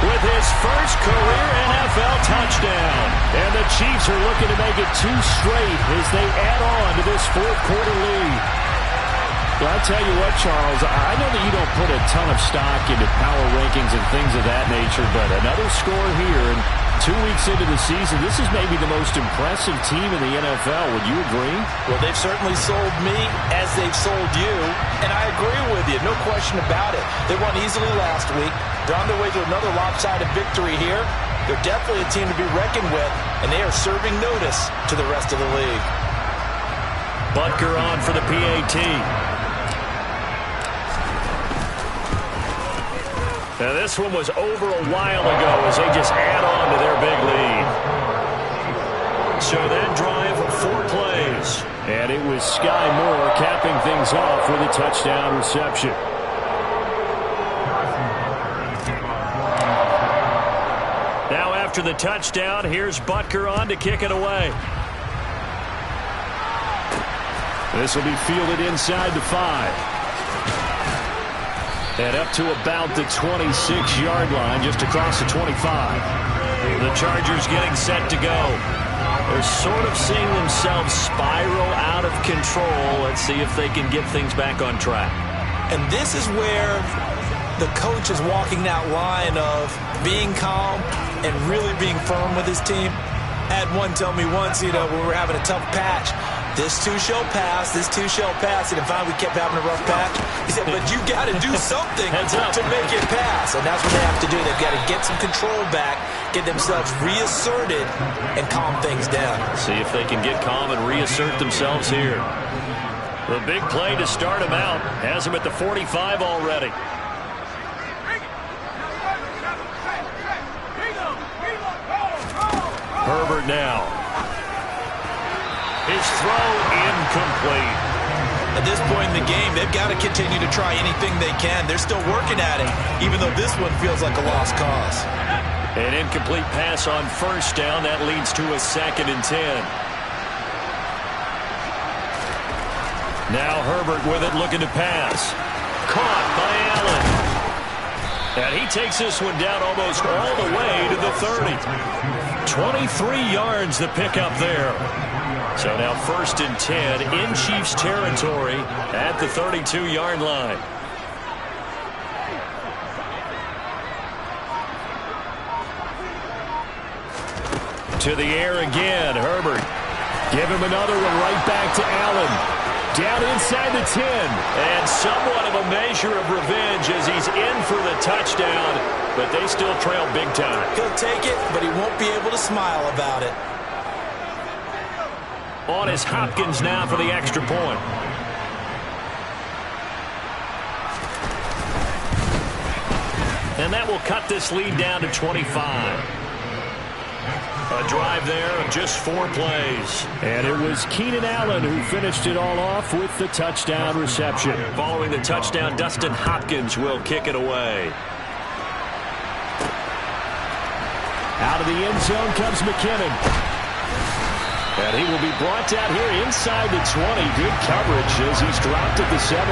with his first career NFL touchdown. And the Chiefs are looking to make it 2 straight as they add on to this fourth-quarter lead. Well, I'll tell you what, Charles, I know that you don't put a ton of stock into power rankings and things of that nature, but another score here, and 2 weeks into the season, this is maybe the most impressive team in the NFL. Would you agree? Well, they've certainly sold me as they've sold you, and I agree with you, no question about it. They won easily last week. They're on their way to another lopsided victory here. They're definitely a team to be reckoned with, and they are serving notice to the rest of the league. Butker on for the PAT. Now, this one was over a while ago as they just add on to their big lead. So that drive, 4 plays. And it was Sky Moore capping things off with a touchdown reception. Now after the touchdown, here's Butker on to kick it away. This will be fielded inside the 5. And up to about the 26-yard line, just across the 25. The Chargers getting set to go. They're sort of seeing themselves spiral out of control. Let's see if they can get things back on track. And this is where the coach is walking that line of being calm and really being firm with his team. I had one tell me once, when we were having a tough patch, this too shall pass, this too shall pass. And finally we kept having a rough patch. He said, but you got to do something to make it pass. And that's what they have to do. They've got to get some control back, get themselves reasserted, and calm things down. See if they can get calm and reassert themselves here. The big play to start him out has him at the 45 already. Herbert now. His throw incomplete. At this point in the game, they've got to continue to try anything they can. They're still working at it, even though this one feels like a lost cause. An incomplete pass on first down. That leads to a 2nd and 10. Now Herbert with it, looking to pass. Caught by Allen. And he takes this one down almost all the way to the 30. 23 yards the pickup there. So now 1st and 10 in Chiefs territory at the 32-yard line. To the air again, Herbert. Give him another one right back to Allen. Down inside the 10. And somewhat of a measure of revenge as he's in for the touchdown, but they still trail big time. He'll take it, but he won't be able to smile about it. On is Hopkins now for the extra point. And that will cut this lead down to 25. A drive there of just 4 plays. And it was Keenan Allen who finished it all off with the touchdown reception. Following the touchdown, Dustin Hopkins will kick it away. Out of the end zone comes McKinnon. And he will be brought down here inside the 20. Good coverage as he's dropped at the 17.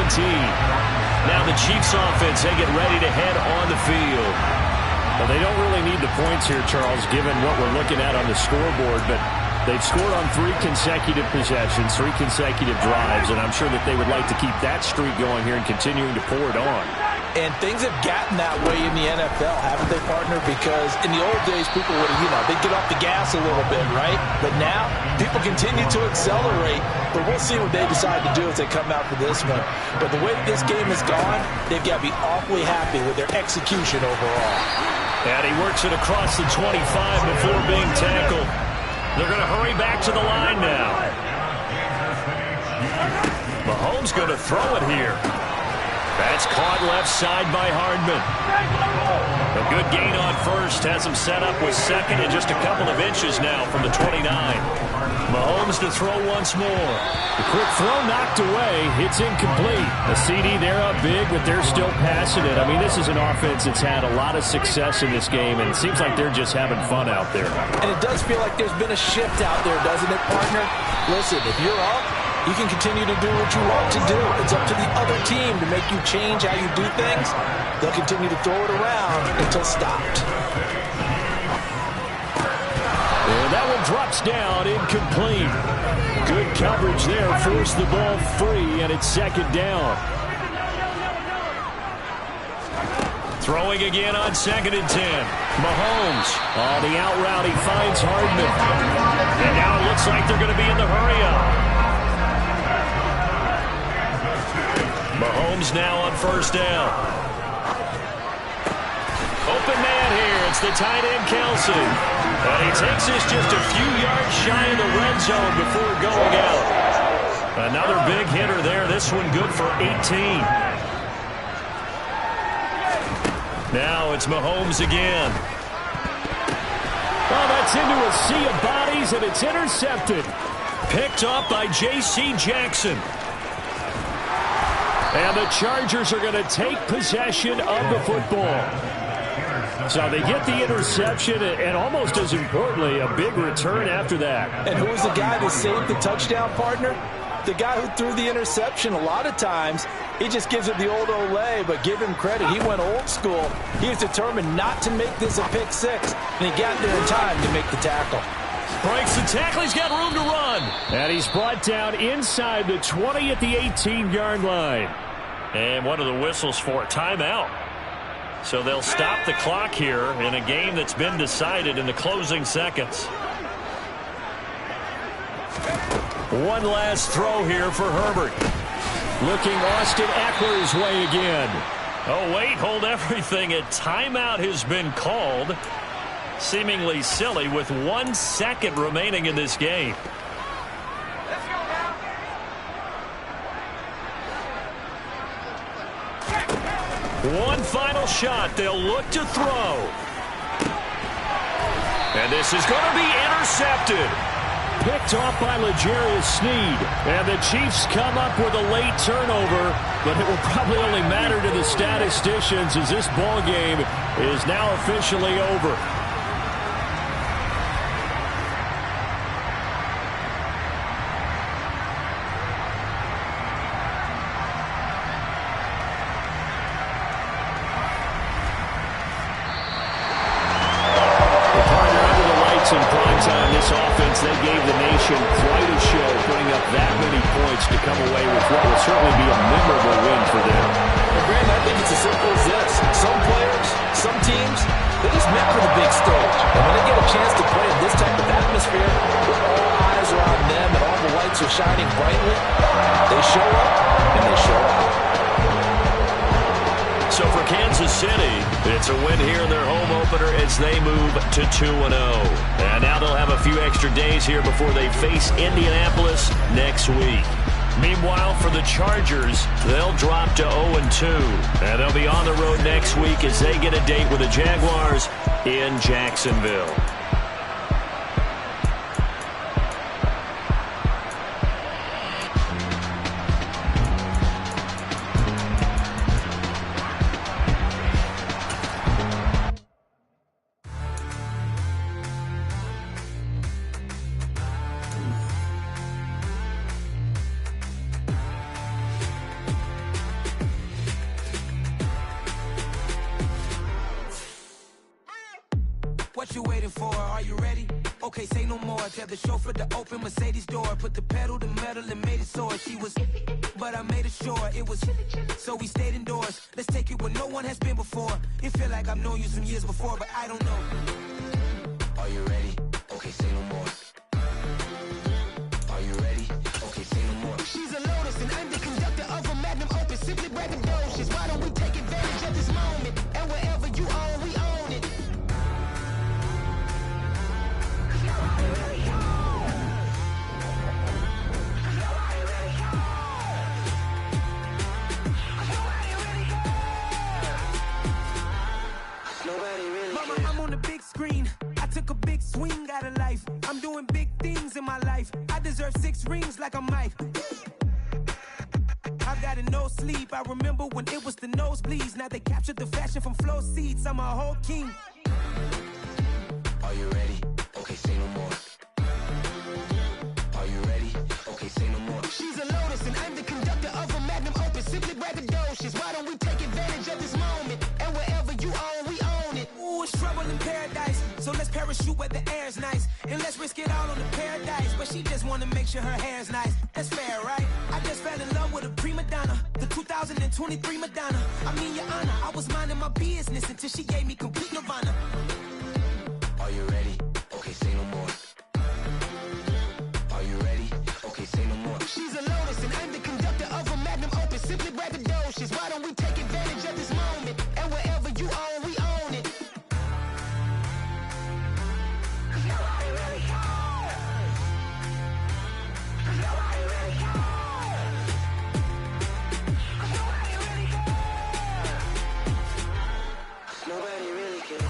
Now the Chiefs offense, they get ready to head on the field. Well, they don't really need the points here, Charles, given what we're looking at on the scoreboard, but they've scored on 3 consecutive possessions, 3 consecutive drives, and I'm sure that they would like to keep that streak going here and continuing to pour it on. And things have gotten that way in the NFL, haven't they, partner? Because in the old days, people would, they'd get off the gas a little bit, right? But now, people continue to accelerate, but we'll see what they decide to do as they come out for this one. But the way that this game has gone, they've got to be awfully happy with their execution overall. And he works it across the 25 before being tackled. They're going to hurry back to the line now. Mahomes going to throw it here. That's caught left side by Hardman. A good gain on first has him set up with second and just a couple of inches now from the 29. Mahomes to throw once more. The quick throw knocked away. It's incomplete. A CD, they're up big, but they're still passing it. I mean, this is an offense that's had a lot of success in this game, and it seems like they're just having fun out there. And it does feel like there's been a shift out there, doesn't it, partner? Listen, if you're up, you can continue to do what you want to do. It's up to the other team to make you change how you do things. They'll continue to throw it around until stopped. And that one drops down, incomplete. Good coverage there, forced the ball free, and it's second down. Throwing again on 2nd and 10. Mahomes. On the out route, he finds Hardman. And now it looks like they're going to be in the hurry-up. Mahomes now on first down. Open man here. It's the tight end, Kelsey. And he takes this just a few yards shy of the red zone before going out. Another big hitter there. This one good for 18. Now it's Mahomes again. Oh, that's into a sea of bodies, and it's intercepted. Picked up by J.C. Jackson. And the Chargers are going to take possession of the football. So they get the interception, and almost as importantly, a big return after that. And who was the guy that saved the touchdown, partner? The guy who threw the interception. A lot of times, he just gives it the old Olay, but give him credit. He went old school. He was determined not to make this a pick six, and he got there in time to make the tackle. Breaks the tackle. He's got room to run. And he's brought down inside the 20 at the 18-yard line. And what are the whistles for? Timeout. So they'll stop the clock here in a game that's been decided in the closing seconds. One last throw here for Herbert. Looking Austin Eckler's way again. Oh, wait, hold everything. A timeout has been called. Seemingly silly with 1 second remaining in this game. One final shot. They'll look to throw. And this is going to be intercepted. Picked off by L'Jarius Sneed. And the Chiefs come up with a late turnover, but it will probably only matter to the statisticians as this ball game is now officially over. They gave the nation quite a show, putting up that many points to come away with what will certainly be a memorable win for them. And Brandon, I think it's as simple as this. Some players, some teams, they're just meant for the big stage. And when they get a chance to play in this type of atmosphere, where all eyes are on them and all the lights are shining brightly, they show up and they show out. So for Kansas City, it's a win here in their home opener as they move to 2-0. And now they'll have a few extra days here before they face Indianapolis next week. Meanwhile, for the Chargers, they'll drop to 0-2. And they'll be on the road next week as they get a date with the Jaguars in Jacksonville. What you waiting for? Are you ready? Okay, say no more. Tell the chauffeur to open Mercedes door. Put the pedal to metal and made it soar. She was, but I made it sure it was. So we stayed indoors. Let's take it where no one has been before. It feel like I've known you some years before, but I don't know. Are you ready? Okay, say no more. Are you ready? Okay, say no more. She's a Lotus and I'm the conductor of a Magnum Opus. Simply braggadocious. Why don't we take advantage of this moment? And wherever you own, we own it. out of life. I'm doing big things in my life. I deserve 6 rings like a Mike. I've got no sleep. I remember when it was the nosebleeds. Now they captured the fashion from flow seats. I'm a whole king. Are you ready? Okay, say no more. Are you ready? Okay, say no more. She's a lotus and I'm the conductor of a magnum opus. Simply braggadocious. Why don't we take advantage of this moment? And wherever you own, we own it. Ooh, it's trouble in paradise. So let's parachute where the air's nice. And let's risk it all on the paradise. But she just wanna make sure her hair's nice. That's fair, right? I just fell in love with a prima donna. The 2023 Madonna. I mean, your honor, I was minding my business until she gave me complete nirvana. Are you ready? Okay, say no more. Are you ready? Okay, say no more. She's a lotus and I'm the conductor of a magnum opus. Simply braggadocious. Why don't we take advantage of this moment? And wherever you own, we own it. Nobody really cares. Nobody really cares. Nobody really cares. Nobody really cares.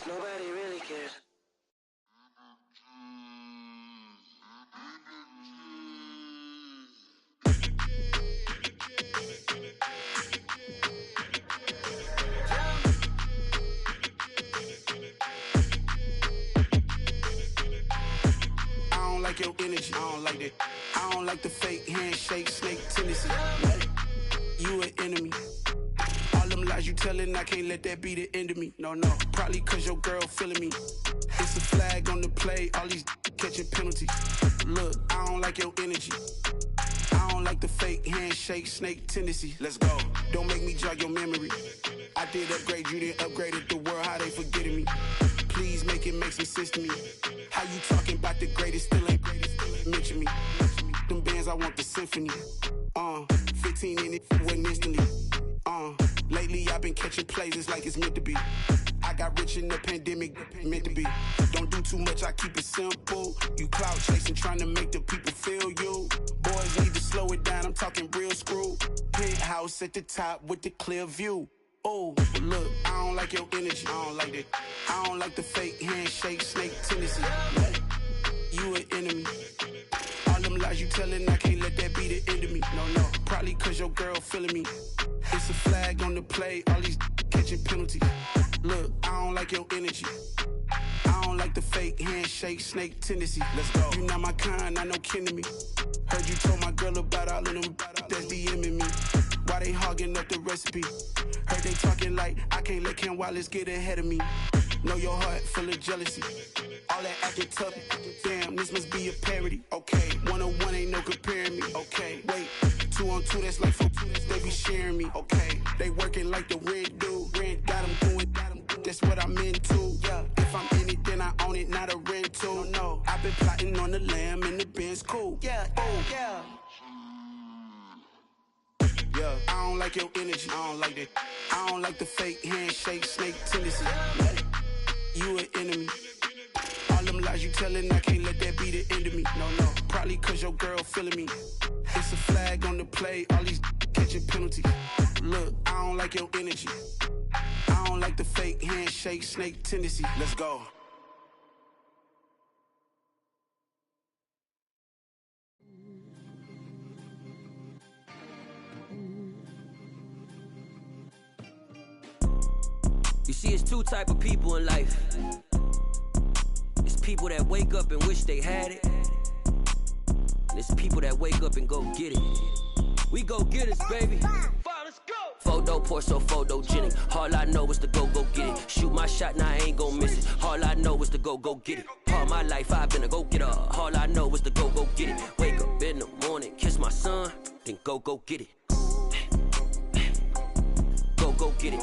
Nobody really cares. I don't like your energy. I don't like that. I don't like the fake handshake, snake tendency. You an enemy. All them lies you telling, I can't let that be the end of me. No, no. Probably cause your girl feeling me. It's a flag on the play, all these catching penalties. Look, I don't like your energy. I don't like the fake handshake, snake tendency. Let's go. Don't make me jog your memory. I did upgrade, you didn't upgrade it. The world, how they forgetting me. Please make it make some sense to me. How you talking about the greatest, still ain't mention me. Them bands, I want the symphony. 15 in it, wasn't instantly. Lately I've been catching plays, it's like it's meant to be. I got rich in the pandemic, meant to be. Don't do too much, I keep it simple. You clout chasing, trying to make the people feel you. Boys need to slow it down, I'm talking real screw. Penthouse at the top with the clear view. Oh, look, I don't like your energy, I don't like that. I don't like the fake handshake, snake tendency. You an enemy. All them lies you telling, I can't let that be the end of me. No, no, probably cause your girl feeling me. It's a flag on the play, all these catching penalties. Look, I don't like your energy. I don't like the fake handshake, snake tendency. Let's go. You not my kind, I know kin to me. Heard you told my girl about all of them that's DMing me. Why they hogging up the recipe? Heard they talking like I can't let Ken Wallace get ahead of me. Know your heart full of jealousy. All that acting tough, damn, this must be a parody. Okay, 1-on-1 ain't no comparing me. Okay, wait, 2-on-2, that's like 4, they be sharing me. Okay, they working like the rent dude. Rent got them doing, that's what I'm into. Yeah, if I'm in it, then I own it, not a rental. No, I've been plotting on the lamb and the Benz cool. Yeah, oh, yeah. Yeah, I don't like your energy, I don't like that. I don't like the fake handshake, snake tendency. You an enemy. All them lies you telling, I can't let that be the end of me. No, no, probably cause your girl feeling me. It's a flag on the play, all these catching penalties. Look, I don't like your energy. I don't like the fake handshake, snake tendency. Let's go. You see, it's 2 type of people in life. It's people that wake up and wish they had it. And it's people that wake up and go get it. We go get it, baby. Photo poor, so photogenic. All I know is to go get it. Shoot my shot, now I ain't gon' miss it. All I know is to go get it. All my life I've been a go-getter. All I know is to go get it. Wake up in the morning, kiss my son, then go get it. Go get it.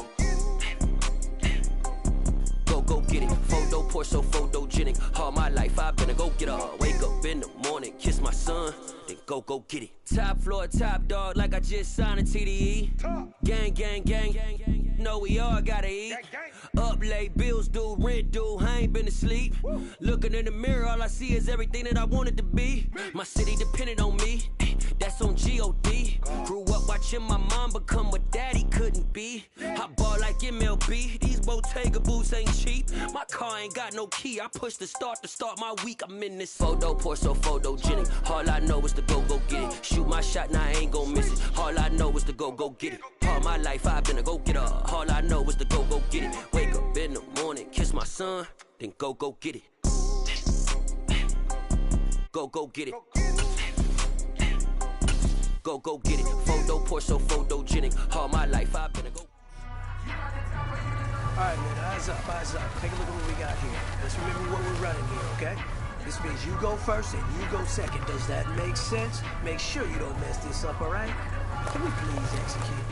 Go get it. Photo poor, so photogenic. All my life I've been a go-getter. Wake up in the morning, kiss my son, then go get it. Top floor, top dog, like I just signed a TDE. Gang, gang, gang. know we all gotta eat. Up late, bills due, rent due, I ain't been asleep. Looking in the mirror, all I see is everything that I wanted to be. My city depended on me, that's on G.O.D. Grew up watching my mom become what daddy couldn't be. I ball like MLB, these Bottega boots ain't cheap. My car ain't got no key, I push the start to start my week. I'm in this photo, pour so photogenic. All I know is to go get it. Shoot my shot, now I ain't gon' miss it. All I know is to go get it. All my life I've been a go-getter. All I know is to go get it. Wake up in the morning, kiss my son, then go get it. Go get it. Go get it. Photo, pour so photogenic. All my life I've been a go. All right, man, eyes up. Take a look at what we got here. Let's remember what we're running here, okay? This means you go first and you go second. Does that make sense? Make sure you don't mess this up, all right? Can we please execute?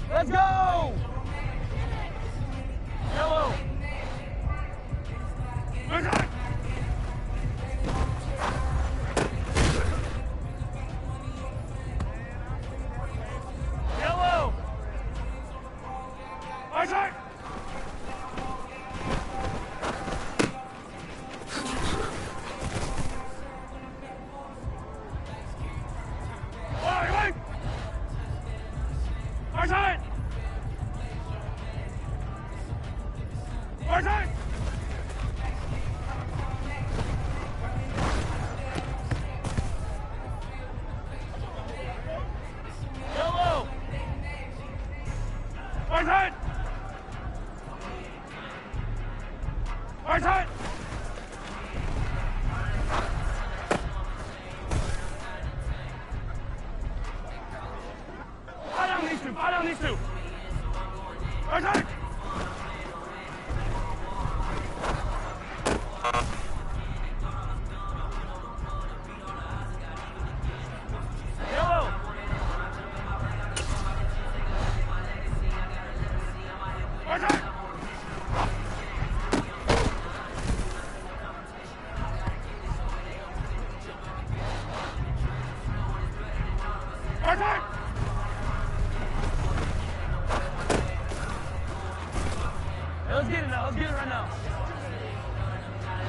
Let's go! Yellow! Yellow! Isaac! Wait! Isaac! Isaac! Yellow! Isaac! Isaac! Fire down these two! Isaac! Yellow! Isaac! Isaac! Let's get it now. Let's get it right now.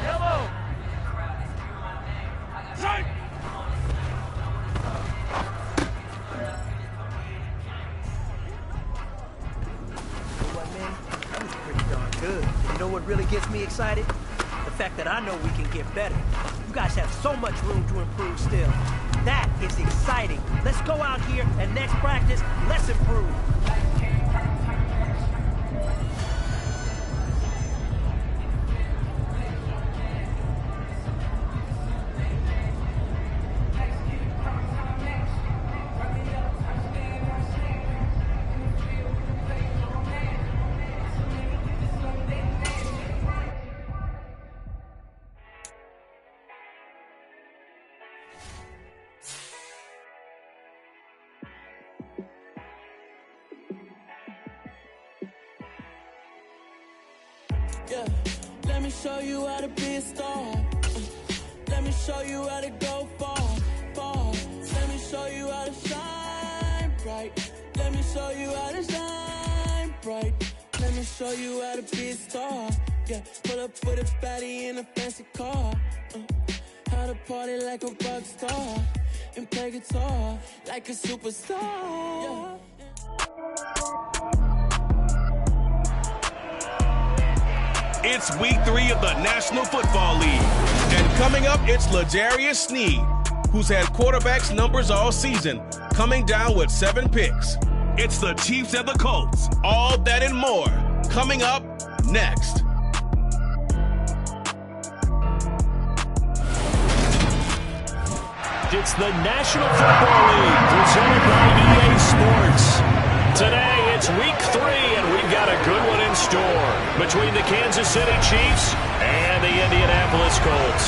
Yellow. Strike. You know what, man? That was pretty darn good. You know what really gets me excited? The fact that I know we can get better. You guys have so much room to improve still. That is exciting. Let's go out here and next practice, let's improve. Yeah, let me show you how to be a star. Let me show you how to go far, far. Let me show you how to shine bright. Let me show you how to shine bright. Let me show you how to be a star. Yeah, pull up with a baddie in a fancy car. How to party like a rock star and play guitar like a superstar. Yeah. It's week 3 of the National Football League. And coming up, it's L'Jarius Sneed, who's had quarterbacks numbers all season, coming down with 7 picks. It's the Chiefs and the Colts. All that and more coming up next. It's the National Football League presented by EA Sports. Today, it's week 3, and we've got a good one in store between the Kansas City Chiefs and the Indianapolis Colts.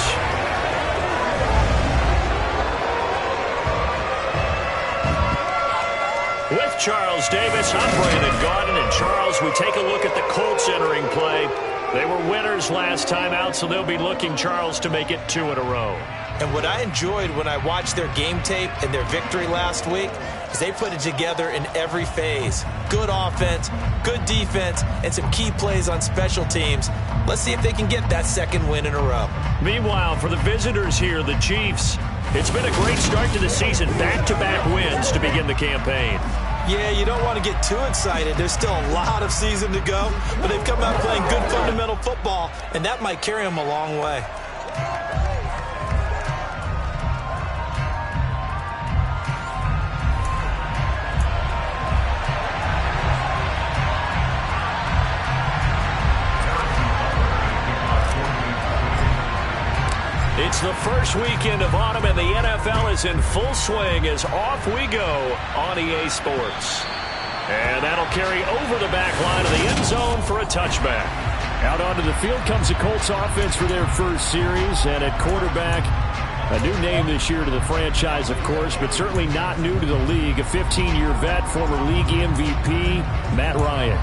With Charles Davis, I'm Brandon Gaudin, and Charles, we take a look at the Colts entering play. They were winners last time out, so they'll be looking, Charles, to make it 2 in a row. And what I enjoyed when I watched their game tape and their victory last week is they put it together in every phase. Good offense, good defense, and some key plays on special teams. Let's see if they can get that 2nd win in a row. Meanwhile, for the visitors here, the Chiefs, it's been a great start to the season. Back-to-back wins to begin the campaign. Yeah, you don't want to get too excited. There's still a lot of season to go, but they've come out playing good fundamental football, and that might carry them a long way. It's the first weekend of autumn, and the NFL is in full swing as off we go on EA Sports. And that'll carry over the back line of the end zone for a touchback. Out onto the field comes the Colts offense for their first series, and at quarterback, a new name this year to the franchise, of course, but certainly not new to the league. A 15-year vet, former league MVP, Matt Ryan.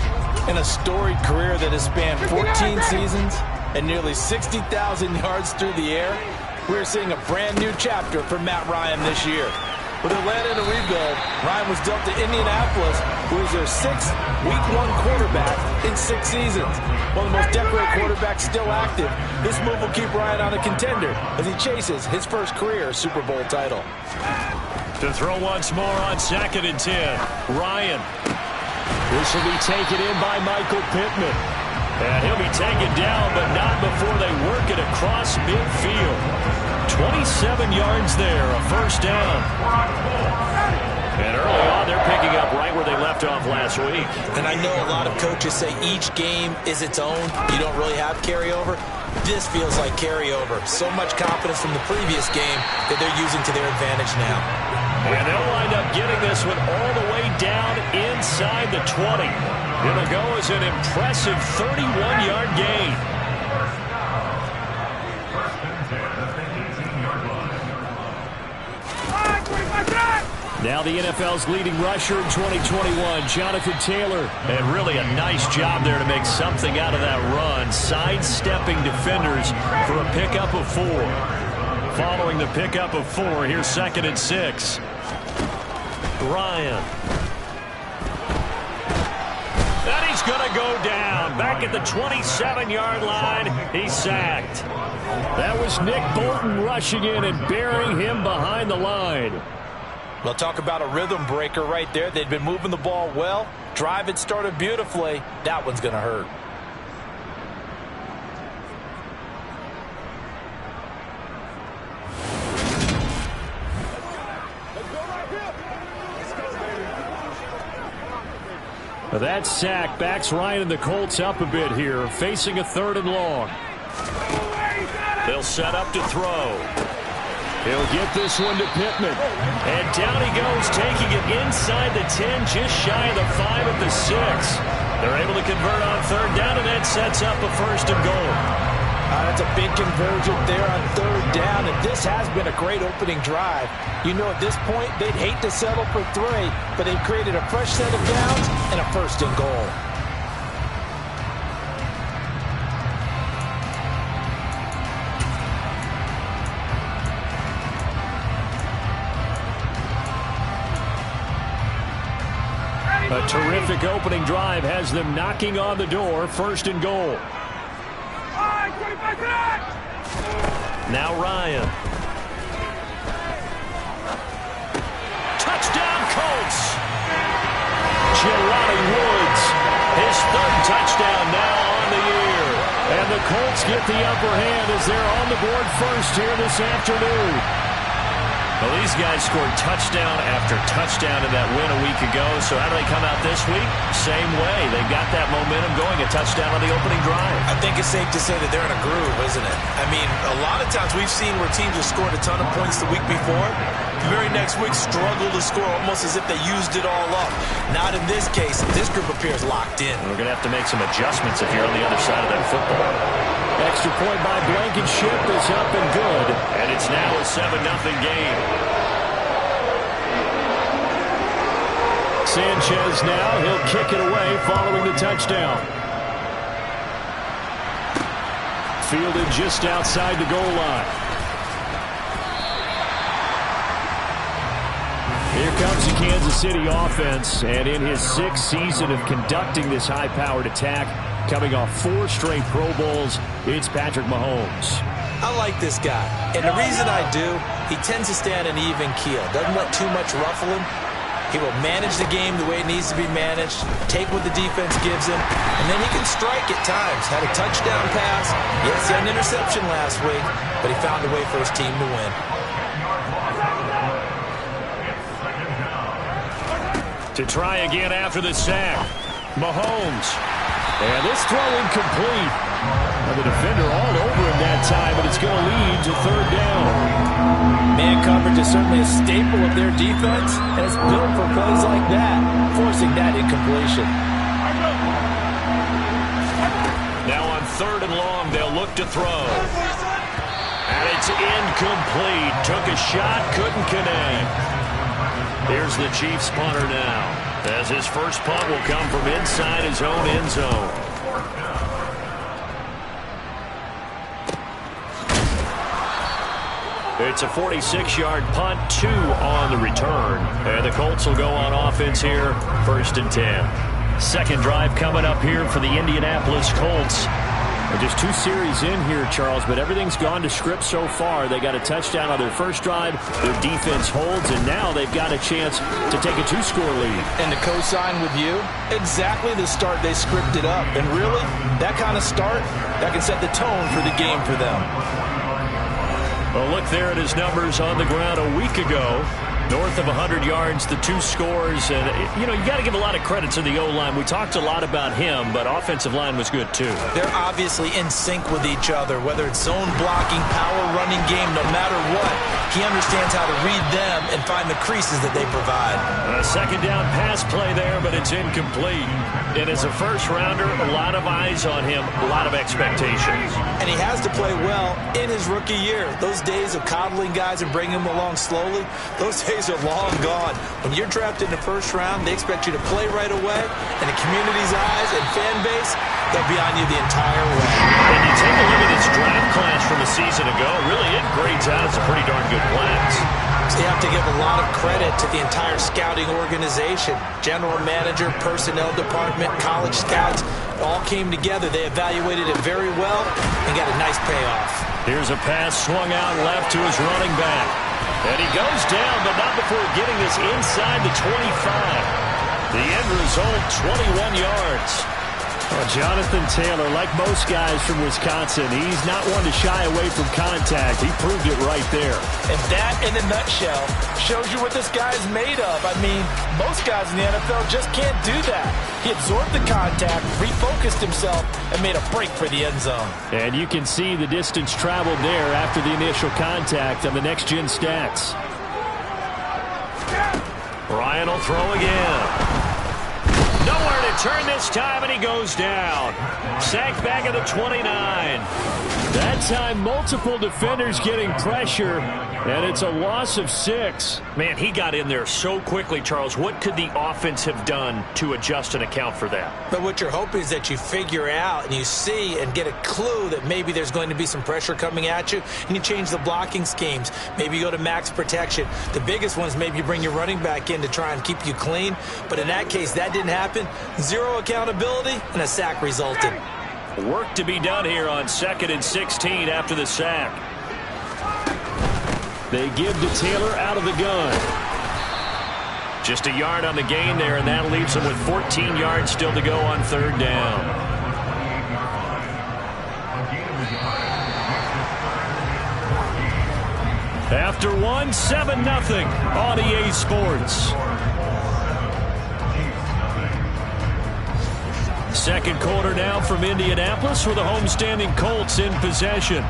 And a storied career that has spanned 14 seasons and nearly 60,000 yards through the air. We're seeing a brand new chapter for Matt Ryan this year. With Atlanta in a rebuild, Ryan was dealt to Indianapolis, who is their 6th Week 1 quarterback in 6 seasons. One of the most decorated quarterbacks still active, this move will keep Ryan on a contender as he chases his first career Super Bowl title. To throw once more on 2nd and 10, Ryan. This will be taken in by Michael Pittman. And he'll be taken down, but not before they work it across midfield. 27 yards there, a first down. And early on, they're picking up right where they left off last week. And I know a lot of coaches say each game is its own. You don't really have carryover. This feels like carryover. So much confidence from the previous game that they're using to their advantage now. And they'll wind up getting this one all the way down inside the 20. It'll go as an impressive 31-yard gain. Now the NFL's leading rusher in 2021, Jonathan Taylor. And really a nice job there to make something out of that run, sidestepping defenders for a pickup of 4. Following the pickup of 4, here's 2nd and 6. Ryan. And he's going to go down. Back at the 27-yard line, he's sacked. That was Nick Bolton rushing in and burying him behind the line. We'll talk about a rhythm breaker right there. They'd been moving the ball well. Drive had started beautifully. That one's going to hurt. That sack backs Ryan and the Colts up a bit here, facing a 3rd and long. They'll set up to throw. He'll get this one to Pittman. And down he goes, taking it inside the 10, just shy of the 5 at the 6. They're able to convert on 3rd down, and that sets up a 1st and goal. That's a big conversion there on 3rd down, and this has been a great opening drive. You know, at this point, they'd hate to settle for 3, but they've created a fresh set of downs and a 1st and goal. A terrific opening drive has them knocking on the door. First and goal. Now Ryan. Touchdown Colts. Jelani Woods. His third touchdown now on the year. And the Colts get the upper hand as they're on the board first here this afternoon. Well, these guys scored touchdown after touchdown in that win a week ago. So how do they come out this week? Same way. They got that momentum going, a touchdown on the opening drive. I think it's safe to say that they're in a groove, isn't it? I mean, a lot of times we've seen where teams have scored a ton of points the week before. The very next week struggle to score almost as if they used it all up. Not in this case. This group appears locked in. We're going to have to make some adjustments if you're on the other side of that football. Extra point by Blankenship is up and good. And it's now a 7-0 game. Sanchez now, he'll kick it away following the touchdown. Fielded just outside the goal line. Here comes the Kansas City offense, and in his 6th season of conducting this high-powered attack, coming off 4 straight Pro Bowls, it's Patrick Mahomes. I like this guy, and the reason I do, he tends to stay on an even keel. Doesn't let too much ruffle him. He will manage the game the way it needs to be managed, take what the defense gives him, and then he can strike at times. Had a touchdown pass. Yes, he had an interception last week, but he found a way for his team to win. To try again after the sack, Mahomes. And this throw incomplete. And the defender all over him that time, but it's going to lead to 3rd down. Man coverage is certainly a staple of their defense, and it's built for plays like that, forcing that incompletion. Now on 3rd and long, they'll look to throw. And it's incomplete. Took a shot, couldn't connect. Here's the Chiefs punter now, as his first punt will come from inside his own end zone. It's a 46-yard punt, 2 on the return. And the Colts will go on offense here, 1st and 10. Second drive coming up here for the Indianapolis Colts. Just 2 series in here, Charles, but everything's gone to script so far. They got a touchdown on their first drive. Their defense holds, and now they've got a chance to take a 2-score lead. And to co-sign with you, exactly the start they scripted up. And really, that kind of start, that can set the tone for the game for them. Well, look there at his numbers on the ground a week ago. North of 100 yards, the 2 scores. And, you know, you got to give a lot of credit to the O-line. We talked a lot about him, but offensive line was good, too. They're obviously in sync with each other, whether it's zone blocking, power running game, no matter what. He understands how to read them and find the creases that they provide. A second down pass play there, but it's incomplete. And as a first-rounder, a lot of eyes on him, a lot of expectations. And he has to play well in his rookie year. Those days of coddling guys and bringing them along slowly, those days are long gone. When you're drafted in the first round, they expect you to play right away, and the community's eyes and fan base, they'll be on you the entire way. And you take a look at this draft class from a season ago, really it grades out as a pretty darn good class. So you have to give a lot of credit to the entire scouting organization. General manager, personnel department, college scouts, all came together. They evaluated it very well and got a nice payoff. Here's a pass swung out left to his running back. And he goes down, but not before getting this inside the 25. The end result, 21 yards. Well, Jonathan Taylor, like most guys from Wisconsin, he's not one to shy away from contact. He proved it right there. And that, in a nutshell, shows you what this guy's made of. I mean, most guys in the NFL just can't do that. He absorbed the contact, refocused himself, and made a break for the end zone. And you can see the distance traveled there after the initial contact on the next-gen stats. Ryan will throw again. Nowhere to turn this time, and he goes down. Sacked back at the 29. That time, multiple defenders getting pressure, And it's a loss of 6. Man, he got in there so quickly, Charles. What could the offense have done to adjust and account for that? But what you're hoping is that you figure out and you see and get a clue that maybe there's going to be some pressure coming at you, and you change the blocking schemes. Maybe you go to max protection. The biggest one is maybe you bring your running back in to try and keep you clean. But in that case, that didn't happen. 0 accountability, and a sack resulted. Work to be done here on 2nd and 16 after the sack. They give to Taylor out of the gun. Just a yard on the gain there, and that leaves them with 14 yards still to go on 3rd down. After 1, 7-0 on EA Sports. Second quarter now from Indianapolis with the homestanding Colts in possession.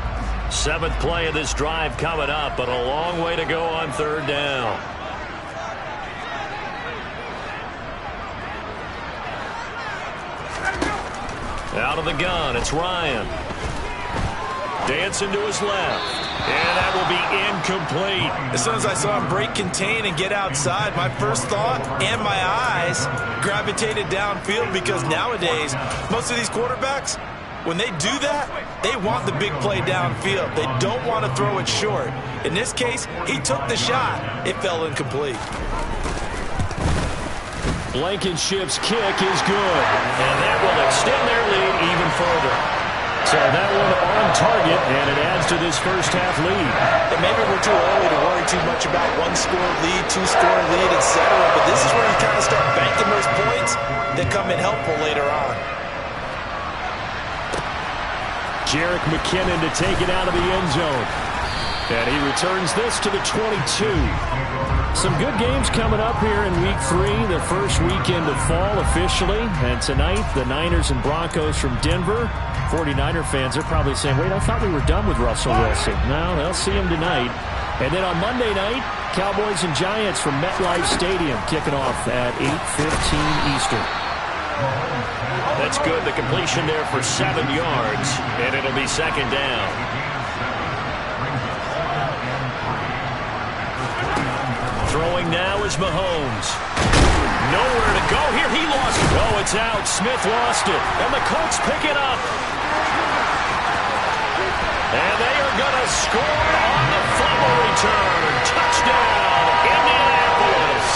7th play of this drive coming up, but a long way to go on 3rd down. Out of the gun, it's Ryan. Dancing to his left. And that will be incomplete. As soon as I saw him break contain and get outside, my first thought and my eyes gravitated downfield, because nowadays, most of these quarterbacks, when they do that, they want the big play downfield. They don't want to throw it short. In this case, he took the shot. It fell incomplete. Blankenship's kick is good. And that will extend their lead even further. So that one on target, and it adds to this first half lead. And maybe we're too early to worry too much about 1-score lead, 2-score lead, etc. But this is where you kind of start banking those points that come in helpful later on. Jerick McKinnon to take it out of the end zone. And he returns this to the 22. Some good games coming up here in Week 3, the first weekend of fall officially. And tonight, the Niners and Broncos from Denver. 49er fans are probably saying, wait, I thought we were done with Russell Wilson. No, they'll see him tonight. And then on Monday night, Cowboys and Giants from MetLife Stadium kicking off at 8:15 Eastern. That's good. The completion there for 7 yards, and it'll be 2nd down. Throwing now is Mahomes. Nowhere to go here. He lost it. Oh, it's out. Smith lost it. And the Colts pick it up. And they are going to score on the fumble return. Touchdown, Indianapolis.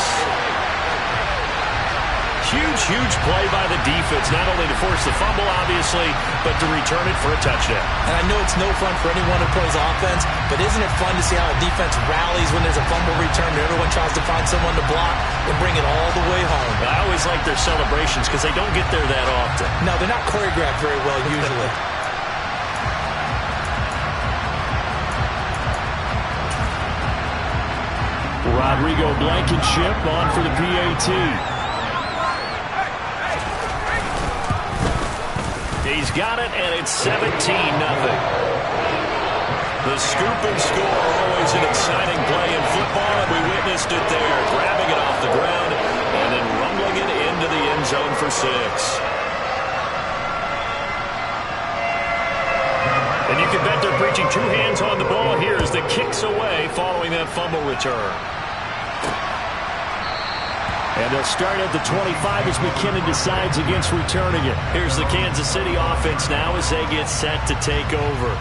Huge play by the defense, not only to force the fumble, obviously, but to return it for a touchdown. And I know it's no fun for anyone who plays offense, but isn't it fun to see how a defense rallies when there's a fumble return and everyone tries to find someone to block and bring it all the way home? I always like their celebrations because they don't get there that often. No, they're not choreographed very well usually. Rodrigo Blankenship on for the PAT. He's got it, and it's 17-0. The scoop and score, always an exciting play in football, and we witnessed it there, grabbing it off the ground and then rumbling it into the end zone for 6. And you can bet they're preaching 2 hands on the ball here as the kick's away following that fumble return. And they'll start at the 25 as McKinnon decides against returning it. Here's the Kansas City offense now as they get set to take over.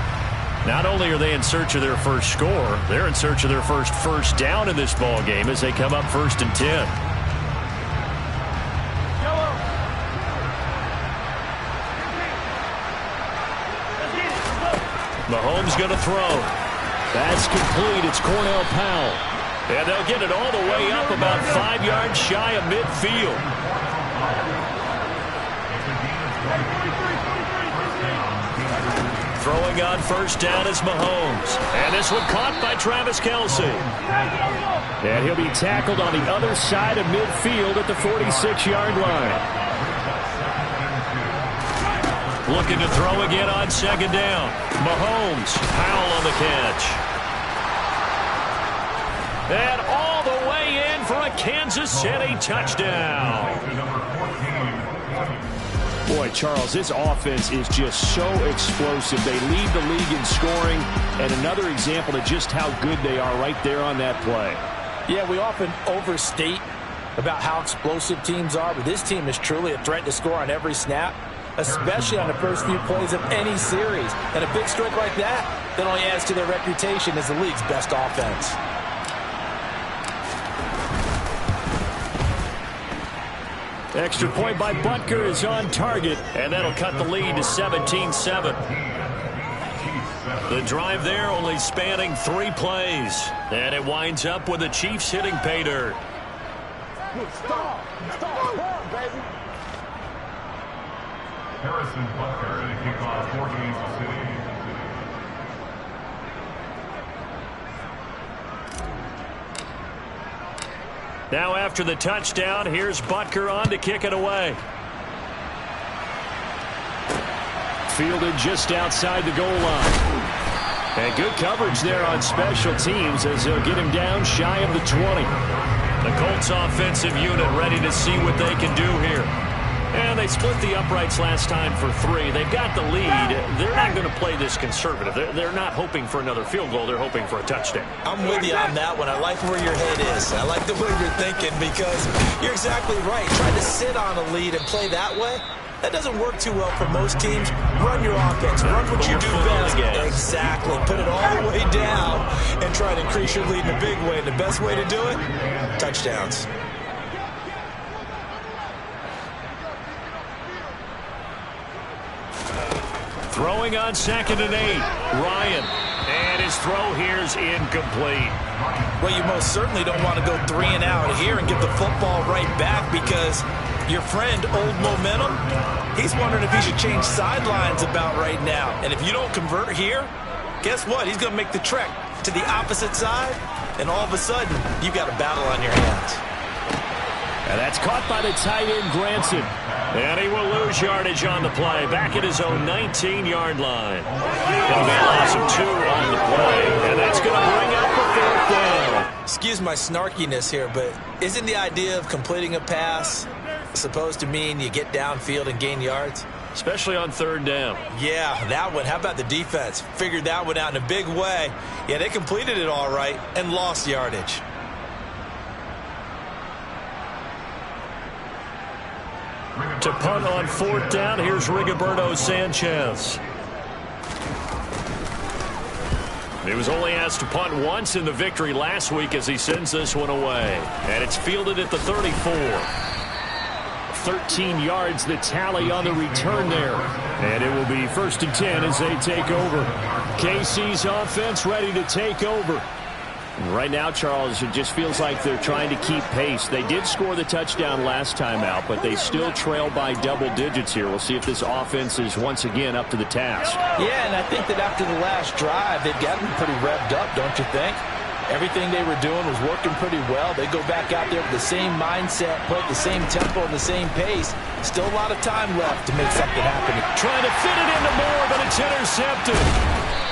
Not only are they in search of their first score, they're in search of their first down in this ball game as they come up 1st and 10. Mahomes going to throw. That's complete. It's Cornell Powell. And they'll get it all the way up about 5 yards shy of midfield. Throwing on 1st down is Mahomes. And this one caught by Travis Kelce. And he'll be tackled on the other side of midfield at the 46-yard line. Looking to throw again on 2nd down. Mahomes, Powell on the catch. And all the way in for a Kansas City touchdown. Boy, Charles, this offense is just so explosive. They lead the league in scoring, and another example of just how good they are right there on that play. Yeah, we often overstate about how explosive teams are, but this team is truly a threat to score on every snap, especially on the first few plays of any series. And a big strike like that only adds to their reputation as the league's best offense. Extra point by Butker is on target, and that'll cut the lead to 17-7. The drive there only spanning 3 plays, and it winds up with the Chiefs hitting pay dirt. Stop, baby. Harrison Butker to kick off for Kansas City. Now after the touchdown, here's Butker on to kick it away. Fielded just outside the goal line. And good coverage there on special teams as they'll get him down shy of the 20. The Colts offensive unit ready to see what they can do here. And they split the uprights last time for 3. They've got the lead. They're not going to play this conservative. They're not hoping for another field goal. They're hoping for a touchdown. I'm with you on that one. I like where your head is. I like the way you're thinking because you're exactly right. Trying to sit on a lead and play that way, that doesn't work too well for most teams. Run your offense. Run what you do best. Exactly. Put it all the way down and try to increase your lead in a big way. The best way to do it, touchdowns. Throwing on 2nd and 8. Ryan. And his throw here's incomplete. Well, you most certainly don't want to go 3 and out here and get the football right back because your friend, Old Momentum, he's wondering if he should change sidelines about right now. And if you don't convert here, guess what? He's going to make the trek to the opposite side, and all of a sudden, you've got a battle on your hands. And that's caught by the tight end, Granson. And he will lose yardage on the play, back at his own 19-yard line. Going to be a loss of 2 on the play, and that's going to bring up the 4th down. Excuse my snarkiness here, but isn't the idea of completing a pass supposed to mean you get downfield and gain yards? Especially on 3rd down. Yeah, that one. How about the defense? Figured that one out in a big way. Yeah, they completed it all right and lost yardage. To punt on 4th down, here's Rigoberto Sanchez. He was only asked to punt once in the victory last week as he sends this one away. And it's fielded at the 34. 13 yards the tally on the return there. And it will be 1st and 10 as they take over. KC's offense ready to take over. Right now, Charles, it just feels like they're trying to keep pace. They did score the touchdown last time out, but they still trail by double digits here. We'll see if this offense is once again up to the task. Yeah, and I think that after the last drive, they've gotten pretty revved up, don't you think? Everything they were doing was working pretty well. They go back out there with the same mindset, play at the same tempo and the same pace. Still a lot of time left to make something happen. Trying to fit it into Moore, but it's intercepted.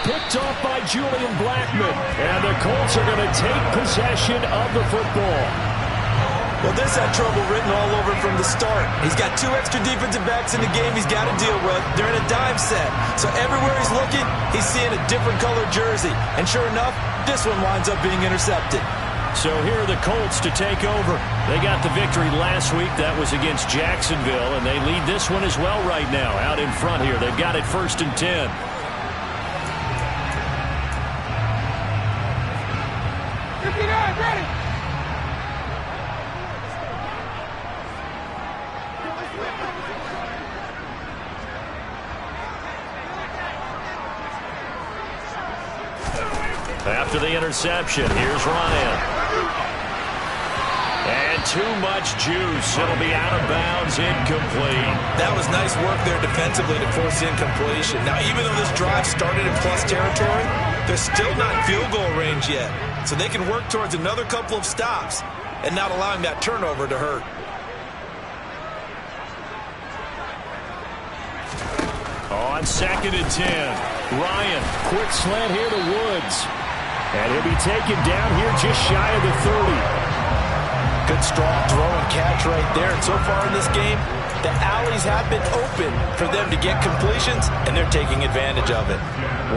Picked off by Julian Blackman. And the Colts are going to take possession of the football. Well, this had trouble written all over from the start. He's got 2 extra defensive backs in the game he's got to deal with. They're in a dime set. So everywhere he's looking, he's seeing a different colored jersey. And sure enough, this one winds up being intercepted. So here are the Colts to take over. They got the victory last week. That was against Jacksonville, and they lead this one as well right now. Out in front here, they've got it 1st and 10. Ready. After the interception, here's Ryan. And too much juice. It'll be out of bounds, incomplete. That was nice work there defensively to force incompletion. Now, even though this drive started in plus territory, they're still not in field goal range yet. So they can work towards another couple of stops and not allowing that turnover to hurt. On 2nd and 10, Ryan. Quick slant here to Woods. And he'll be taken down here just shy of the 30. Good strong throw and catch right there. And so far in this game, The alleys have been open for them to get completions, and they're taking advantage of it.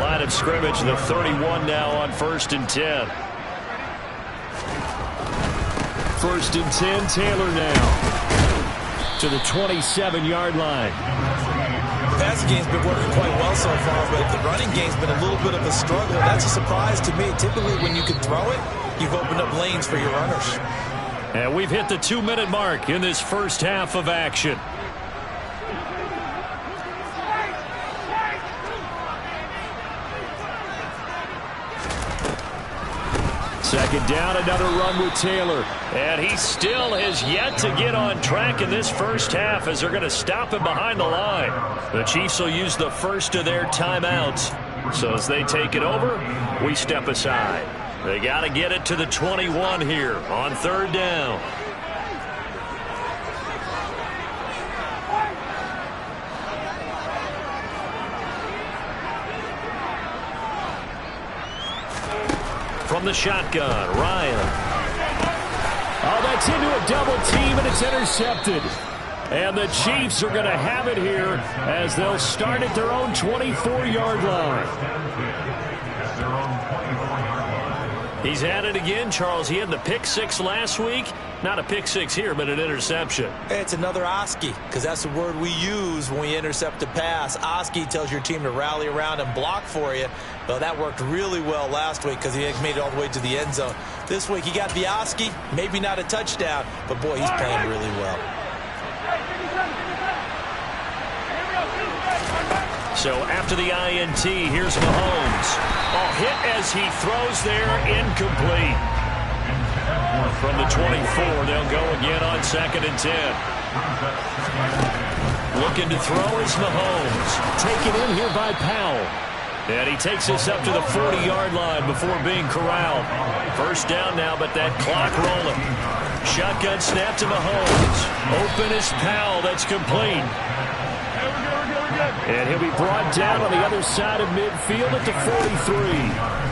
Line of scrimmage, the 31 now on 1st and 10. 1st and 10, Taylor now to the 27-yard line. Passing game's been working quite well so far, but the running game's been a little bit of a struggle. That's a surprise to me. Typically, when you can throw it, you've opened up lanes for your runners. And we've hit the 2-minute mark in this first half of action. Second down, another run with Taylor. And he still has yet to get on track in this first half as they're going to stop him behind the line. The Chiefs will use the first of their timeouts. So as they take it over, we step aside. They got to get it to the 21 here on 3rd down. From the shotgun, Ryan. Oh, that's into a double team, and it's intercepted. And the Chiefs are going to have it here as they'll start at their own 24-yard line. He's had it again, Charles. He had the pick 6 last week. Not a pick 6 here, but an interception. It's another Oski, because that's the word we use when we intercept a pass. Oski tells your team to rally around and block for you. Well, that worked really well last week because he made it all the way to the end zone. This week he got the Oski, maybe not a touchdown, but boy, he's playing really well. So after the INT, here's Mahomes. Oh, hit as he throws there, incomplete. From the 24, they'll go again on 2nd and 10. Looking to throw is Mahomes. Taken in here by Powell. And he takes us up to the 40-yard line before being corralled. First down now, but that clock rolling. Shotgun snap to Mahomes. Open is Powell. That's complete. And he'll be brought down on the other side of midfield at the 43.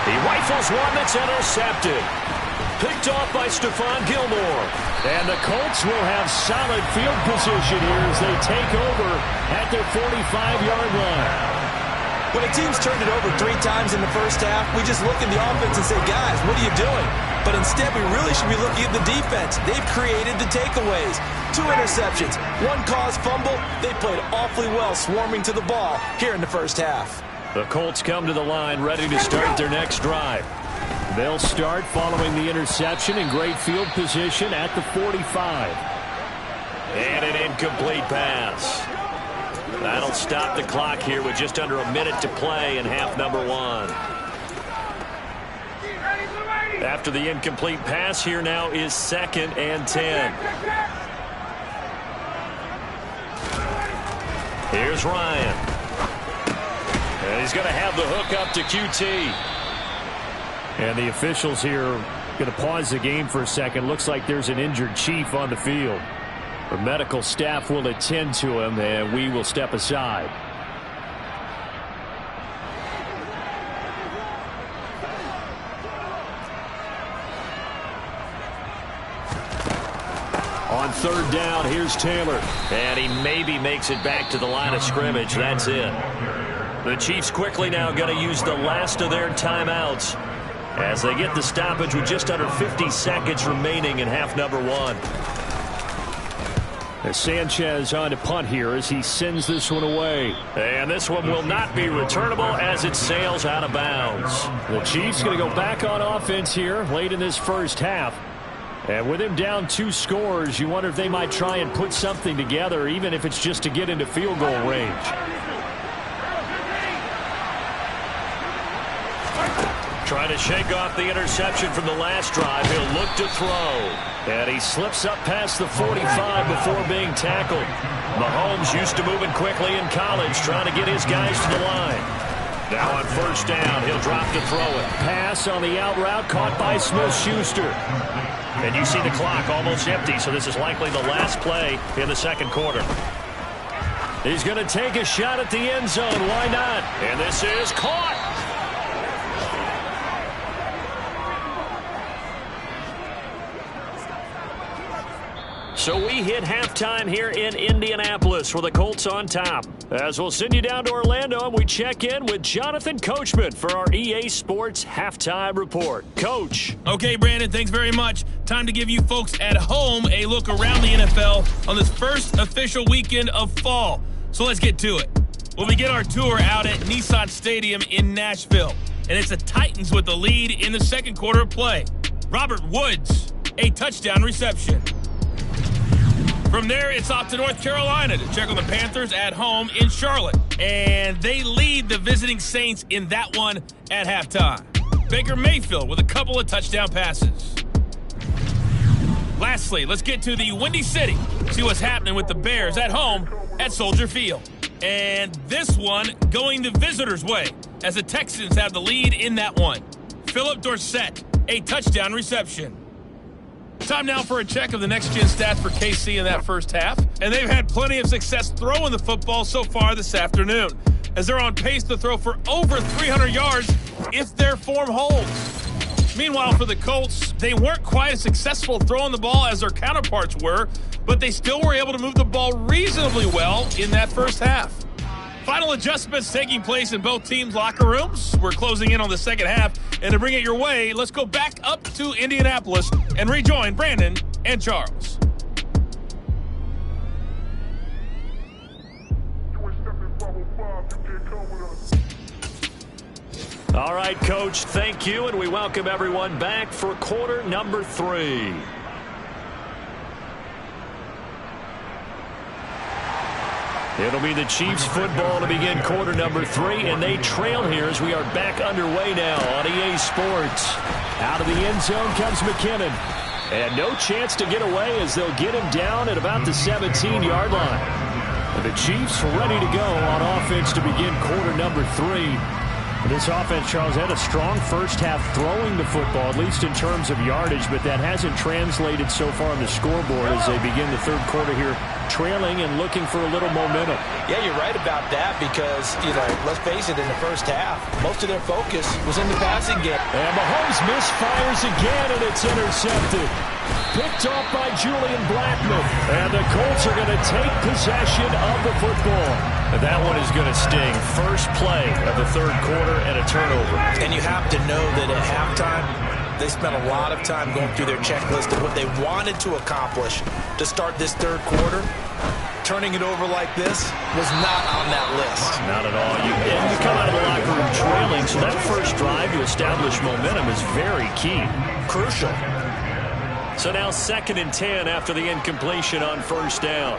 He rifles one that's intercepted. Picked off by Stephon Gilmore. And the Colts will have solid field position here as they take over at their 45-yard line. When a team's turned it over 3 times in the first half, we just look at the offense and say, guys, what are you doing? But instead, we really should be looking at the defense. They've created the takeaways. 2 interceptions, 1 caused fumble. They played awfully well swarming to the ball here in the first half. The Colts come to the line ready to start their next drive. They'll start following the interception in great field position at the 45. And an incomplete pass. That'll stop the clock here with just under a minute to play in half number 1. After the incomplete pass, here now is 2nd and 10. Here's Ryan. And he's going to have the hook up to QT. And the officials here going to pause the game for a second. Looks like there's an injured Chief on the field. The medical staff will attend to him, and we will step aside. On 3rd down, here's Taylor. And he maybe makes it back to the line of scrimmage. That's it. The Chiefs quickly now going to use the last of their timeouts as they get the stoppage with just under 50 seconds remaining in half number 1. As Sanchez on to punt here as he sends this one away. And this one will not be returnable as it sails out of bounds. The Chiefs going to go back on offense here late in this first half. And with him down 2 scores, you wonder if they might try and put something together, even if it's just to get into field goal range. Trying to shake off the interception from the last drive. He'll look to throw. And he slips up past the 45 before being tackled. Mahomes used to moving quickly in college, trying to get his guys to the line. Now on 1st down, he'll drop to throw it. Pass on the out route caught by Smith-Schuster. And you see the clock almost empty, so this is likely the last play in the 2nd quarter. He's going to take a shot at the end zone. Why not? And this is caught. So we hit halftime here in Indianapolis with the Colts on top. As we'll send you down to Orlando and we check in with Jonathan Coachman for our EA Sports Halftime Report. Coach. Okay, Brandon, thanks very much. Time to give you folks at home a look around the NFL on this first official weekend of fall. So let's get to it. We'll begin our tour out at Nissan Stadium in Nashville. And it's the Titans with the lead in the second quarter of play. Robert Woods, a touchdown reception. From there, it's off to North Carolina to check on the Panthers at home in Charlotte. And they lead the visiting Saints in that one at halftime. Baker Mayfield with a couple of touchdown passes. Lastly, let's get to the Windy City. See what's happening with the Bears at home at Soldier Field. And this one going the visitors' way as the Texans have the lead in that one. Philip Dorsett, a touchdown reception. Time now for a check of the next-gen stats for KC in that first half. And they've had plenty of success throwing the football so far this afternoon, as they're on pace to throw for over 300 yards if their form holds. Meanwhile, for the Colts, they weren't quite as successful throwing the ball as their counterparts were, but they still were able to move the ball reasonably well in that first half. Final adjustments taking place in both teams' locker rooms. We're closing in on the second half. And to bring it your way, let's go back up to Indianapolis and rejoin Brandon and Charles. All right, Coach, thank you. And we welcome everyone back for quarter number 3. It'll be the Chiefs football to begin quarter number 3, and they trail here as we are back underway now on EA Sports. Out of the end zone comes McKinnon. And no chance to get away as they'll get him down at about the 17-yard line. And the Chiefs ready to go on offense to begin quarter number 3. This offense, Charles, had a strong first half throwing the football, at least in terms of yardage, but that hasn't translated so far on the scoreboard as they begin the third quarter here, trailing and looking for a little momentum. Yeah, you're right about that because, let's face it, in the first half, most of their focus was in the passing game. And Mahomes misfires again, and it's intercepted. Picked off by Julian Blackmon. And the Colts are going to take possession of the football. And that one is going to sting. First play of the third quarter and a turnover. And you have to know that at halftime, they spent a lot of time going through their checklist of what they wanted to accomplish to start this third quarter. Turning it over like this was not on that list. Not at all. You come out of the locker room trailing, so that first drive to establish momentum is very key. Crucial. So now 2nd and 10 after the incompletion on first down.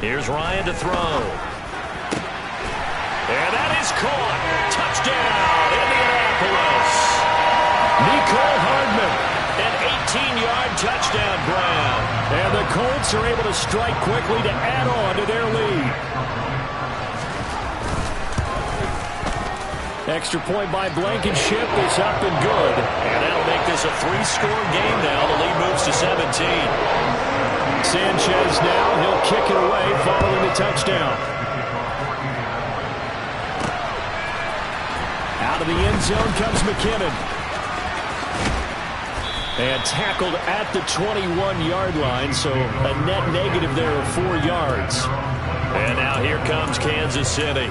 Here's Ryan to throw. And that is caught. Touchdown, Indianapolis. Nicole Hardman, an 18-yard touchdown grab. And the Colts are able to strike quickly to add on to their lead. Extra point by Blankenship is up and good. And that'll make this a 3-score game now. The lead moves to 17. Sanchez now, he'll kick it away following the touchdown. Out of the end zone comes McKinnon. And tackled at the 21-yard line, so a net negative there of 4 yards. And now here comes Kansas City.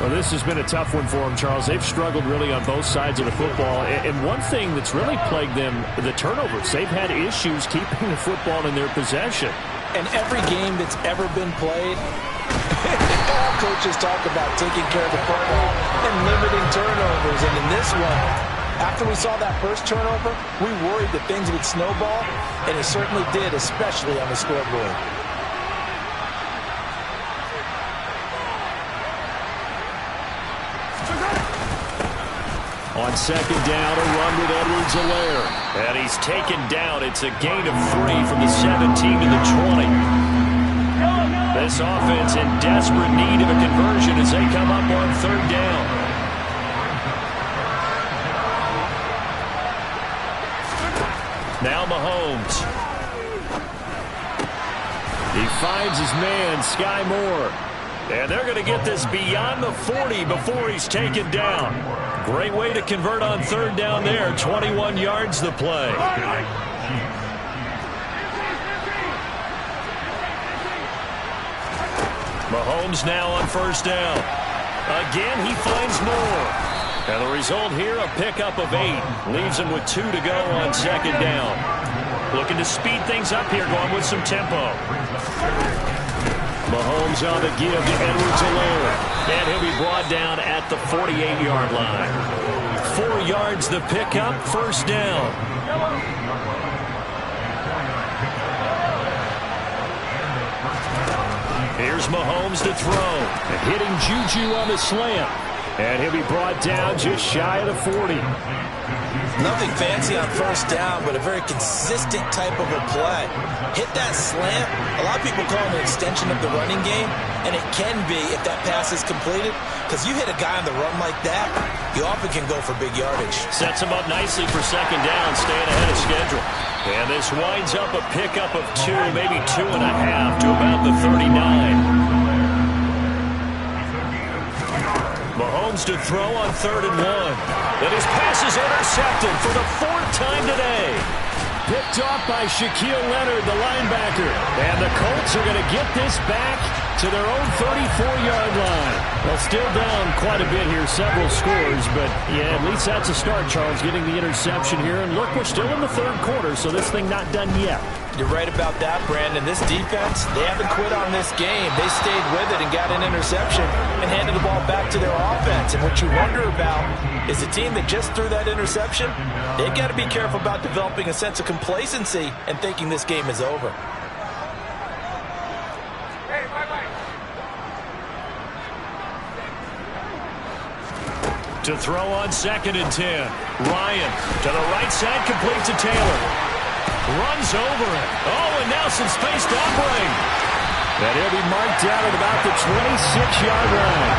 Well, this has been a tough one for them, Charles. They've struggled really on both sides of the football. And one thing that's really plagued them, the turnovers. They've had issues keeping the football in their possession. And every game that's ever been played, all coaches talk about taking care of the football and limiting turnovers. And in this one, after we saw that first turnover, we worried that things would snowball, and it certainly did, especially on the scoreboard. On second down, a run with Edwards-Helaire. And he's taken down. It's a gain of 3 from the 17 to the 20. This offense in desperate need of a conversion as they come up on third down. Now Mahomes. He finds his man, Sky Moore. And they're going to get this beyond the 40 before he's taken down. Great way to convert on third down there. 21 yards the play. Mahomes now on first down. Again, he finds more. And the result here, a pickup of 8. Leaves him with 2 to go on second down. Looking to speed things up here, going with some tempo. Mahomes on the give to Edwards-Helaire. And he'll be brought down at the 48-yard line. 4 yards the pickup, first down. Here's Mahomes to throw. Hitting Juju on the slant. And he'll be brought down just shy of the 40. Nothing fancy on first down, but a very consistent type of a play. Hit that slant. A lot of people call it an extension of the running game, and it can be if that pass is completed, because you hit a guy on the run like that, you often can go for big yardage. Sets him up nicely for second down, staying ahead of schedule. And this winds up a pickup of 2, maybe 2.5 to about the 39. Mahomes to throw on 3rd and 1. Then his pass is intercepted for the 4th time today. Picked off by Shaquille Leonard, the linebacker. And the Colts are going to get this back to their own 34-yard line. Well, still down quite a bit here, several scores, but yeah, at least that's a start, Charles, getting the interception here. And look, we're still in the 3rd quarter, so this thing not done yet. You're right about that, Brandon. This defense, they haven't quit on this game. They stayed with it and got an interception and handed the ball back to their offense. And what you wonder about is a team that just threw that interception, they've got to be careful about developing a sense of complacency and thinking this game is over. To throw on 2nd and 10. Ryan to the right side, complete to Taylor. Runs over it. Oh, and now some space to operate. And he'll be marked down at about the 26-yard line.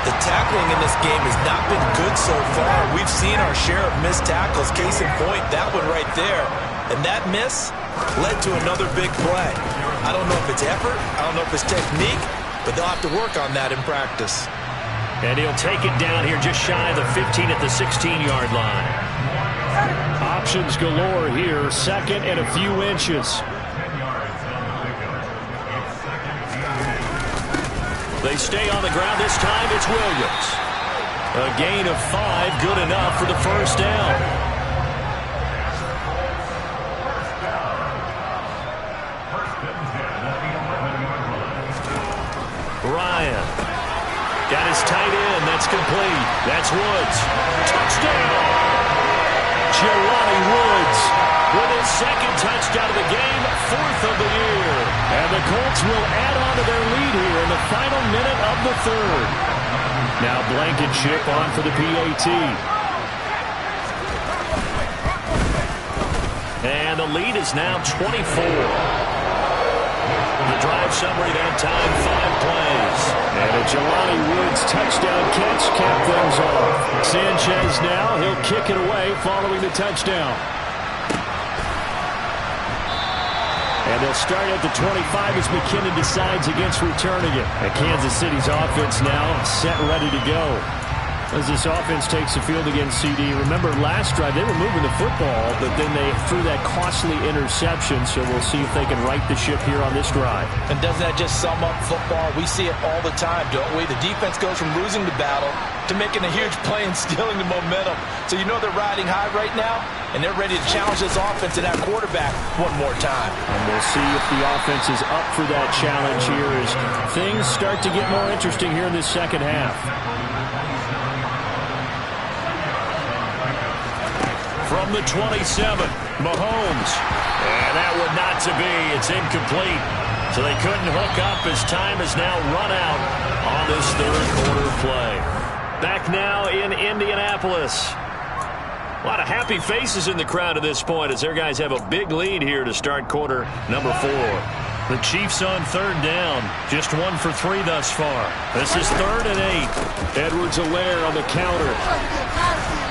The tackling in this game has not been good so far. We've seen our share of missed tackles. Case in point, that one right there. And that miss led to another big play. I don't know if it's effort. I don't know if it's technique. But they'll have to work on that in practice. And he'll take it down here just shy of the 15 at the 16-yard line. Options galore here. 2nd and a few inches. They stay on the ground. This time it's Williams. A gain of 5, good enough for the first down. Ryan. Got his tight end. That's complete. That's Woods. Touchdown! Jelani Woods with his 2nd touchdown of the game, 4th of the year. And the Colts will add on to their lead here in the final minute of the 3rd. Now Blankenship on for the PAT. And the lead is now 24. The drive summary that time, 5 plays. And a Jelani Woods touchdown catch capped things off. Sanchez now, he'll kick it away following the touchdown. And they'll start at the 25 as McKinnon decides against returning it. And Kansas City's offense now set, ready to go. As this offense takes the field against CD. Remember, last drive, they were moving the football, but then they threw that costly interception, so we'll see if they can right the ship here on this drive. And doesn't that just sum up football? We see it all the time, don't we? The defense goes from losing the battle to making a huge play and stealing the momentum. So you know they're riding high right now, and they're ready to challenge this offense and that quarterback one more time. And we'll see if the offense is up for that challenge here as things start to get more interesting here in this second half. From the 27, Mahomes. And that would not to be. It's incomplete. So they couldn't hook up as time has now run out on this 3rd quarter play. Back now in Indianapolis. A lot of happy faces in the crowd at this point as their guys have a big lead here to start quarter number 4. The Chiefs on 3rd down. Just 1 for 3 thus far. This is 3rd and 8. Edwards-Helaire on the counter.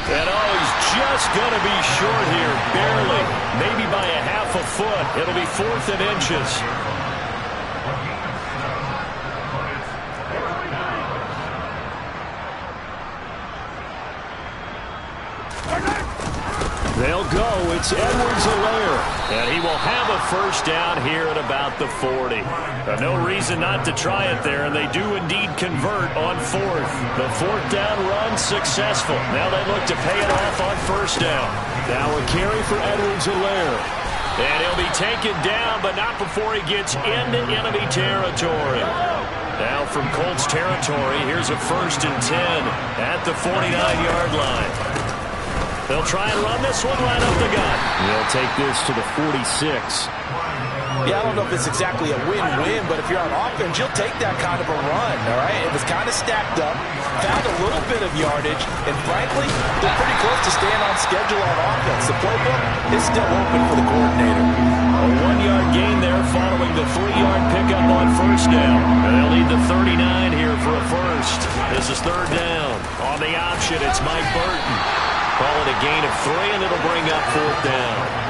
And oh, he's just going to be short here, barely. Maybe by a half a foot. It'll be 4th and inches. will go. It's Edwards-Helaire. And he will have a first down here at about the 40. No reason not to try it there, and they do indeed convert on fourth. The fourth down run successful. Now they look to pay it off on first down. Now a carry for Edwards-Helaire. And he'll be taken down, but not before he gets into enemy territory. Now from Colts territory, here's a 1st and 10 at the 49-yard line. They'll try and run this one right up the gut. They'll take this to the 46. Yeah, I don't know if it's exactly a win-win, but if you're on offense, you'll take that kind of a run, all right? It was kind of stacked up, found a little bit of yardage, and frankly, they're pretty close to staying on schedule on offense. The playbook is still open for the coordinator. A 1-yard gain there following the 3-yard pickup on first down. And they'll need the 39 here for a first. This is third down. On the option, it's Mike Burton. Call it a gain of 3, and it'll bring up fourth down.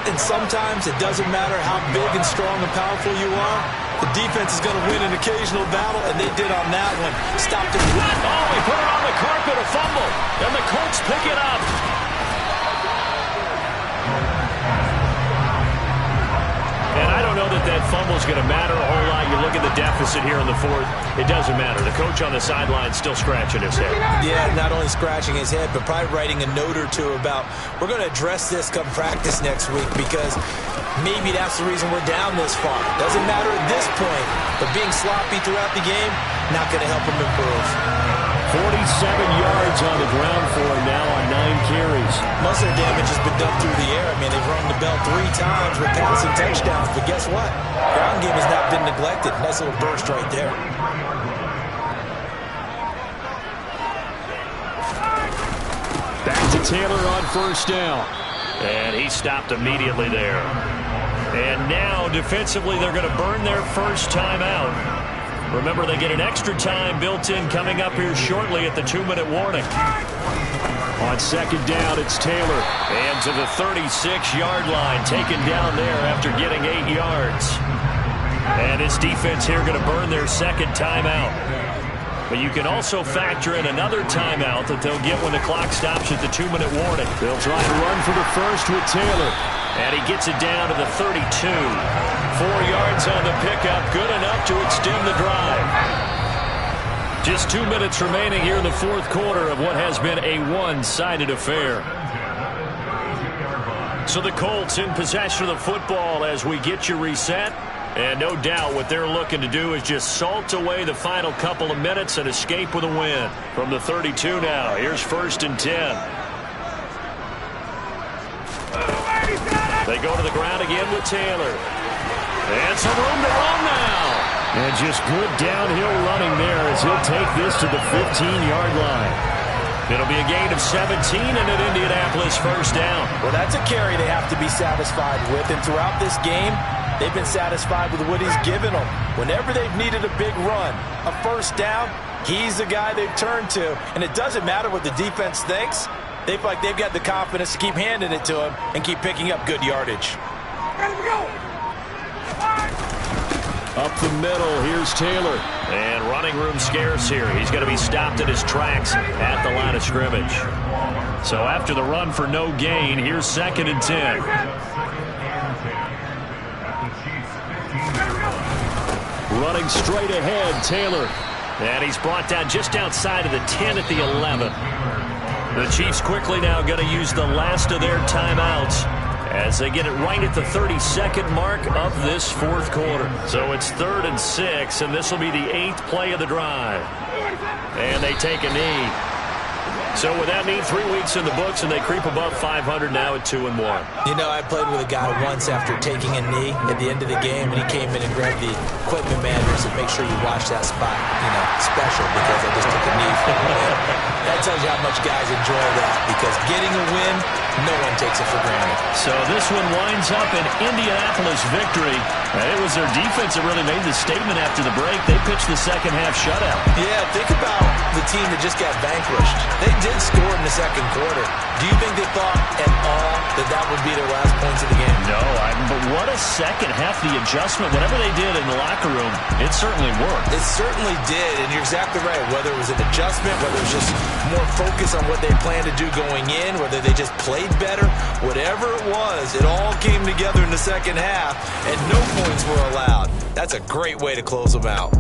And sometimes it doesn't matter how big and strong and powerful you are. The defense is going to win an occasional battle, and they did on that one. Stopped him. Oh, he put it on the carpet, a fumble. And the Colts pick it up. And I don't know that fumble is going to matter a whole lot. You look at the deficit here in the fourth. It doesn't matter. The coach on the sideline still scratching his head. Yeah, not only scratching his head, but probably writing a note or two about, we're going to address this come practice next week because maybe that's the reason we're down this far. Doesn't matter at this point, but being sloppy throughout the game, not going to help him improve. 47 yards on the ground for him now on 9 carries. Most of the damage has been done through the air. I mean, they've rung the bell 3 times with passing touchdowns, but guess what? Ground game has not been neglected. Nice little burst right there. Back to Taylor on first down. And he stopped immediately there. And now, defensively, they're going to burn their first timeout. Remember, they get an extra time built in coming up here shortly at the 2-minute warning. On second down, it's Taylor. And to the 36-yard line, taken down there after getting 8 yards. And this defense here going to burn their second timeout. But you can also factor in another timeout that they'll get when the clock stops at the 2-minute warning. They'll try to run for the first with Taylor. And he gets it down to the 32. 4 yards on the pickup, good enough to extend the drive. Just 2 minutes remaining here in the fourth quarter of what has been a one-sided affair. So the Colts in possession of the football as we get you reset. And no doubt what they're looking to do is just salt away the final couple of minutes and escape with a win. From the 32 now, here's 1st and 10. They go to the ground again with Taylor. And some room to run now. And just good downhill running there as he'll take this to the 15-yard line. It'll be a gain of 17 and an Indianapolis first down. Well, that's a carry they have to be satisfied with. And throughout this game, they've been satisfied with what he's given them. Whenever they've needed a big run, a first down, he's the guy they've turned to. And it doesn't matter what the defense thinks. They feel like they've got the confidence to keep handing it to him and keep picking up good yardage. Up the middle, here's Taylor. And running room scarce here. He's going to be stopped at his tracks at the line of scrimmage. So after the run for no gain, here's 2nd and 10. Running straight ahead, Taylor. And he's brought down just outside of the 10 at the 11. The Chiefs quickly now going to use the last of their timeouts as they get it right at the 32nd mark of this fourth quarter. So it's 3rd and 6, and this will be the 8th play of the drive. And they take a knee. So with that knee, 3 weeks in the books, and they creep above 500 now at 2-1. You know, I played with a guy once after taking a knee at the end of the game, and he came in and grabbed the equipment manager and said, make sure you watch that spot, you know, special, because I just took a knee from the win. That tells you how much guys enjoy that, because getting a win, no one takes it for granted. So this one winds up an Indianapolis victory. And it was their defense that really made the statement after the break. They pitched the second half shutout. Yeah, think about the team that just got vanquished. They did score in the second quarter. Do you think they thought at all that would be their last points of the game? No, but what a second half. The adjustment, whatever they did in the locker room, it certainly worked. It certainly did, and you're exactly right. Whether it was an adjustment, whether it was just more focus on what they planned to do going in, whether they just played better, whatever it was, it all came together in the second half, and no points were allowed. That's a great way to close them out.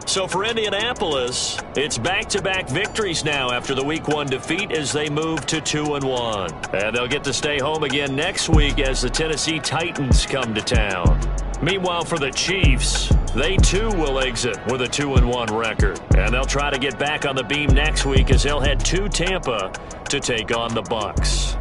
So for Indianapolis, it's back-to-back victories now after the Week 1 defeat as they move to 2-1. And they'll get to stay home again next week as the Tennessee Titans come to town. Meanwhile, for the Chiefs, they too will exit with a 2-1 record. And they'll try to get back on the beam next week as they'll head to Tampa to take on the Bucs.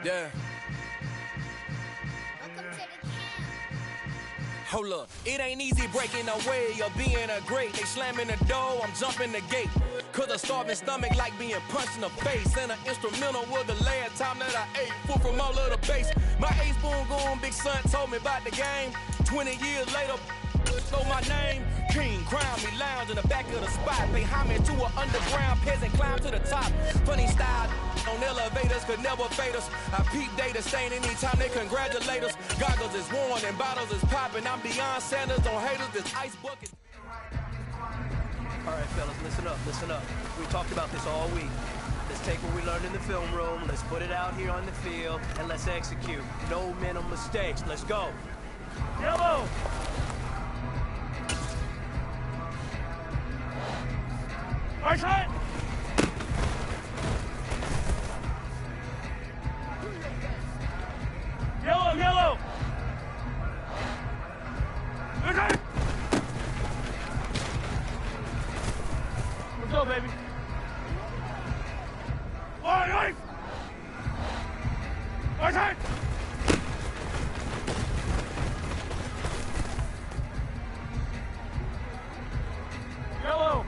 Yeah. Hold up, it ain't easy breaking away or being a great. They slamming the door, I'm jumping the gate. Cause a starving stomach like being punched in the face. And an instrumental was the last time that I ate food from all of the base. My A-spoon going, big son told me about the game. 20 years later, know my name. King, crown me, lounge in the back of the spot. Pay homage to an underground peasant, climb to the top. Funny style on elevators could never fade us. I peep data stain anytime they congratulate us. Goggles is worn and bottles is popping. I'm beyond Sanders on haters, this ice bucket. All right, fellas, listen up, listen up. We talked about this all week. Let's take what we learned in the film room, let's put it out here on the field, and let's execute. No mental mistakes. Let's go. Yellow! Right side! Yellow, yellow! Okay. Let's go, baby. All right. Right side! Yellow!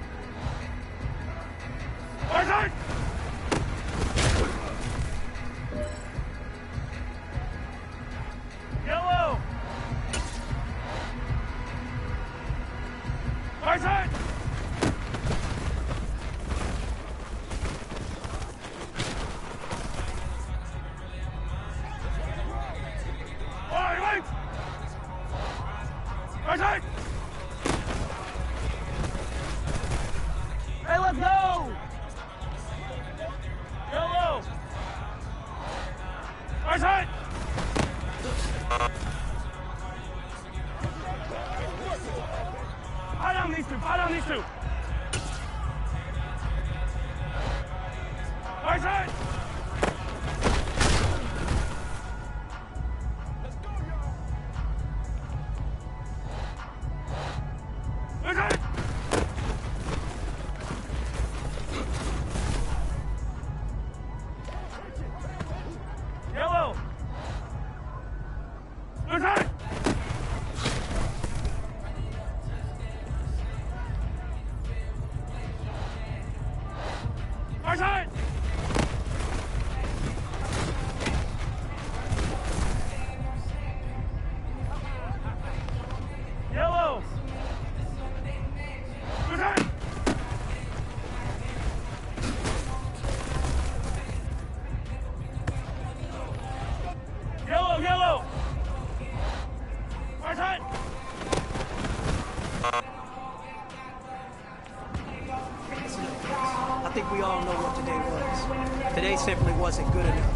Right side! Yellow! Right side! All right! Right side! Hey, let's go! Yellow! Right side! Fight on these two, fight on these two! Right side! Right side! we all know what today was. Today simply wasn't good enough.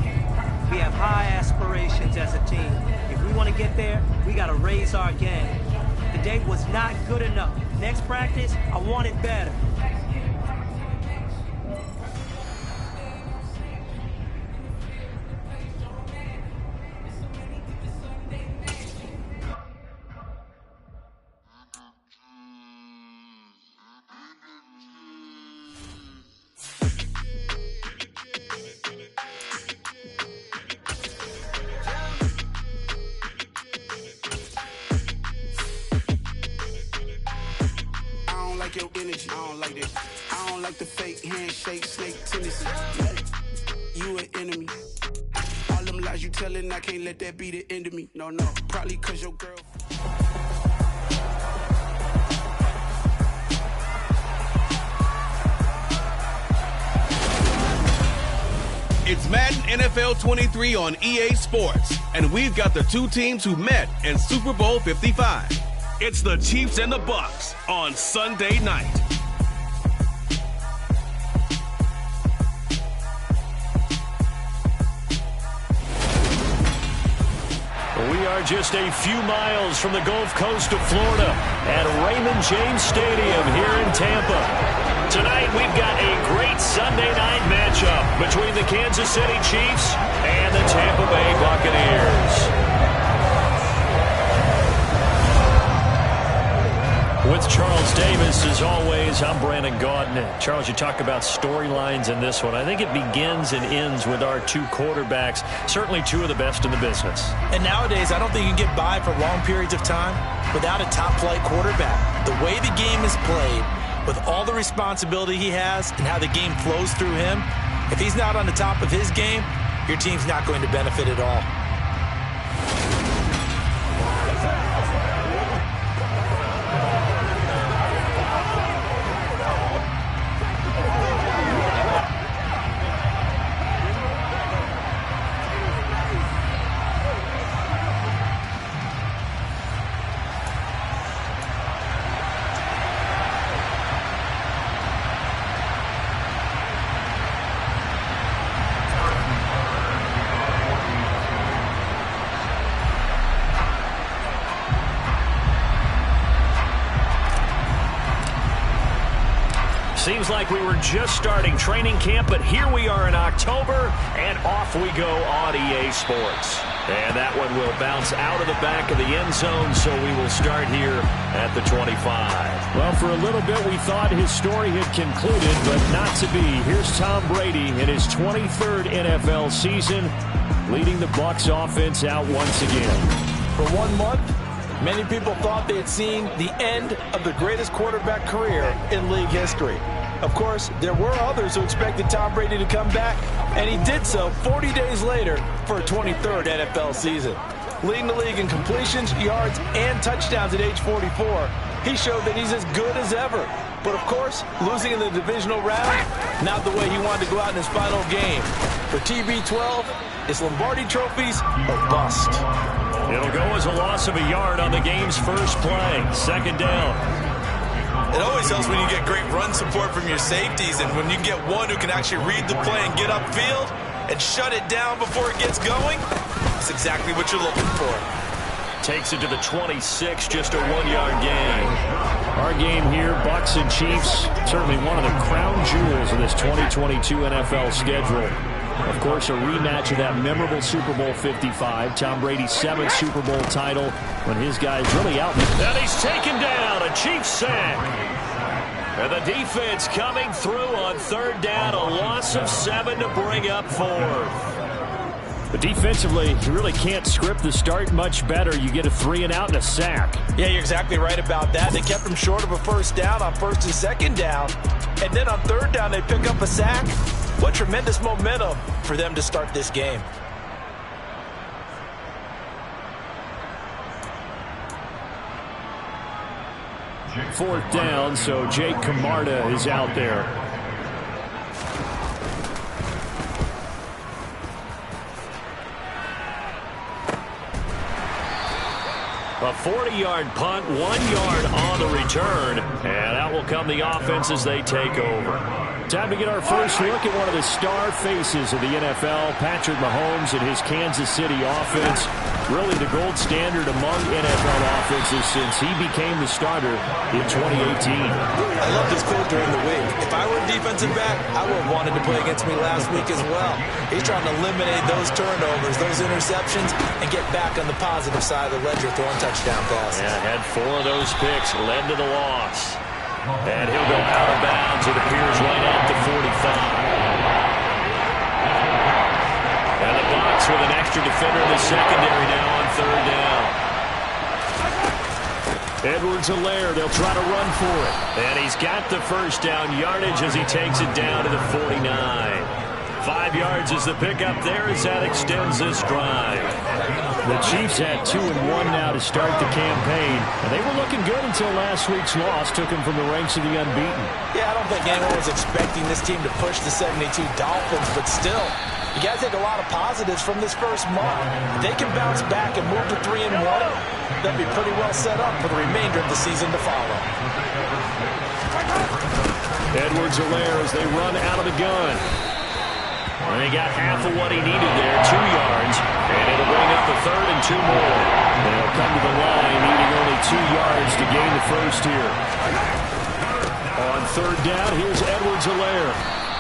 We have high aspirations as a team. If we want to get there, we got to raise our game. Today was not good enough. Next practice, I want it better. Your energy, I don't like that. I don't like the fake handshake, snake tendency. You an enemy. All them lies you telling, I can't let that be the end of me. No, probably cause your girl. It's Madden NFL 23 on EA Sports, and we've got the two teams who met in Super Bowl 55. It's the Chiefs and the Bucs on Sunday night. We are just a few miles from the Gulf Coast of Florida at Raymond James Stadium here in Tampa. Tonight we've got a great Sunday night matchup between the Kansas City Chiefs and the Tampa Bay Buccaneers. With Charles Davis, as always, I'm Brandon Gaudin. Charles, you talk about storylines in this one. I think it begins and ends with our two quarterbacks, certainly two of the best in the business. And nowadays, I don't think you can get by for long periods of time without a top-flight quarterback. The way the game is played, with all the responsibility he has and how the game flows through him, if he's not on the top of his game, your team's not going to benefit at all. Seems like we were just starting training camp, but here we are in October, and off we go on EA Sports. And that one will bounce out of the back of the end zone, so we will start here at the 25. Well, for a little bit, we thought his story had concluded, but not to be. Here's Tom Brady in his 23rd NFL season, leading the Bucs offense out once again. For 1 month, many people thought they had seen the end of the greatest quarterback career in league history. Of course, there were others who expected Tom Brady to come back, and he did so 40 days later for a 23rd NFL season. Leading the league in completions, yards, and touchdowns at age 44, he showed that he's as good as ever. But of course, losing in the divisional round, not the way he wanted to go out in his final game. For TB12, it's Lombardi trophies or bust. It'll go as a loss of a yard on the game's first play. Second down. It always helps when you get great run support from your safeties, and when you get one who can actually read the play and get upfield and shut it down before it gets going, that's exactly what you're looking for. Takes it to the 26, just a 1-yard gain. Our game here, Bucs and Chiefs, certainly one of the crown jewels of this 2022 NFL schedule. Of course, a rematch of that memorable Super Bowl 55, Tom Brady's 7th Super Bowl title, when his guys really out. And he's taken down, a Chiefs sack. And the defense coming through on third down, a loss of 7 to bring up 4th. But defensively, you really can't script the start much better. You get a 3-and-out and a sack. Yeah, you're exactly right about that. They kept him short of a first down on first and second down. And then on third down, they pick up a sack. What tremendous momentum for them to start this game. Fourth down, so Jake Camarda is out there. A 40-yard punt, 1 yard on the return, and out will come the offense as they take over. Time to get our first look at one of the star faces of the NFL, Patrick Mahomes and his Kansas City offense. Really the gold standard among NFL offenses since he became the starter in 2018. I love this quote during the week. If I were a defensive back, I would have wanted to play against me last week as well. He's trying to eliminate those turnovers, those interceptions, and get back on the positive side of the ledger throwing touchdown passes. Yeah, had 4 of those picks, led to the loss. And he'll go out of bounds, it appears, right at the 45. And the box with an extra defender in the secondary now on 3rd down. Edwards-Helaire, they'll try to run for it. And he's got the first down yardage as he takes it down to the 49. 5 yards is the pickup there as that extends this drive. The Chiefs had 2-1 now to start the campaign, and they were looking good until last week's loss took them from the ranks of the unbeaten. Yeah, I don't think anyone was expecting this team to push the 72 Dolphins, but still, you got to take a lot of positives from this first month. If they can bounce back and move to 3-1, they'll be pretty well set up for the remainder of the season to follow. Edwards-Helaire as they run out of the gun. And he got half of what he needed there, 2 yards, and it'll bring up a 3rd and 2 more. They'll come to the line needing only 2 yards to gain the first here. On 3rd down, here's Edwards-Helaire.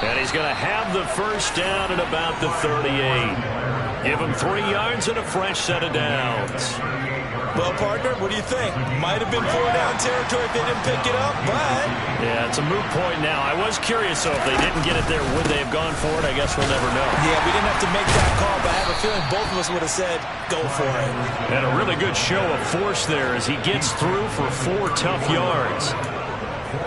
And he's going to have the first down at about the 38. Give him 3 yards and a fresh set of downs. Well, partner, what do you think? Might have been 4-down territory if they didn't pick it up, but... Yeah, it's a moot point now. I was curious, so if they didn't get it there, would they have gone for it? I guess we'll never know. Yeah, we didn't have to make that call, but I have a feeling both of us would have said, go for it. And a really good show of force there as he gets through for 4 tough yards.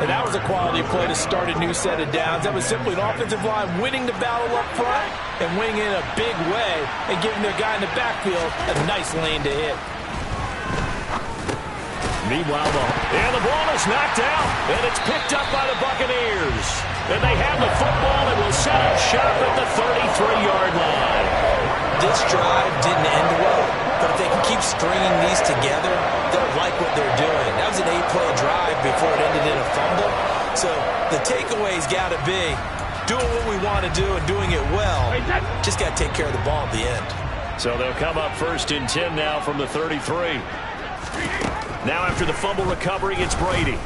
And that was a quality play to start a new set of downs. That was simply an offensive line winning the battle up front and winning in a big way and giving their guy in the backfield a nice lane to hit. Meanwhile, the ball is knocked out, and it's picked up by the Buccaneers. And they have the football and will set up shop at the 33-yard line. This drive didn't end well, but if they can keep stringing these together, they'll like what they're doing. That was an 8-play drive before it ended in a fumble. So the takeaway's got to be doing what we want to do and doing it well. Just got to take care of the ball at the end. So they'll come up 1st and 10 now from the 33. Now after the fumble recovery, it's Brady.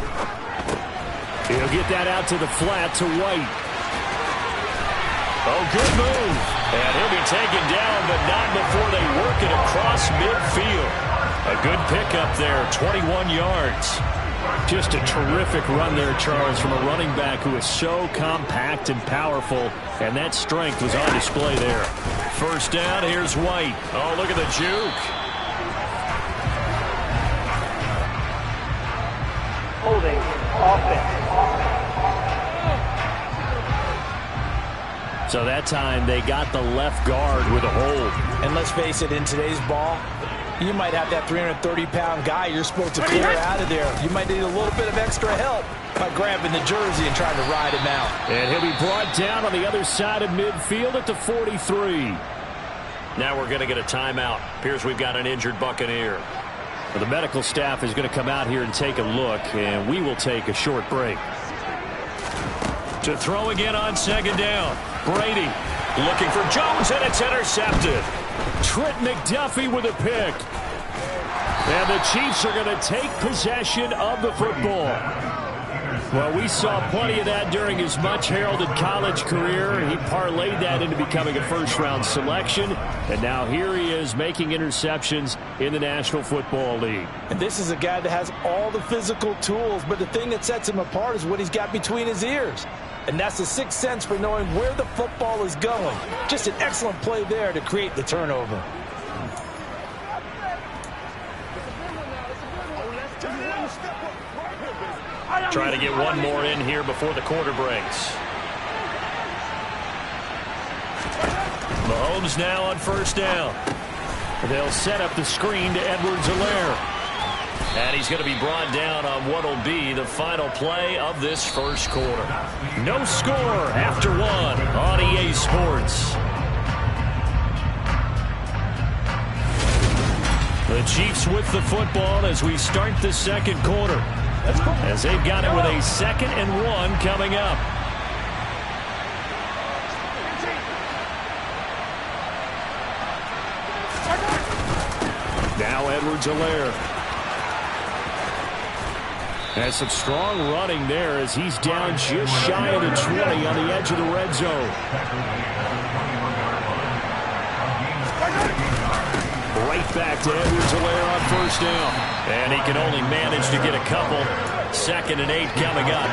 He'll get that out to the flat to White. Oh, good move. And he'll be taken down, but not before they work it across midfield. A good pickup there, 21 yards. Just a terrific run there, Charles, from a running back who is so compact and powerful, and that strength was on display there. 1st down, here's White. Oh, look at the juke. Holding offense. So that time they got the left guard with a hold. And let's face it, in today's ball, you might have that 330-pound guy you're supposed to clear out of there. You might need a little bit of extra help by grabbing the jersey and trying to ride him out. And he'll be brought down on the other side of midfield at the 43. Now we're going to get a timeout. Appears we've got an injured Buccaneer. Well, the medical staff is going to come out here and take a look, and we will take a short break. To throw again on 2nd down. Brady looking for Jones, and it's intercepted. Trent McDuffie with a pick. And the Chiefs are going to take possession of the football. Well, we saw plenty of that during his much-heralded college career. He parlayed that into becoming a first-round selection. And now here he is making interceptions in the National Football League. And this is a guy that has all the physical tools, but the thing that sets him apart is what he's got between his ears. And that's the 6th sense for knowing where the football is going. Just an excellent play there to create the turnover. Try to get one more in here before the quarter breaks. Mahomes now on 1st down. They'll set up the screen to Edwards-Helaire. And he's going to be brought down on what will be the final play of this first quarter. No score after 1 on EA Sports. The Chiefs with the football as we start the second quarter. As they've got it with a 2nd and 1 coming up. Now Edwards-Helaire has some strong running there as he's down just shy of the 20 on the edge of the red zone. Right back to Edwards-Helaire on 1st down. And he can only manage to get a couple. 2nd and 8 coming up.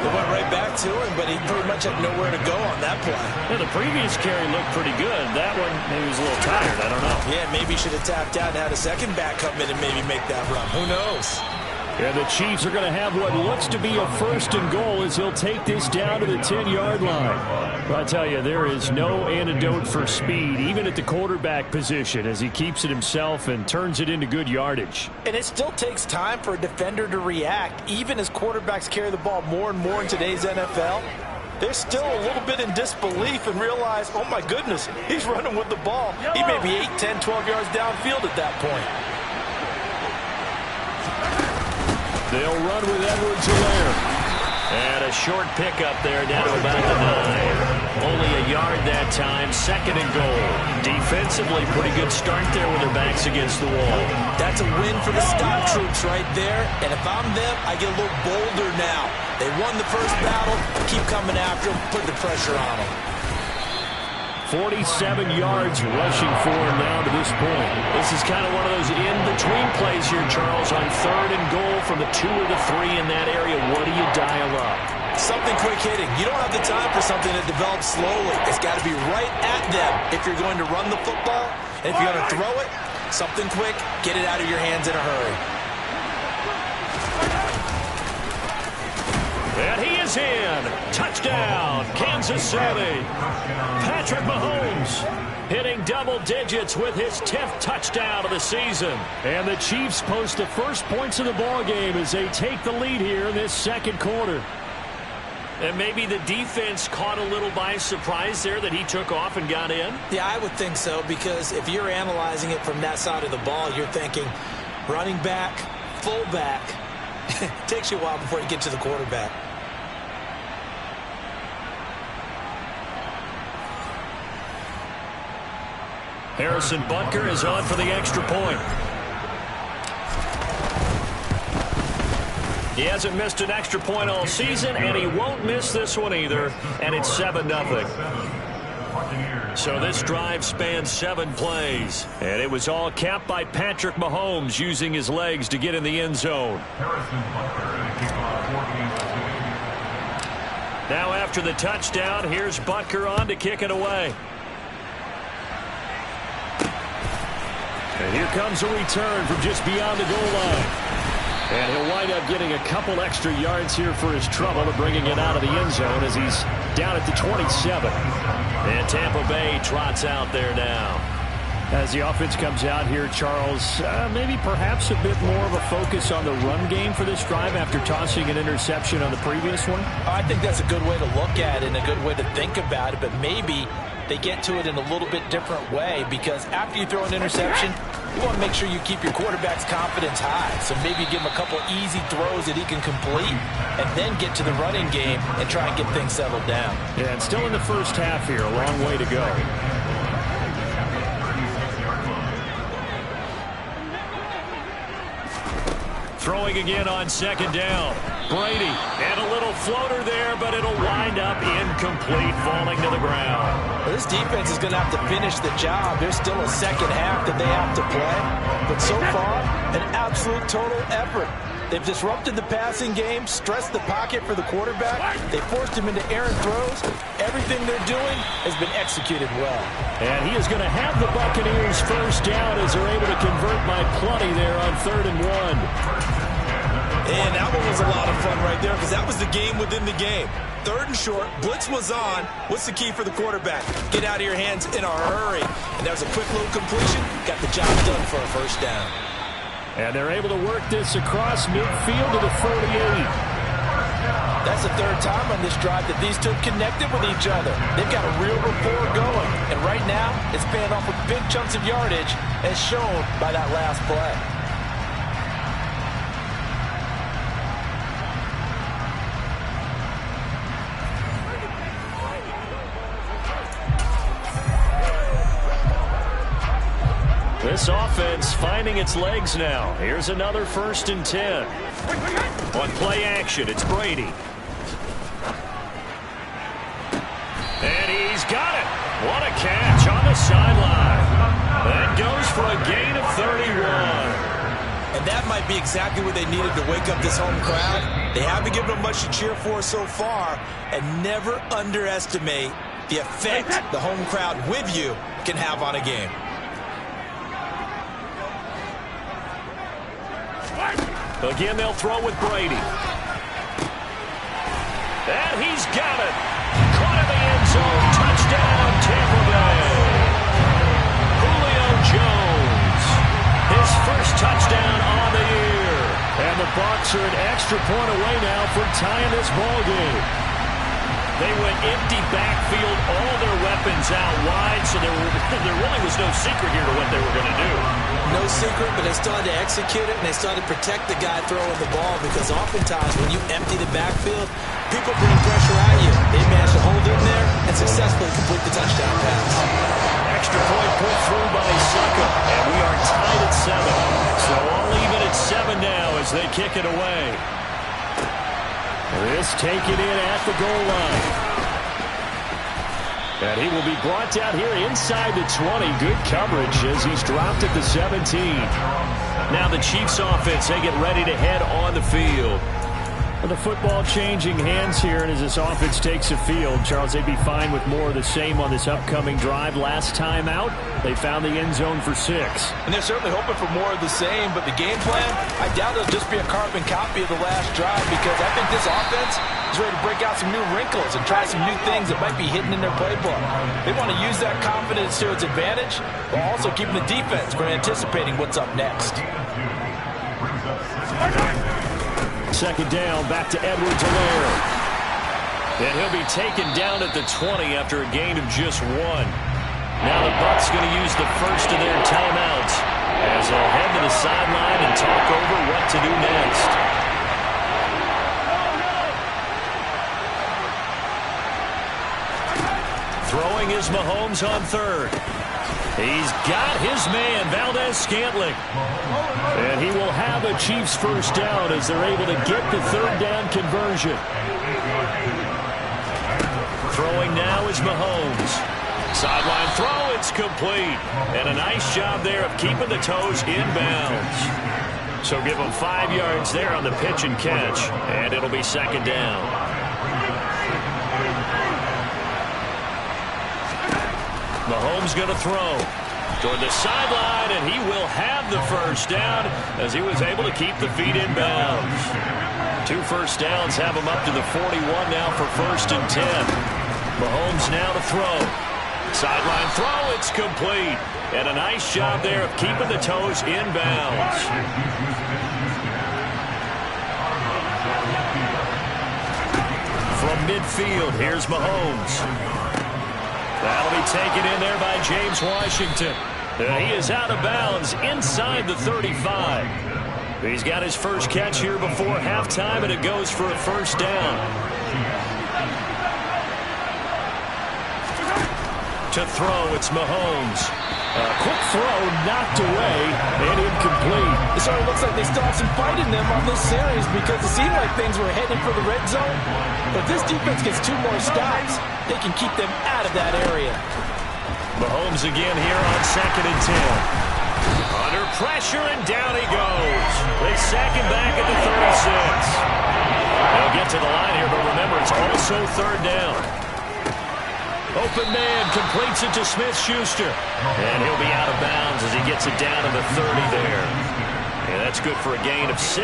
They went right back to him, but he pretty much had nowhere to go on that play. Yeah, the previous carry looked pretty good. That one, maybe he was a little tired. I don't know. Yeah, maybe he should have tapped out and had a second back come in and maybe make that run. Who knows? And the Chiefs are going to have what looks to be a 1st and goal as he'll take this down to the 10-yard line. But I tell you, there is no antidote for speed, even at the quarterback position, as he keeps it himself and turns it into good yardage. And it still takes time for a defender to react, even as quarterbacks carry the ball more and more in today's NFL. They're still a little bit in disbelief and realize, oh my goodness, he's running with the ball. He may be 8, 10, 12 yards downfield at that point. They'll run with Edwards-Helaire. And a short pickup there down to about the 9. Only a yard that time. 2nd and goal. Defensively, pretty good start there with their backs against the wall. That's a win for the Scout troops right there. And if I'm them, I get a little bolder now. They won the first battle. Keep coming after them. Put the pressure on them. 47 yards rushing for him now to this point. This is kind of one of those in-between plays here, Charles, on 3rd and goal from the 2 or the 3 in that area. What do you dial up? Something quick hitting. You don't have the time for something that develops slowly. It's got to be right at them if you're going to run the football. And if you're going to throw it, something quick, get it out of your hands in a hurry. And he is in. Touchdown, Kansas City. Patrick Mahomes hitting double digits with his 10th touchdown of the season. And the Chiefs post the first points of the ball game as they take the lead here in this second quarter. And maybe the defense caught a little by surprise there that he took off and got in? Yeah, I would think so, because if you're analyzing it from that side of the ball, you're thinking running back, fullback. It takes you a while before you get to the quarterback. Harrison Butker is on for the extra point. He hasn't missed an extra point all season, and he won't miss this one either, and it's 7-0. So this drive spans 7 plays, and it was all capped by Patrick Mahomes using his legs to get in the end zone. Now after the touchdown, here's Butker on to kick it away. And here comes a return from just beyond the goal line. And he'll wind up getting a couple extra yards here for his trouble and bringing it out of the end zone as he's down at the 27. And Tampa Bay trots out there now. As the offense comes out here, Charles, maybe perhaps a bit more of a focus on the run game for this drive after tossing an interception on the previous one? I think that's a good way to look at it and a good way to think about it, but maybe they get to it in a little bit different way, because after you throw an interception, you want to make sure you keep your quarterback's confidence high. So maybe give him a couple easy throws that he can complete and then get to the running game and try and get things settled down. Yeah, and still in the first half here, a long way to go. Throwing again on 2nd down. Brady, and a little floater there, but it'll wind up incomplete, falling to the ground. Well, this defense is going to have to finish the job. There's still a second half that they have to play. But so far, an absolute total effort. They've disrupted the passing game, stressed the pocket for the quarterback. They forced him into errant throws. Everything they're doing has been executed well. And he is going to have the Buccaneers first down as they're able to convert by plenty there on 3rd and 1. And that one was a lot of fun right there, because that was the game within the game. 3rd and short, blitz was on. What's the key for the quarterback? Get out of your hands in a hurry. And that was a quick little completion. Got the job done for a first down. And they're able to work this across midfield to the 48. That's the third time on this drive that these two have connected with each other. They've got a real rapport going. And right now, it's paying off with big chunks of yardage, as shown by that last play. This offense finding its legs now. Here's another 1st and 10. On play action, it's Brady. And he's got it. What a catch on the sideline. That goes for a gain of 31. And that might be exactly what they needed to wake up this home crowd. They haven't given them much to cheer for so far. And never underestimate the effect the home crowd with you can have on a game. Again, they'll throw with Brady. And he's got it. Caught in the end zone. Touchdown, Tampa Bay. Julio Jones. His first touchdown on the year. And the Bucs are an extra point away now for tying this ball game. They went empty backfield, all their weapons out wide, so there really was no secret here to what they were going to do. No secret, but they still had to execute it, and they still had to protect the guy throwing the ball, because oftentimes when you empty the backfield, people bring pressure at you. They managed to hold in there and successfully complete the touchdown pass. Extra point put through by Succa, and we are tied at 7. So all even at 7 now as they kick it away. This taken in at the goal line. And he will be brought down here inside the 20. Good coverage as he's dropped at the 17. Now the Chiefs offense, they get ready to head on the field. With the football changing hands here, and as this offense takes the field, Charles, they'd be fine with more of the same on this upcoming drive. Last time out, they found the end zone for 6. And they're certainly hoping for more of the same, but the game plan, I doubt it'll just be a carbon copy of the last drive, because I think this offense is ready to break out some new wrinkles and try some new things that might be hidden in their playbook. They want to use that confidence to its advantage, while also keeping the defense from anticipating what's up next. Second down, back to Edwards-Helaire. And he'll be taken down at the 20 after a gain of just 1. Now the Bucs going to use the first of their timeouts as they'll head to the sideline and talk over what to do next. Throwing is Mahomes on 3rd. He's got his man, Valdez-Scantling. And he will have a Chiefs first down as they're able to get the 3rd down conversion. Throwing now is Mahomes. Sideline throw, it's complete. And a nice job there of keeping the toes inbounds. So give him 5 yards there on the pitch and catch. And it'll be 2nd down. Mahomes going to throw toward the sideline, and he will have the first down as he was able to keep the feet in bounds. 2 first downs have him up to the 41 now for 1st and 10. Mahomes now to throw. Sideline throw, it's complete. And a nice job there of keeping the toes in bounds. From midfield, here's Mahomes. That'll be taken in there by James Washington. He is out of bounds inside the 35. He's got his first catch here before halftime, and it goes for a first down. To throw, it's Mahomes. A quick throw knocked away and incomplete. It sort of looks like they still have some fight in them on this series, because it seemed like things were headed for the red zone. But if this defense gets 2 more stops, they can keep them out of that area. Mahomes again here on 2nd and 10. Under pressure, and down he goes. They sack him back at the 36. They'll get to the line here, but remember, it's also 3rd down. Open man completes it to Smith-Schuster. And he'll be out of bounds as he gets it down to the 30 there. And that's good for a gain of 6.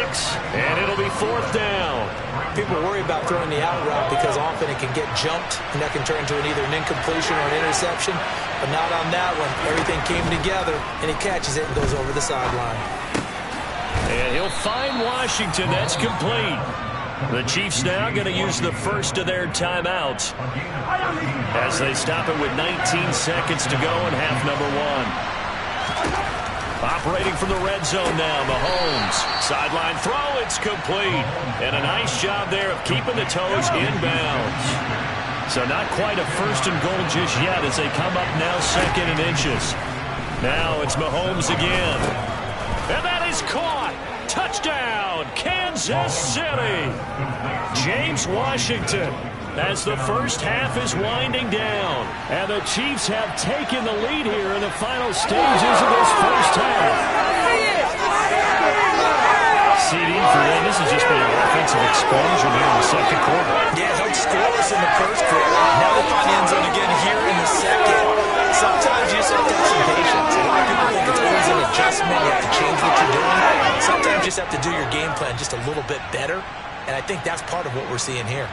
And it'll be 4th down. People worry about throwing the out route because often it can get jumped, and that can turn into either an incompletion or an interception. But not on that one. Everything came together, and he catches it and goes over the sideline. And he'll find Washington. That's complete. The Chiefs now going to use the first of their timeouts as they stop it with 19 seconds to go in half number 1. Operating from the red zone now, Mahomes. Sideline throw, it's complete. And a nice job there of keeping the toes inbounds. So not quite a first and goal just yet as they come up now second and inches. Now it's Mahomes again. And that is caught. Touchdown, Kansas City. James Washington as the first half is winding down. And the Chiefs have taken the lead here in the final stages of this first half. CD for them, this has just been an offensive explosion here in the second quarter. Yeah, held scoreless in the first quarter. Now they find the end zone again here in the second. Sometimes you just have to have some patience. A lot of people think it's always an adjustment. You have to change what you're doing. Sometimes you just have to do your game plan just a little bit better. And I think that's part of what we're seeing here.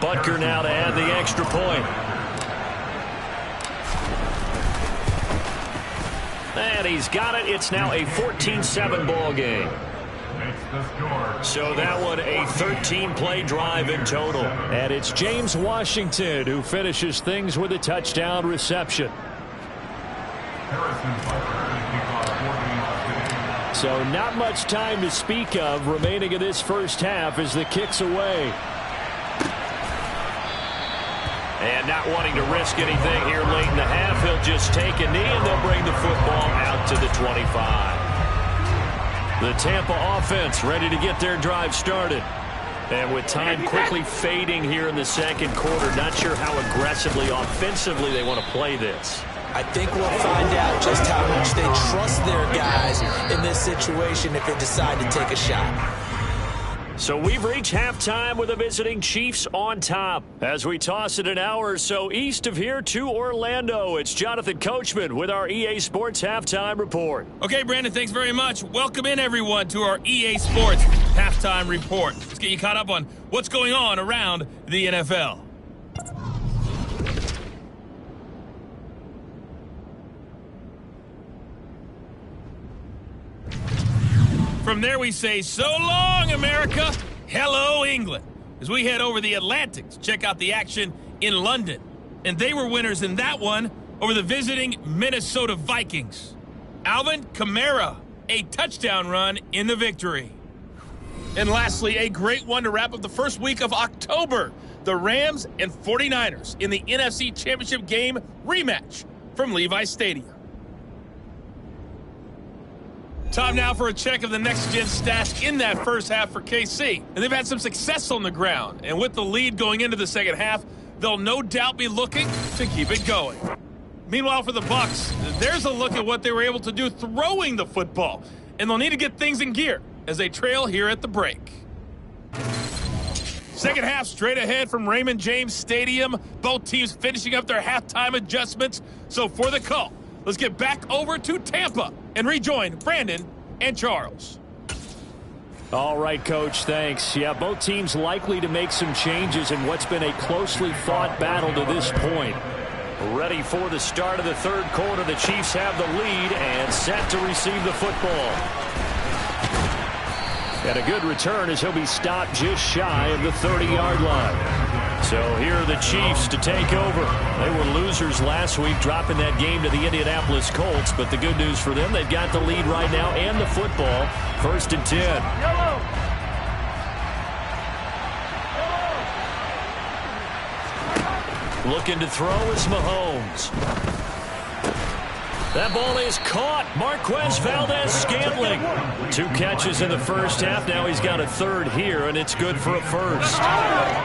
Butker now to add the extra point. And he's got it. It's now a 14-7 ball game. So that one a 13-play drive in total. And it's James Washington who finishes things with a touchdown reception. So not much time to speak of remaining in this first half as the kick's away. And not wanting to risk anything here late in the half, he'll just take a knee and they'll bring the football out to the 25. The Tampa offense ready to get their drive started. And with time quickly fading here in the second quarter, not sure how aggressively, offensively they want to play this. I think we'll find out just how much they trust their guys in this situation if they decide to take a shot. So we've reached halftime with the visiting Chiefs on top. As we toss it an hour or so east of here to Orlando, it's Jonathan Coachman with our EA Sports Halftime Report. Okay, Brandon, thanks very much. Welcome in, everyone, to our EA Sports Halftime Report. Let's get you caught up on what's going on around the NFL. From there we say, so long, America. Hello, England. As we head over the Atlantic to check out the action in London. And they were winners in that one over the visiting Minnesota Vikings. Alvin Kamara, a touchdown run in the victory. And lastly, a great one to wrap up the first week of October. The Rams and 49ers in the NFC Championship game rematch from Levi Stadium. Time now for a check of the next-gen stats in that first half for KC. And they've had some success on the ground. And with the lead going into the second half, they'll no doubt be looking to keep it going. Meanwhile, for the Bucs, there's a look at what they were able to do throwing the football. And they'll need to get things in gear as they trail here at the break. Second half straight ahead from Raymond James Stadium. Both teams finishing up their halftime adjustments. So for the call, let's get back over to Tampa and rejoin Brandon and Charles. All right, Coach, thanks. Yeah, both teams likely to make some changes in what's been a closely fought battle to this point. Ready for the start of the third quarter. The Chiefs have the lead and set to receive the football. And a good return as he'll be stopped just shy of the 30-yard line. So here are the Chiefs to take over. They were losers last week, dropping that game to the Indianapolis Colts. But the good news for them, they've got the lead right now and the football. 1st and 10. Looking to throw is Mahomes. That ball is caught. Marquez Valdez-Scantling. 2 catches in the first half. Now he's got a third here, and it's good for a first.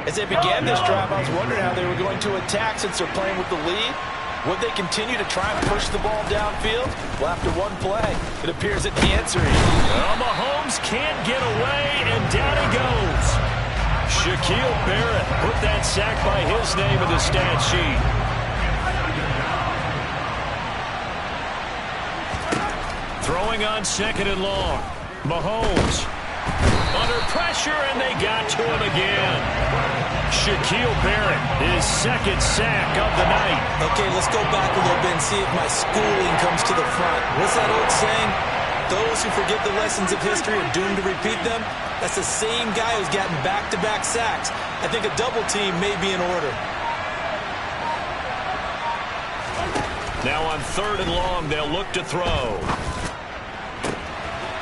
As they began this drive, I was wondering how they were going to attack since they're playing with the lead. Would they continue to try and push the ball downfield? Well, after one play, it appears that the answer is... Well, Mahomes can't get away, and down he goes. Shaquille Barrett put that sack by his name in the stat sheet. Throwing on 2nd and long. Mahomes. Under pressure, and they got to him again. Shaquille Barrett, his second sack of the night. Okay, let's go back a little bit and see if my schooling comes to the front. What's that old saying? Those who forget the lessons of history are doomed to repeat them. That's the same guy who's gotten back-to-back sacks. I think a double team may be in order. Now on 3rd and long, they'll look to throw.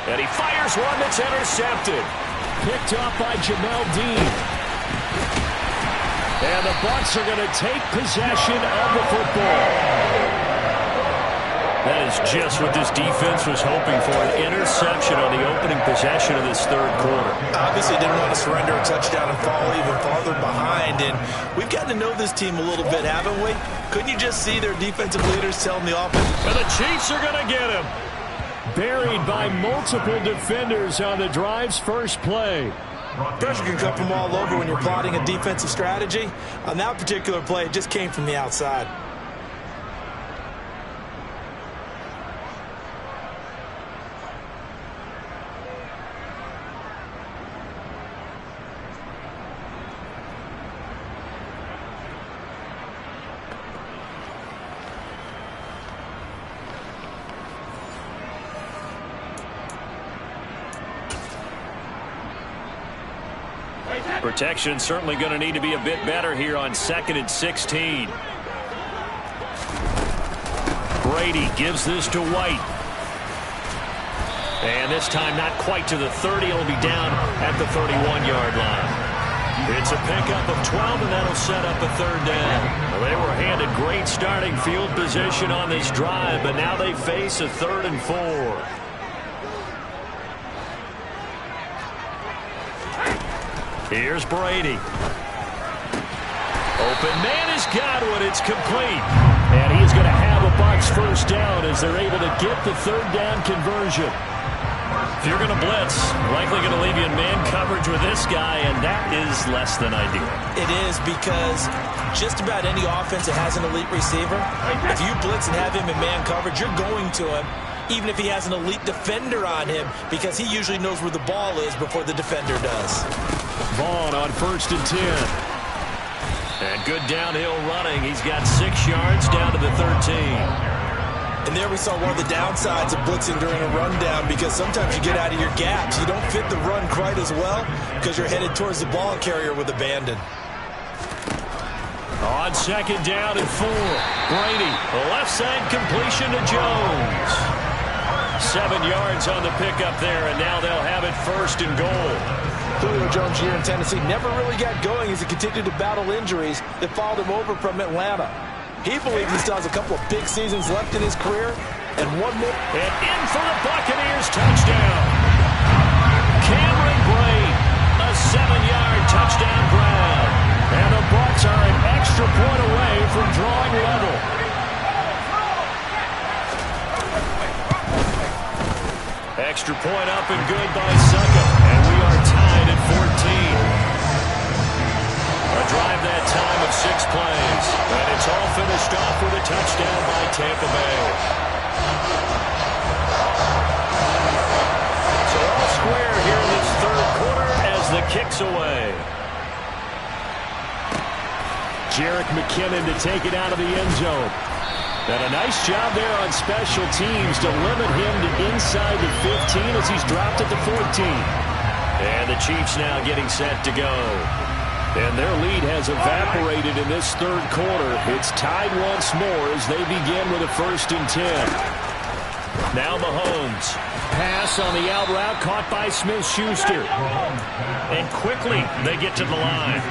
And he fires one that's intercepted. Picked off by Jamel Dean. And the Bucs are going to take possession of the football. That is just what this defense was hoping for, an interception on the opening possession of this 3rd quarter. Obviously didn't want to surrender a touchdown and fall even farther behind. And we've gotten to know this team a little bit, haven't we? Couldn't you just see their defensive leaders telling the offense? And the Chiefs are going to get him. Buried by multiple defenders on the drive's first play. Pressure can come from all over when you're plotting a defensive strategy. On that particular play, it just came from the outside. Protection certainly going to need to be a bit better here on 2nd and 16. Brady gives this to White. And this time not quite to the 30. He'll be down at the 31-yard line. It's a pickup of 12, and that'll set up a 3rd down. Well, they were handed great starting field position on this drive, but now they face a 3rd and 4. Here's Brady. Open man is Godwin. It's complete. And he's going to have a Bucs first down as they're able to get the 3rd down conversion. If you're going to blitz, likely going to leave you in man coverage with this guy, and that is less than ideal. It is, because just about any offense that has an elite receiver, if you blitz and have him in man coverage, you're going to him, even if he has an elite defender on him, because he usually knows where the ball is before the defender does. Vaughn on 1st and 10. And good downhill running. He's got 6 yards down to the 13. And there we saw one of the downsides of blitzing during a rundown, because sometimes you get out of your gaps. You don't fit the run quite as well because you're headed towards the ball carrier with abandon. On 2nd down and 4. Brady, a left side completion to Jones. 7 yards on the pickup there, and now they'll have it 1st and goal. Julio Jones here in Tennessee never really got going as he continued to battle injuries that followed him over from Atlanta. He believes he still has a couple of big seasons left in his career, and one more. And in for the Buccaneers, touchdown. Cameron Brate, a 7-yard touchdown grab. And the Bucs are an extra point away from drawing level. Extra point up and good by Suckup. And we are tied at 14. A drive that time of 6 plays. And it's all finished off with a touchdown by Tampa Bay. So all square here in this 3rd quarter as the kick's away. Jerick McKinnon to take it out of the end zone. And a nice job there on special teams to limit him to inside the 15 as he's dropped at the 14. And the Chiefs now getting set to go. And their lead has evaporated in this 3rd quarter. It's tied once more as they begin with a 1st and 10. Now Mahomes. Pass on the out route caught by Smith-Schuster. And quickly they get to the line.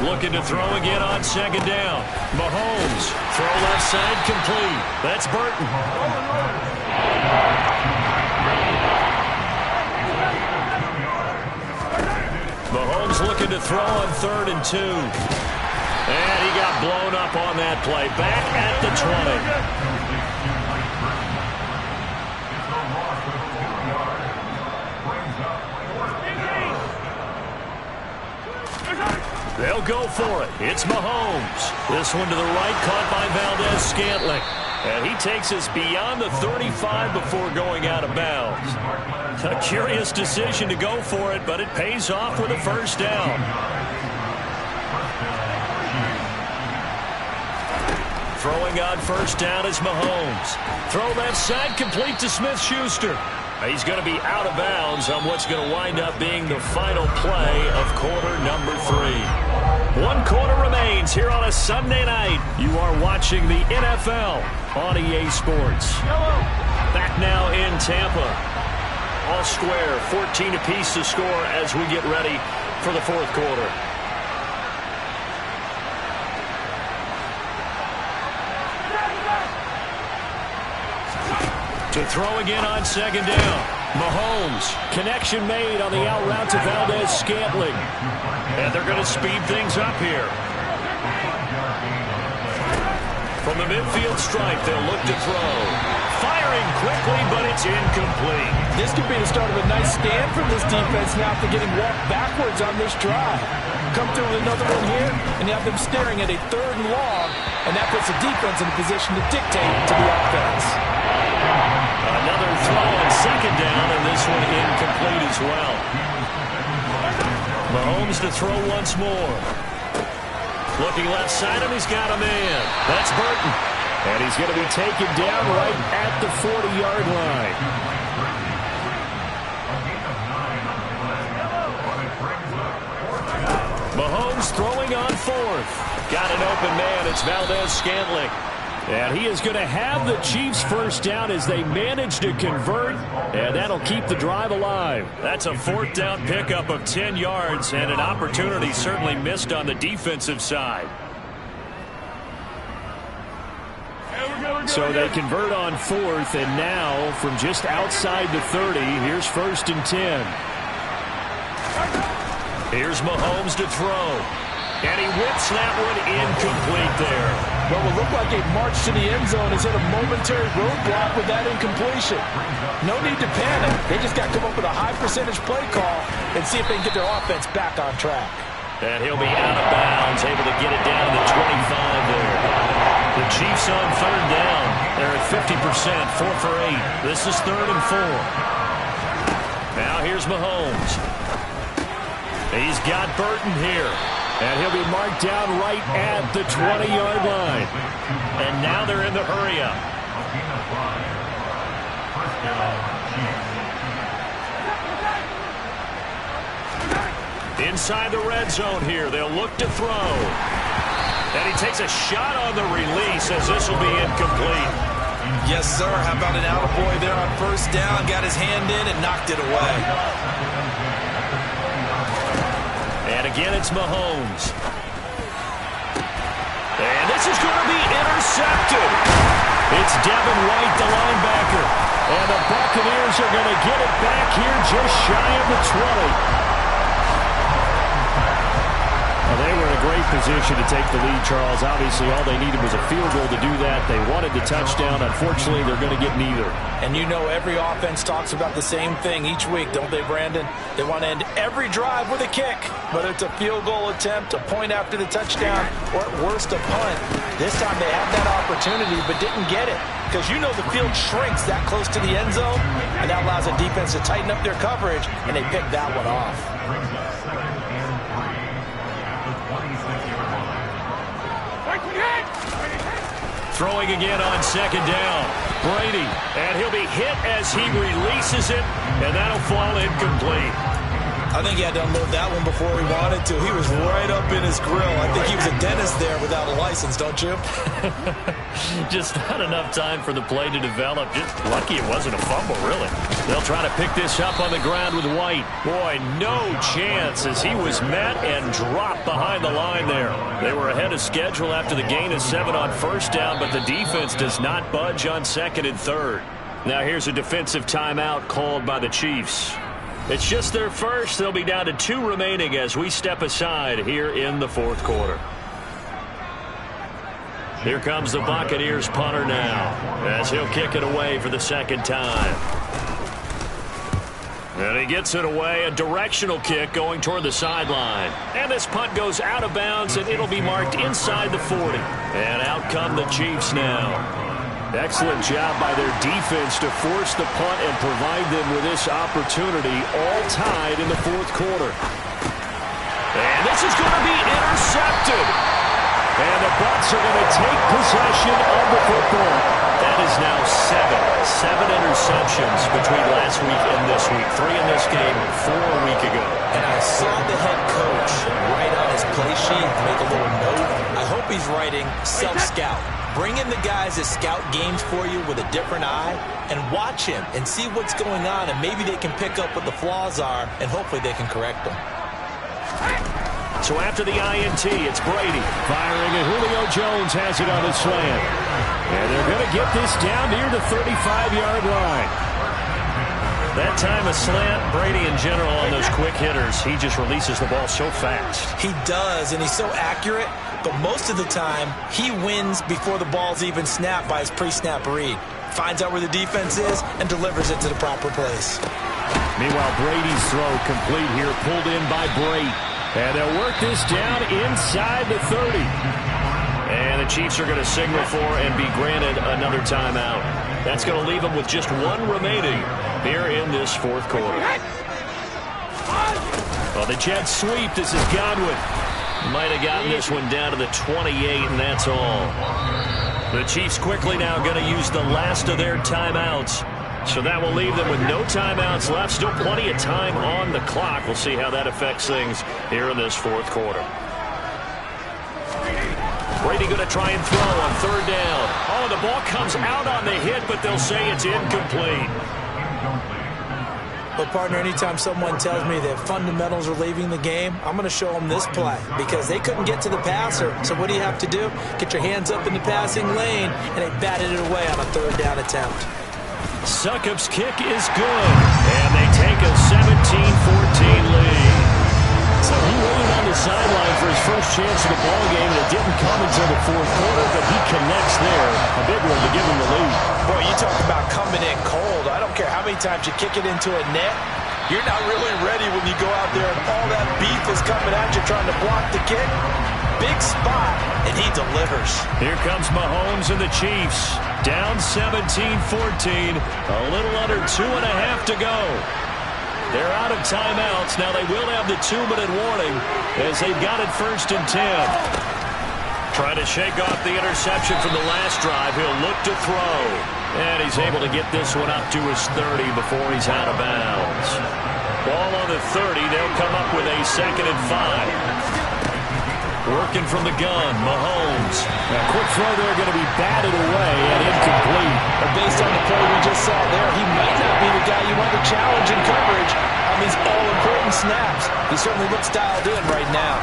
Looking to throw again on 2nd down. Mahomes. Throw left side complete. That's Burton. Mahomes looking to throw on 3rd and 2. And he got blown up on that play. Back at the 20. They'll go for it. It's Mahomes. This one to the right, caught by Valdez-Scantling. And he takes us beyond the 35 before going out of bounds. A curious decision to go for it, but it pays off with a first down. Throwing on first down is Mahomes. Throw left side, complete to Smith-Schuster. He's going to be out of bounds on what's going to wind up being the final play of quarter number 3. 1 quarter remains here on a Sunday night. You are watching the NFL on EA Sports. Back now in Tampa. All square, 14 apiece to score as we get ready for the fourth quarter. To throw again on second down. Mahomes. Connection made on the out route to Valdez-Scantling. And they're going to speed things up here. From the midfield stripe, they'll look to throw. Firing quickly, but it's incomplete. This could be the start of a nice stand from this defense now after getting walked backwards on this drive. Come through with another one here, and you have them staring at a 3rd and long, and that puts the defense in a position to dictate to the offense. Another throw on second down, and this one incomplete as well. Mahomes to throw once more. Looking left side, and he's got a man. That's Burton. And he's going to be taken down right at the 40-yard line. Mahomes throwing on 4th. Got an open man. It's Valdez-Scantling. And he is going to have the Chiefs first down as they manage to convert, and that'll keep the drive alive. That's a 4th down pickup of 10 yards and an opportunity certainly missed on the defensive side. So they convert on 4th, and now from just outside the 30, here's 1st and 10. Here's Mahomes to throw. And he whips that one incomplete there. What will look like a march to the end zone has hit a momentary roadblock with that incompletion. No need to panic. They just got to come up with a high percentage play call and see if they can get their offense back on track. And he'll be out of bounds, able to get it down to the 25 there. The Chiefs on 3rd down. They're at 50%, 4 for 8. This is 3rd and 4. Now here's Mahomes. He's got Burton here. And he'll be marked down right at the 20-yard line. And now they're in the hurry-up. Inside the red zone here. They'll look to throw. And he takes a shot on the release as this will be incomplete. Yes, sir. How about an attaboy there on first down? Got his hand in and knocked it away. And again, it's Mahomes. And this is going to be intercepted. It's Devin White, the linebacker. And the Buccaneers are going to get it back here just shy of the 20. Well, they were in a great position to take the lead, Charles. Obviously, all they needed was a field goal to do that. They wanted the touchdown. Unfortunately, they're going to get neither. And you know every offense talks about the same thing each week, don't they, Brandon? They want to end every drive with a kick, whether it's a field goal attempt, a point after the touchdown, or at worst, a punt. This time they had that opportunity but didn't get it because you know the field shrinks that close to the end zone, and that allows the defense to tighten up their coverage, and they picked that one off. Throwing again on second down. Brady, and he'll be hit as he releases it, and that'll fall incomplete. I think he had to unload that one before he wanted to. He was right up in his grill. I think he was a dentist there without a license, don't you? Just not enough time for the play to develop. Just lucky it wasn't a fumble, really. They'll try to pick this up on the ground with White. Boy, no chance as he was met and dropped behind the line there. They were ahead of schedule after the gain of 7 on first down, but the defense does not budge on 2nd and 3rd. Now here's a defensive timeout called by the Chiefs. It's just their first. They'll be down to 2 remaining as we step aside here in the fourth quarter. Here comes the Buccaneers punter now as he'll kick it away for the second time. And he gets it away, a directional kick going toward the sideline. And this punt goes out of bounds, and it'll be marked inside the 40. And out come the Chiefs now. Excellent job by their defense to force the punt and provide them with this opportunity, all tied in the fourth quarter. And this is going to be intercepted. And the Bucs are going to take possession of the football. That is now seven interceptions between last week and this week. 3 in this game, 4 a week ago. And I saw the head coach write on his play sheet, make a little note. I hope he's writing self-scout. Bring in the guys that scout games for you with a different eye and watch him and see what's going on, and maybe they can pick up what the flaws are, and hopefully they can correct them. So after the INT, it's Brady firing, and Julio Jones has it on his slant. And they're going to get this down near the 35-yard line. That time a slant, Brady in general on those quick hitters, he just releases the ball so fast. He does, and he's so accurate, but most of the time he wins before the ball's even snapped by his pre-snap read. Finds out where the defense is and delivers it to the proper place. Meanwhile, Brady's throw complete here, pulled in by Brady. And they'll work this down inside the 30. And the Chiefs are going to signal for and be granted another timeout. That's going to leave them with just 1 remaining here in this fourth quarter. Well, the Jets sweep. This is Godwin. Might have gotten this one down to the 28, and that's all. The Chiefs quickly now going to use the last of their timeouts. So that will leave them with no timeouts left. Still plenty of time on the clock. We'll see how that affects things here in this fourth quarter. Brady going to try and throw on 3rd down. Oh, the ball comes out on the hit, but they'll say it's incomplete. But, partner, anytime someone tells me that fundamentals are leaving the game, I'm going to show them this play because they couldn't get to the passer. So what do you have to do? Get your hands up in the passing lane, and they batted it away on a 3rd down attempt. Succop's kick is good, and they take a 17-14 lead. So he waited on the sideline for his first chance of the ball game, and it didn't come until the fourth quarter, but he connects there. A big one to give him the lead. Boy, you talk about coming in cold. I don't care how many times you kick it into a net. You're not really ready when you go out there and all that beef is coming at you trying to block the kick. Big spot, and he delivers. Here comes Mahomes and the Chiefs. Down 17-14. A little under 2.5 to go. They're out of timeouts. Now they will have the 2-minute warning as they've got it 1st and 10. Trying to shake off the interception from the last drive. He'll look to throw. And he's able to get this one up to his 30 before he's out of bounds. Ball on the 30. They'll come up with a 2nd and 5. Working from the gun, Mahomes. A quick throw there going to be batted away and incomplete. But based on the play we just saw there, he might not be the guy you want to challenge in coverage on these all-important snaps. He certainly looks dialed in right now.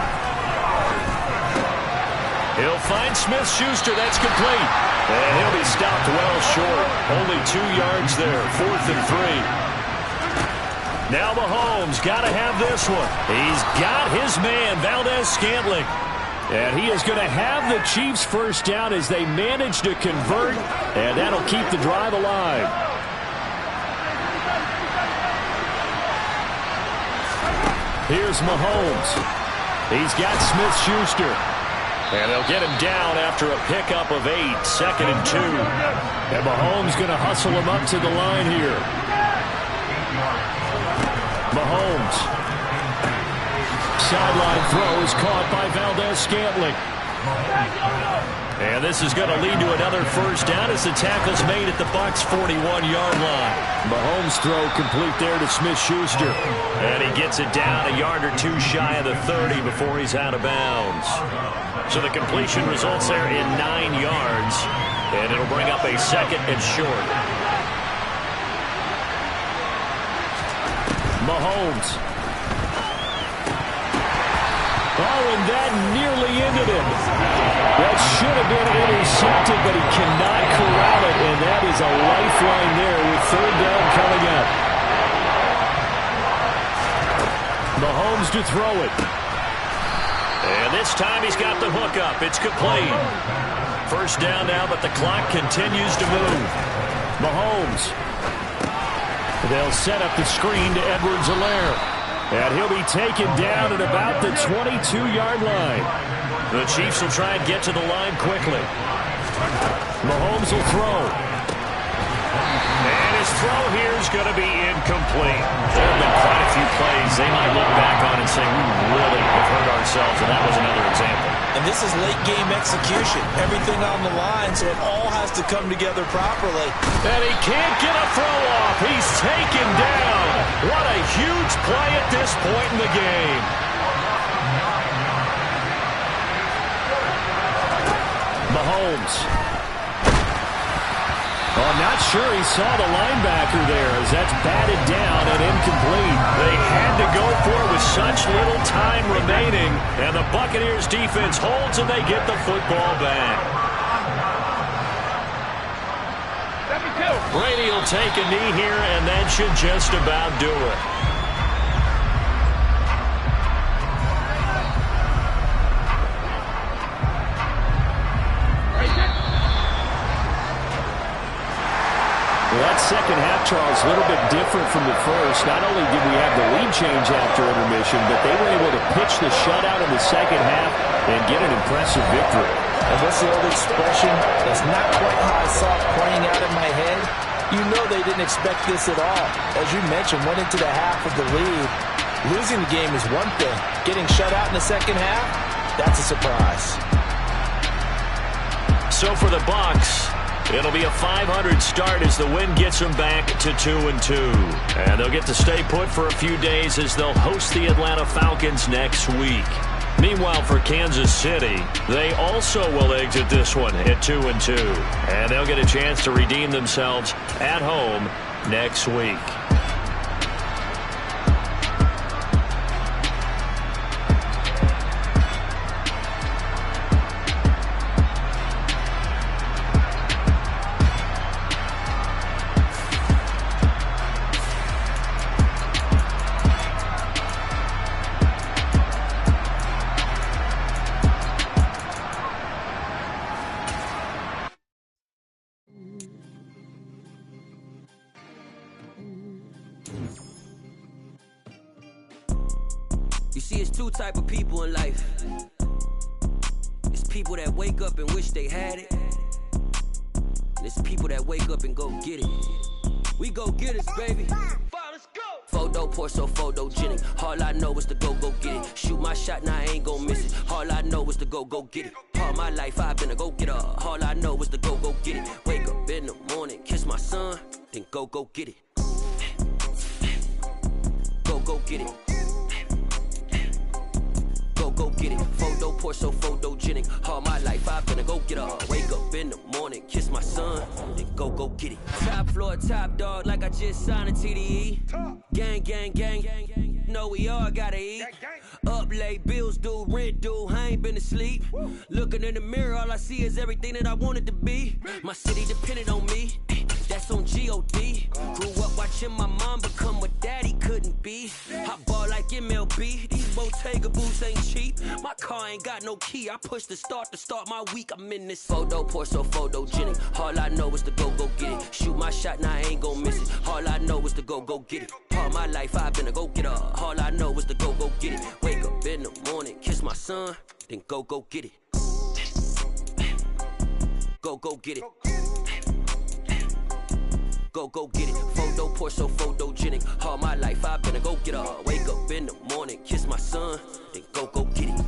He'll find Smith-Schuster. That's complete. And he'll be stopped well short. Only 2 yards there. 4th and 3. Now Mahomes got to have this one. He's got his man, Valdez-Scantling. And he is going to have the Chiefs 1st down as they manage to convert, and that'll keep the drive alive. Here's Mahomes. He's got Smith-Schuster. And they'll get him down after a pickup of 8, 2nd and 2. And Mahomes going to hustle him up to the line here. Mahomes. Sideline throw is caught by Valdez-Scantling. And this is going to lead to another 1st down as the tackle's made at the Bucs' 41-yard line. Mahomes' throw complete there to Smith-Schuster. And he gets it down a yard or 2 shy of the 30 before he's out of bounds. So the completion results there in 9 yards. And it'll bring up a 2nd and short. Mahomes. Oh, and that nearly ended him. That should have been intercepted, but he cannot corral it, and that is a lifeline there with 3rd down coming up. Mahomes to throw it. And this time he's got the hook up. It's complete. 1st down now, but the clock continues to move. Mahomes. They'll set up the screen to Edwards-Helaire. And he'll be taken down at about the 22-yard line. The Chiefs will try and get to the line quickly. Mahomes will throw. And his throw here is going to be incomplete. There have been quite a few plays they might look back on and say, we really have hurt ourselves, and that was another example. And this is late-game execution. Everything on the line, so it all has to come together properly. And he can't get a throw off. He's taken down. What a huge play at this point in the game. Mahomes. Oh, I'm not sure he saw the linebacker there as that's batted down and incomplete. They had to go for it with such little time remaining, and the Buccaneers defense holds and they get the football back. Brady will take a knee here, and that should just about do it. Well, that second half, Charles, a little bit different from the first. Not only did we have the lead change after intermission, but they were able to pitch the shutout in the second half and get an impressive victory. And what's the old expression? That's not quite how I saw it playing out in my head. You know they didn't expect this at all. As you mentioned, went into the half with the lead. Losing the game is one thing. Getting shut out in the second half, that's a surprise. So for the Bucs, it'll be a 500 start as the win gets them back to 2-2. And they'll get to stay put for a few days as they'll host the Atlanta Falcons next week. Meanwhile, for Kansas City, they also will exit this one at 2-2. And they'll get a chance to redeem themselves at home next week. You see, it's two type of people in life. It's people that wake up and wish they had it. And it's people that wake up and go get it. We go get it, baby. Let's go. Photo pour so photogenic. All I know is to go get it. Shoot my shot, now I ain't gon' miss it. All I know is to go get it. All my life I've been a go-getter. All I know is to go get it. Wake up in the morning, kiss my son, then go get it. Go get it. Go get it. Photo pour so photogenic. All my life I've been a go-getter. Wake up in the morning, kiss my son, then go get it. Top floor, top dog, like I just signed a TDE. Gang, gang, gang, gang, gang. Know we all gotta eat. Up late, bills due, rent due, I ain't been asleep. Looking in the mirror, all I see is everything that I wanted to be. My city depended on me. That's on G.O.D. Grew up watching my mom become what daddy couldn't be. I ball like MLB. These Bottega boots ain't cheap. My car ain't got no key. I push the start to start my week. I'm in this photo pour so photogenic. All I know is to go get it. Shoot my shot, now I ain't gon' miss it. All I know is to go get it. All my life I've been a go-getter. All I know is to go get it. Wake up in the morning, kiss my son, then go get it. Go get it. Go get it. Photo pour so photogenic. All my life I've been a go-getter. Wake up in the morning, kiss my son, then go get it.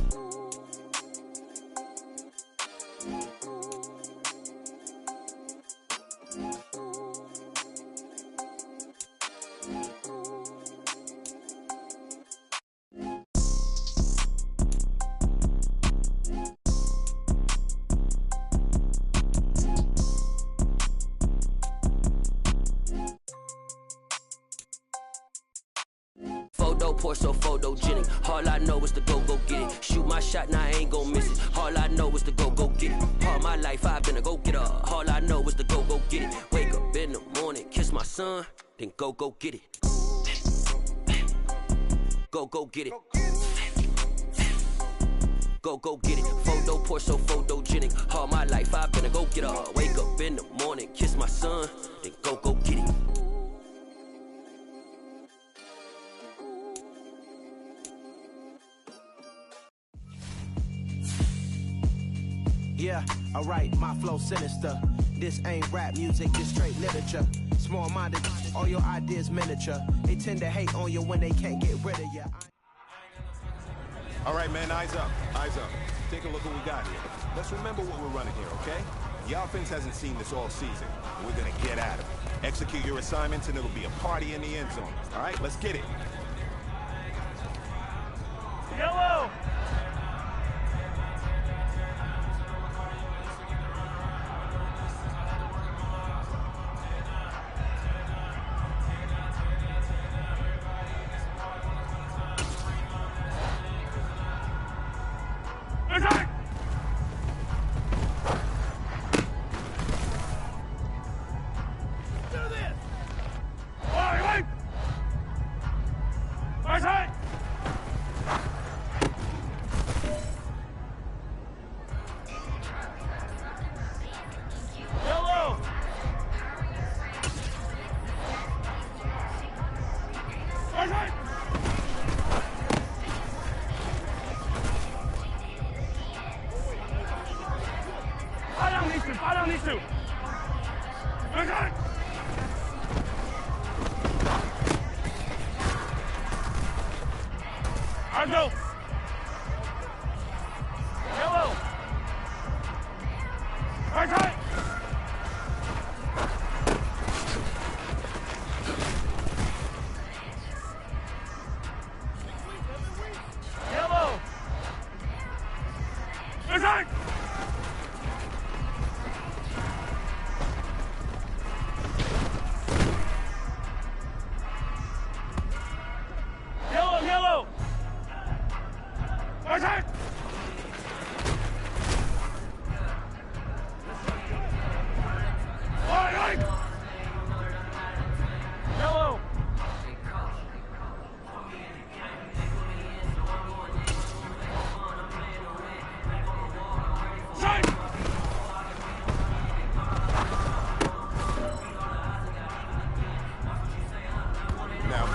Photo pour so photogenic. All I know is to go get it. Shoot my shot, now I ain't gon' miss it. All I know is to go get it. All my life I've been a go-getter. All I know is to go get it. Wake up in the morning, kiss my son, then go get it. Go get it. Go get it. Photo pour so photogenic. All my life I've been a go-getter. Wake up in the morning, kiss my son, then go get it. Yeah, alright, my flow sinister. This ain't rap music, this straight literature. Small-minded, all your ideas miniature. They tend to hate on you when they can't get rid of you. All right, man, eyes up, eyes up. Take a look what we got here. Let's remember what we're running here, okay? The offense hasn't seen this all season. We're gonna get at them. Execute your assignments and it'll be a party in the end zone. All right, let's get it. Yellow!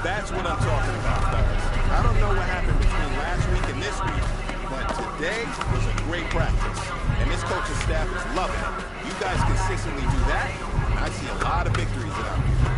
That's what I'm talking about, fellas. I don't know what happened between last week and this week, but today was a great practice. And this coaching staff is loving it. You guys consistently do that, and I see a lot of victories out here.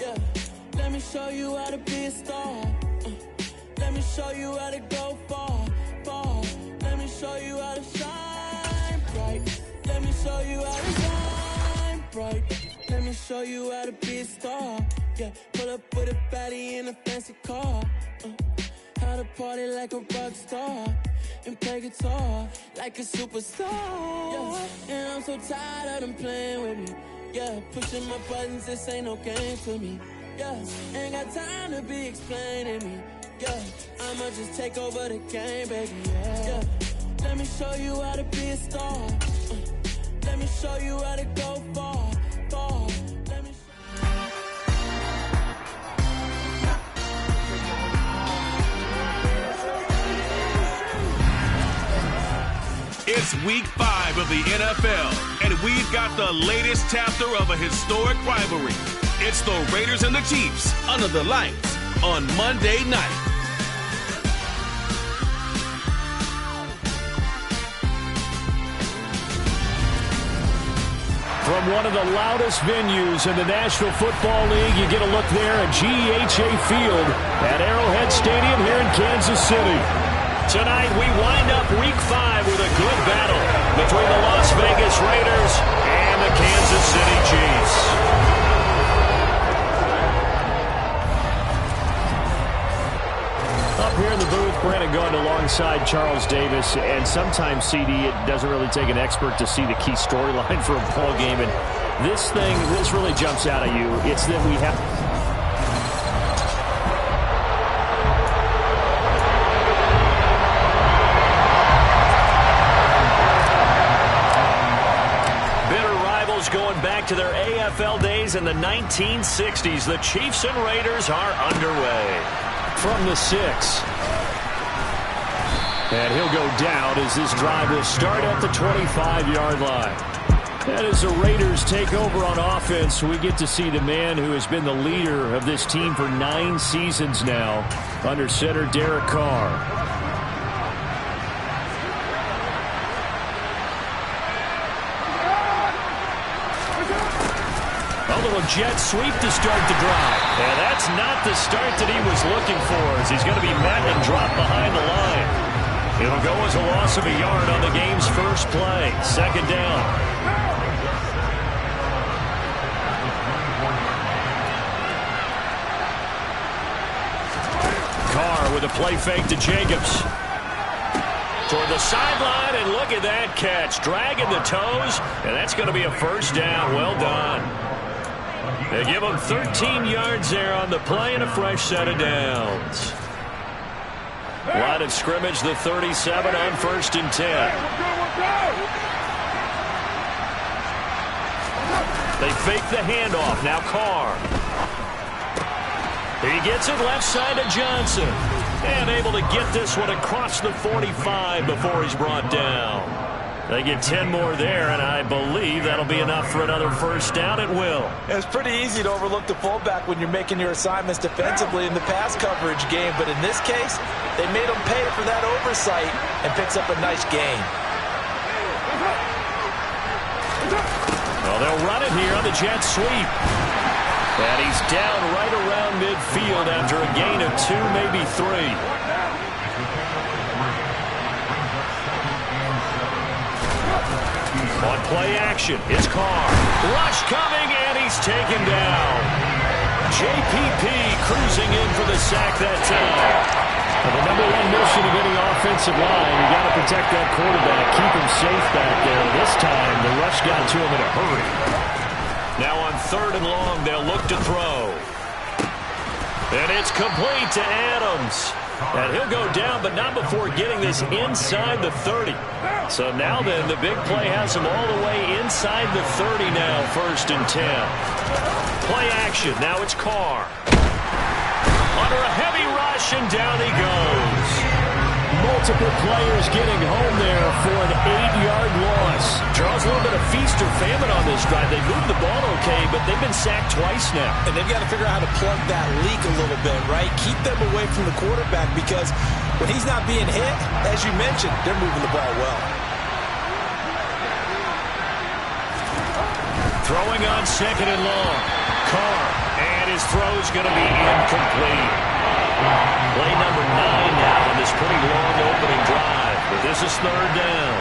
Yeah, let me show you how to be a star. Let me show you how to go far, far. Let me show you how to shine bright. Let me show you how to shine bright. Let me show you how to be a star. Yeah, pull up with a baddie in a fancy car. How to party like a rock star and play guitar like a superstar. Yeah, and I'm so tired of them playing with me. Yeah, pushing my buttons, this ain't no game to me. Yeah, ain't got time to be explaining me. Yeah, I'ma just take over the game, baby. Yeah, let me show you how to be a star. Let me show you how to go far, far. Let me It's week 5 of the NFL, and we've got the latest chapter of a historic rivalry. It's the Raiders and the Chiefs under the lights on Monday night. From one of the loudest venues in the National Football League, you get a look there at GEHA Field at Arrowhead Stadium here in Kansas City. Tonight, we wind up week 5 with a good battle between the Las Vegas Raiders and the Kansas City Chiefs. Up here in the booth, Brandon Gaudin alongside Charles Davis, and sometimes, CD, it doesn't really take an expert to see the key storyline for a ball game, and this really jumps out at you. It's that we have... Going back to their AFL days 70s and the 1960s. The Chiefs and Raiders are underway. From the 6. And he'll go down as this drive will start at the 25-yard line. And as the Raiders take over on offense, we get to see the man who has been the leader of this team for 9 seasons now, under center Derek Carr. A little jet sweep to start the drive. And that's not the start that he was looking for, as he's going to be met and dropped behind the line. It'll go as a loss of a yard on the game's first play. Second down. Carr with a play fake to Jacobs. Toward the sideline, and look at that catch. Dragging the toes, and that's going to be a first down. Well done. They give him 13 yards there on the play and a fresh set of downs. Line of scrimmage, the 37 on 1st and 10. They fake the handoff. Now Carr. He gets it left side to Johnson. And able to get this one across the 45 before he's brought down. They get 10 more there, and I believe that'll be enough for another first down at will. It's pretty easy to overlook the fullback when you're making your assignments defensively in the pass coverage game, but in this case, they made him pay for that oversight and picks up a nice gain. Well, they'll run it here on the jet sweep. And he's down right around midfield after a gain of 2, maybe 3. On play action, it's Carr. Rush coming, and he's taken down. JPP cruising in for the sack that time. Well, the number one mission of any offensive line, you got to protect that quarterback, keep him safe back there. This time, the rush got to him in a hurry. Now on 3rd and long, they'll look to throw. And it's complete to Adams. And he'll go down, but not before getting this inside the 30. So now then, the big play has him all the way inside the 30 now, 1st and 10. Play action, now it's Carr. Under a heavy rush, and down he goes. Multiple players getting home there for an 8-yard loss. Charles, a little bit of feast or famine on this drive. They moved the ball okay, but they've been sacked twice now. And they've got to figure out how to plug that leak a little bit, right? Keep them away from the quarterback, because when he's not being hit, as you mentioned, they're moving the ball well. Throwing on 2nd and long. Carr, and his throw's going to be incomplete. Play number 9 now in this pretty long opening drive. But this is 3rd down.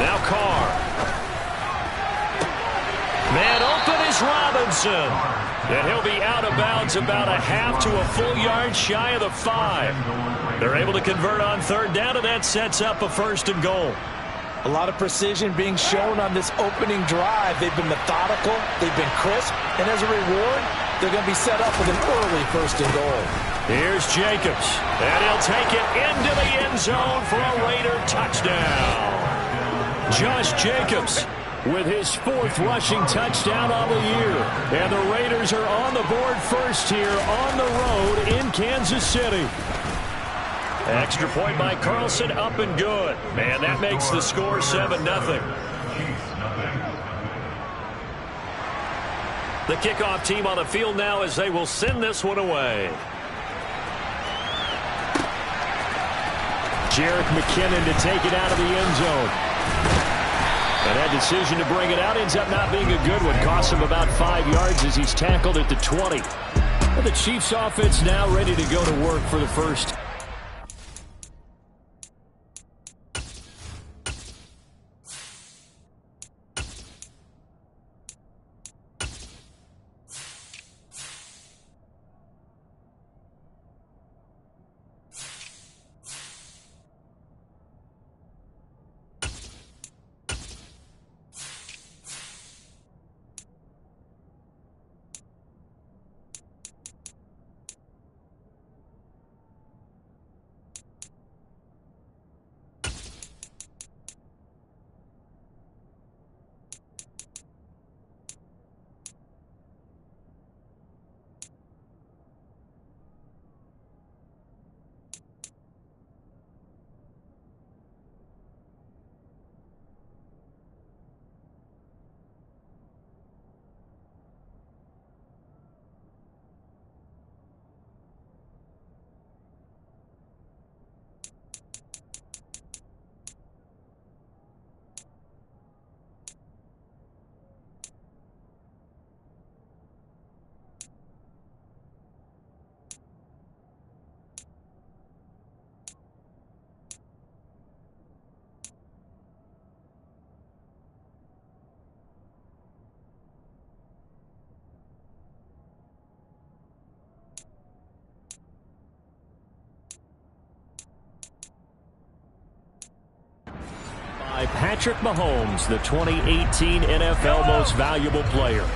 Now Carr. Man open is Robinson. And he'll be out of bounds about a half to a full yard shy of the 5. They're able to convert on 3rd down, and that sets up a 1st and goal. A lot of precision being shown on this opening drive. They've been methodical, they've been crisp, and as a reward, they're going to be set up with an early 1st and goal. Here's Jacobs, and he'll take it into the end zone for a Raider touchdown. Josh Jacobs with his 4th rushing touchdown of the year. And the Raiders are on the board first here on the road in Kansas City. Extra point by Carlson, up and good. Man, that makes the score 7-0. The kickoff team on the field now as they will send this one away. Jerick McKinnon to take it out of the end zone. And that decision to bring it out ends up not being a good one. Costs him about 5 yards as he's tackled at the 20. And the Chiefs offense now ready to go to work for the first. Patrick Mahomes, the 2018 NFL Most Valuable Player.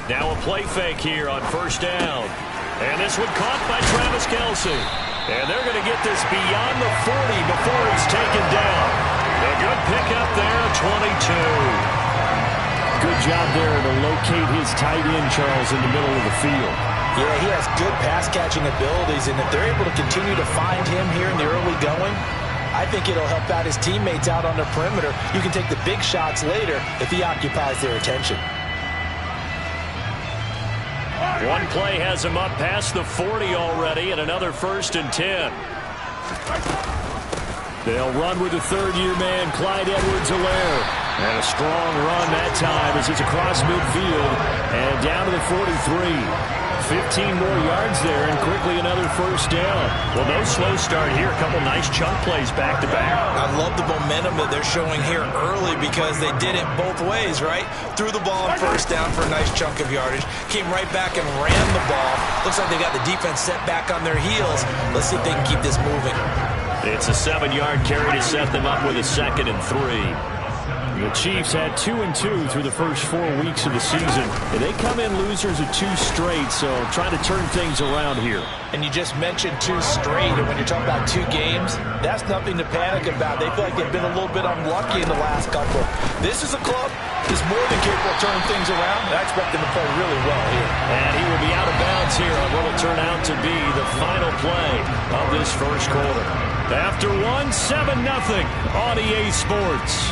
Now a play fake here on first down. And this one caught by Travis Kelce. And they're going to get this beyond the 40 before he's taken down. A good pickup there, 22. Good job there to locate his tight end, Charles, in the middle of the field. Yeah, he has good pass-catching abilities, and if they're able to continue to find him here in the early going, I think it'll help out his teammates out on the perimeter. You can take the big shots later if he occupies their attention. One play has him up past the 40 already, and another 1st and 10. They'll run with the third-year man, Clyde Edwards-Helaire. And a strong run that time as it's across midfield and down to the 43. 15 more yards there and quickly another 1st down. Well, no slow start here. A couple nice chunk plays back-to-back. I love the momentum that they're showing here early because they did it both ways, right? Threw the ball on 1st down for a nice chunk of yardage. Came right back and ran the ball. Looks like they got the defense set back on their heels. Let's see if they can keep this moving. It's a 7-yard carry to set them up with a 2nd and 3. The Chiefs had 2-2 through the first 4 weeks of the season. And they come in losers of 2 straight, so trying to turn things around here. And you just mentioned 2 straight, and when you're talking about 2 games, that's nothing to panic about. They feel like they've been a little bit unlucky in the last couple. This is a club that's more than capable of turning things around, and I expect them to play really well here. And he will be out of bounds here on what will turn out to be the final play of this first quarter. After 7-0 on EA Sports.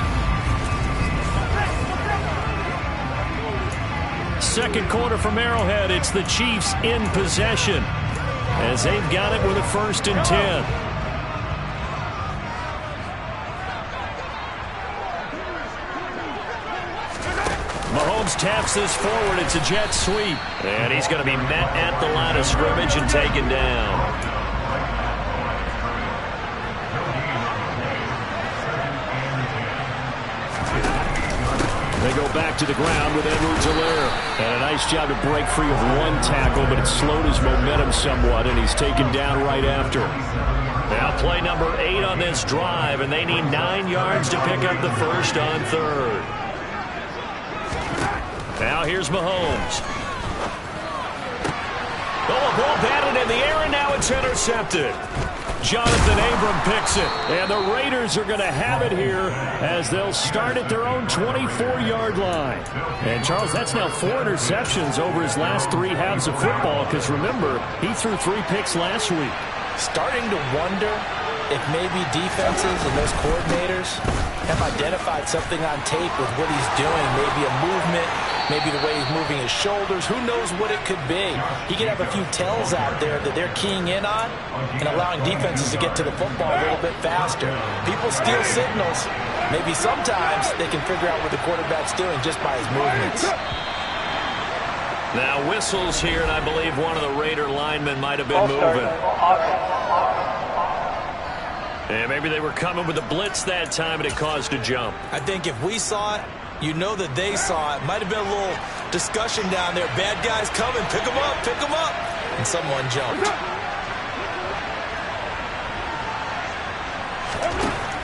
Second quarter from Arrowhead, it's the Chiefs in possession as they've got it with a 1st and 10. Mahomes taps this forward. It's a jet sweep. And he's going to be met at the line of scrimmage and taken down. They go back to the ground with Edwards-Helaire. And a nice job to break free of 1 tackle, but it slowed his momentum somewhat, and he's taken down right after. Now play number 8 on this drive, and they need 9 yards to pick up the 1st on 3rd. Now here's Mahomes. Oh, a ball batted in the air, and now it's intercepted. Jonathan Abram picks it, and the Raiders are going to have it here as they'll start at their own 24-yard line. And, Charles, that's now 4 interceptions over his last 3 halves of football because, remember, he threw 3 picks last week. Starting to wonder if maybe defenses and those coordinators have identified something on tape with what he's doing, maybe a movement, maybe the way he's moving his shoulders. Who knows what it could be? He could have a few tells out there that they're keying in on and allowing defenses to get to the football a little bit faster. People steal signals. Maybe sometimes they can figure out what the quarterback's doing just by his movements. Now whistles here, and I believe one of the Raider linemen might have been moving. And maybe they were coming with a blitz that time, and it caused a jump. I think if we saw it, you know that they saw it. Might have been a little discussion down there. Bad guys coming. Pick them up. Pick them up. And someone jumped.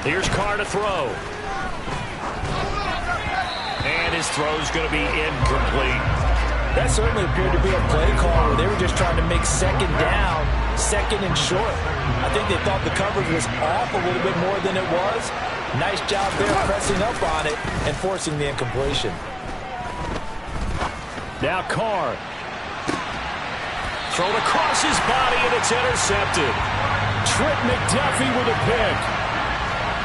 Here's Carr to throw. And his throw's going to be incomplete. That certainly appeared to be a play call where they were just trying to make 2nd down, 2nd and short. I think they thought the coverage was off a little bit more than it was. Nice job there pressing up on it and forcing the incompletion. Now Carr. Thrown across his body, and it's intercepted. Trent McDuffie with a pick.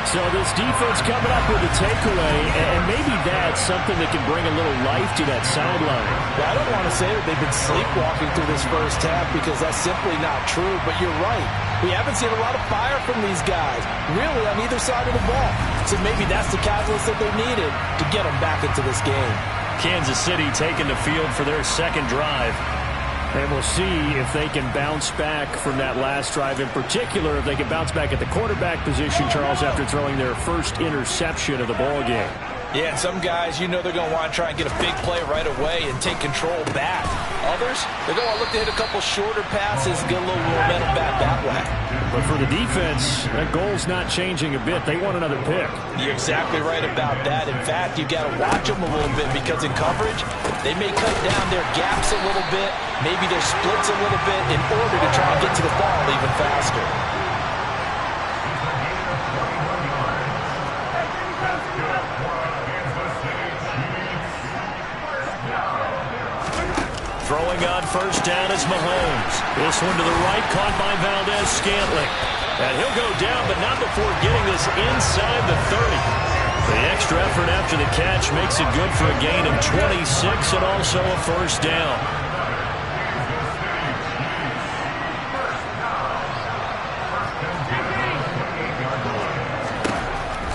So this defense coming up with a takeaway, and maybe that's something that can bring a little life to that sideline. Well, I don't want to say that they've been sleepwalking through this first half because that's simply not true, but you're right. We haven't seen a lot of fire from these guys, really, on either side of the ball. So maybe that's the catalyst that they needed to get them back into this game. Kansas City taking the field for their 2nd drive. And we'll see if they can bounce back from that last drive. In particular, if they can bounce back at the quarterback position, Charles, after throwing their first interception of the ball game. Yeah, and some guys, they're going to want to try and get a big play right away and take control back. Others, they're going to look to hit a couple shorter passes, get a little momentum back that way. But for the defense, that goal's not changing a bit. They want another pick. You're exactly right about that. In fact, you've got to watch them a little bit because in coverage, they may cut down their gaps a little bit, maybe their splits a little bit in order to try and get to the ball even faster. Throwing on first down is Mahomes. This one to the right, caught by Valdez-Scantling. And he'll go down, but not before getting this inside the 30. The extra effort after the catch makes it good for a gain of 26 and also a first down.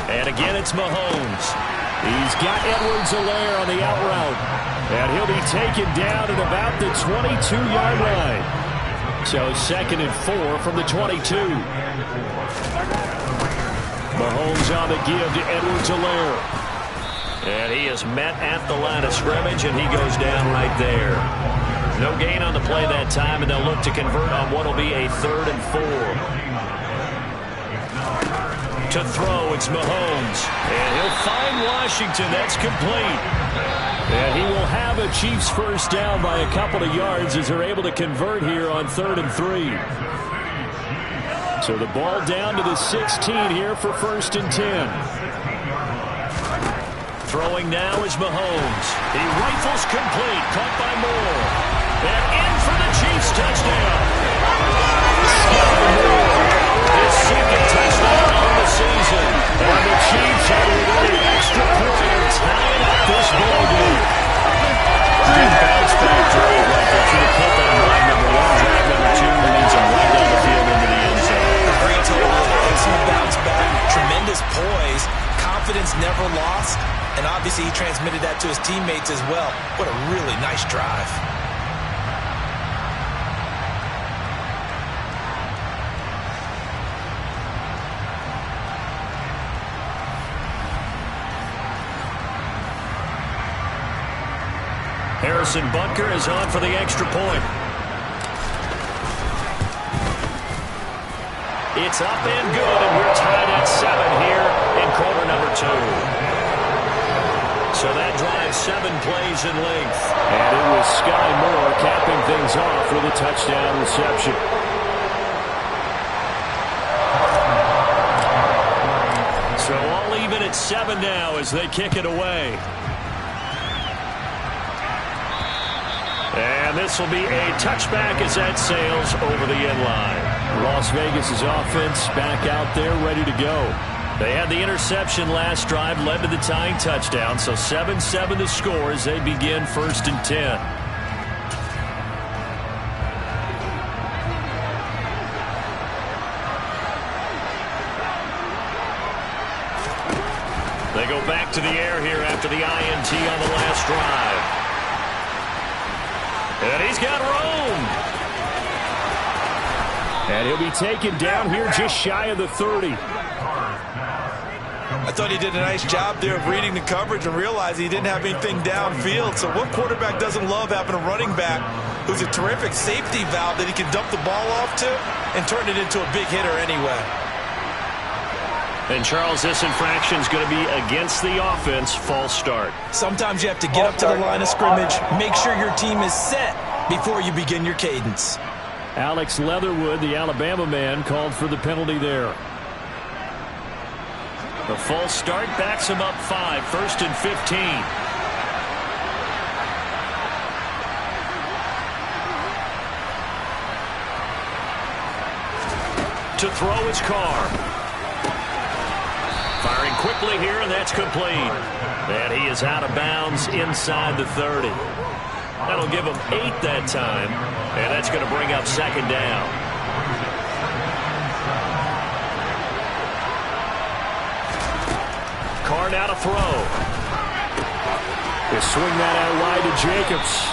And again, it's Mahomes. He's got Edwards-Helaire on the out route. And he'll be taken down at about the 22-yard line. So 2nd and 4 from the 22. Mahomes on the give to Edwards-Helaire. And he is met at the line of scrimmage, and he goes down right there. No gain on the play that time, and they'll look to convert on what will be a 3rd and 4. To throw, it's Mahomes. And he'll find Washington. That's complete. And he will have a Chiefs first down by a couple of yards as they're able to convert here on 3rd and 3. So the ball down to the 16 here for 1st and 10. Throwing now is Mahomes. He rifles complete, caught by Moore. And in for the Chiefs touchdown. His 2nd touchdown on the season. And the Chiefs are within an extra point tying up this ball game. Big bounce back drive right there. Should have cut that drive number 1, drive number 2, and leads him right down the field into the end zone. Great total, excellent bounce back, tremendous poise, confidence never lost, and obviously he transmitted that to his teammates as well. What a really nice drive. Harrison Butker is on for the extra point. It's up and good, and we're tied at 7 here in quarter number 2. So that drives 7 plays in length. And it was Sky Moore capping things off with a touchdown reception. So all even at 7 now as they kick it away. And this will be a touchback as that sails over the end line. Las Vegas' offense back out there ready to go. They had the interception last drive, led to the tying touchdown. So 7-7 to score as they begin 1st and 10. They go back to the air here after the INT on the last drive. And he's got room. And he'll be taken down here just shy of the 30. I thought he did a nice job there of reading the coverage and realizing he didn't have anything downfield. So what quarterback doesn't love having a running back who's a terrific safety valve that he can dump the ball off to and turn it into a big hitter anyway? And Charles, this infraction is going to be against the offense. False start. Sometimes you have to get up to the line of scrimmage, make sure your team is set before you begin your cadence. Alex Leatherwood, the Alabama man, called for the penalty there. The false start backs him up 5, 1st and 15. To throw his car. Firing quickly here, and that's complete. And he is out of bounds inside the 30. That'll give him 8 that time, and that's going to bring up 2nd down. Carr now to throw. They swing that out wide to Jacobs.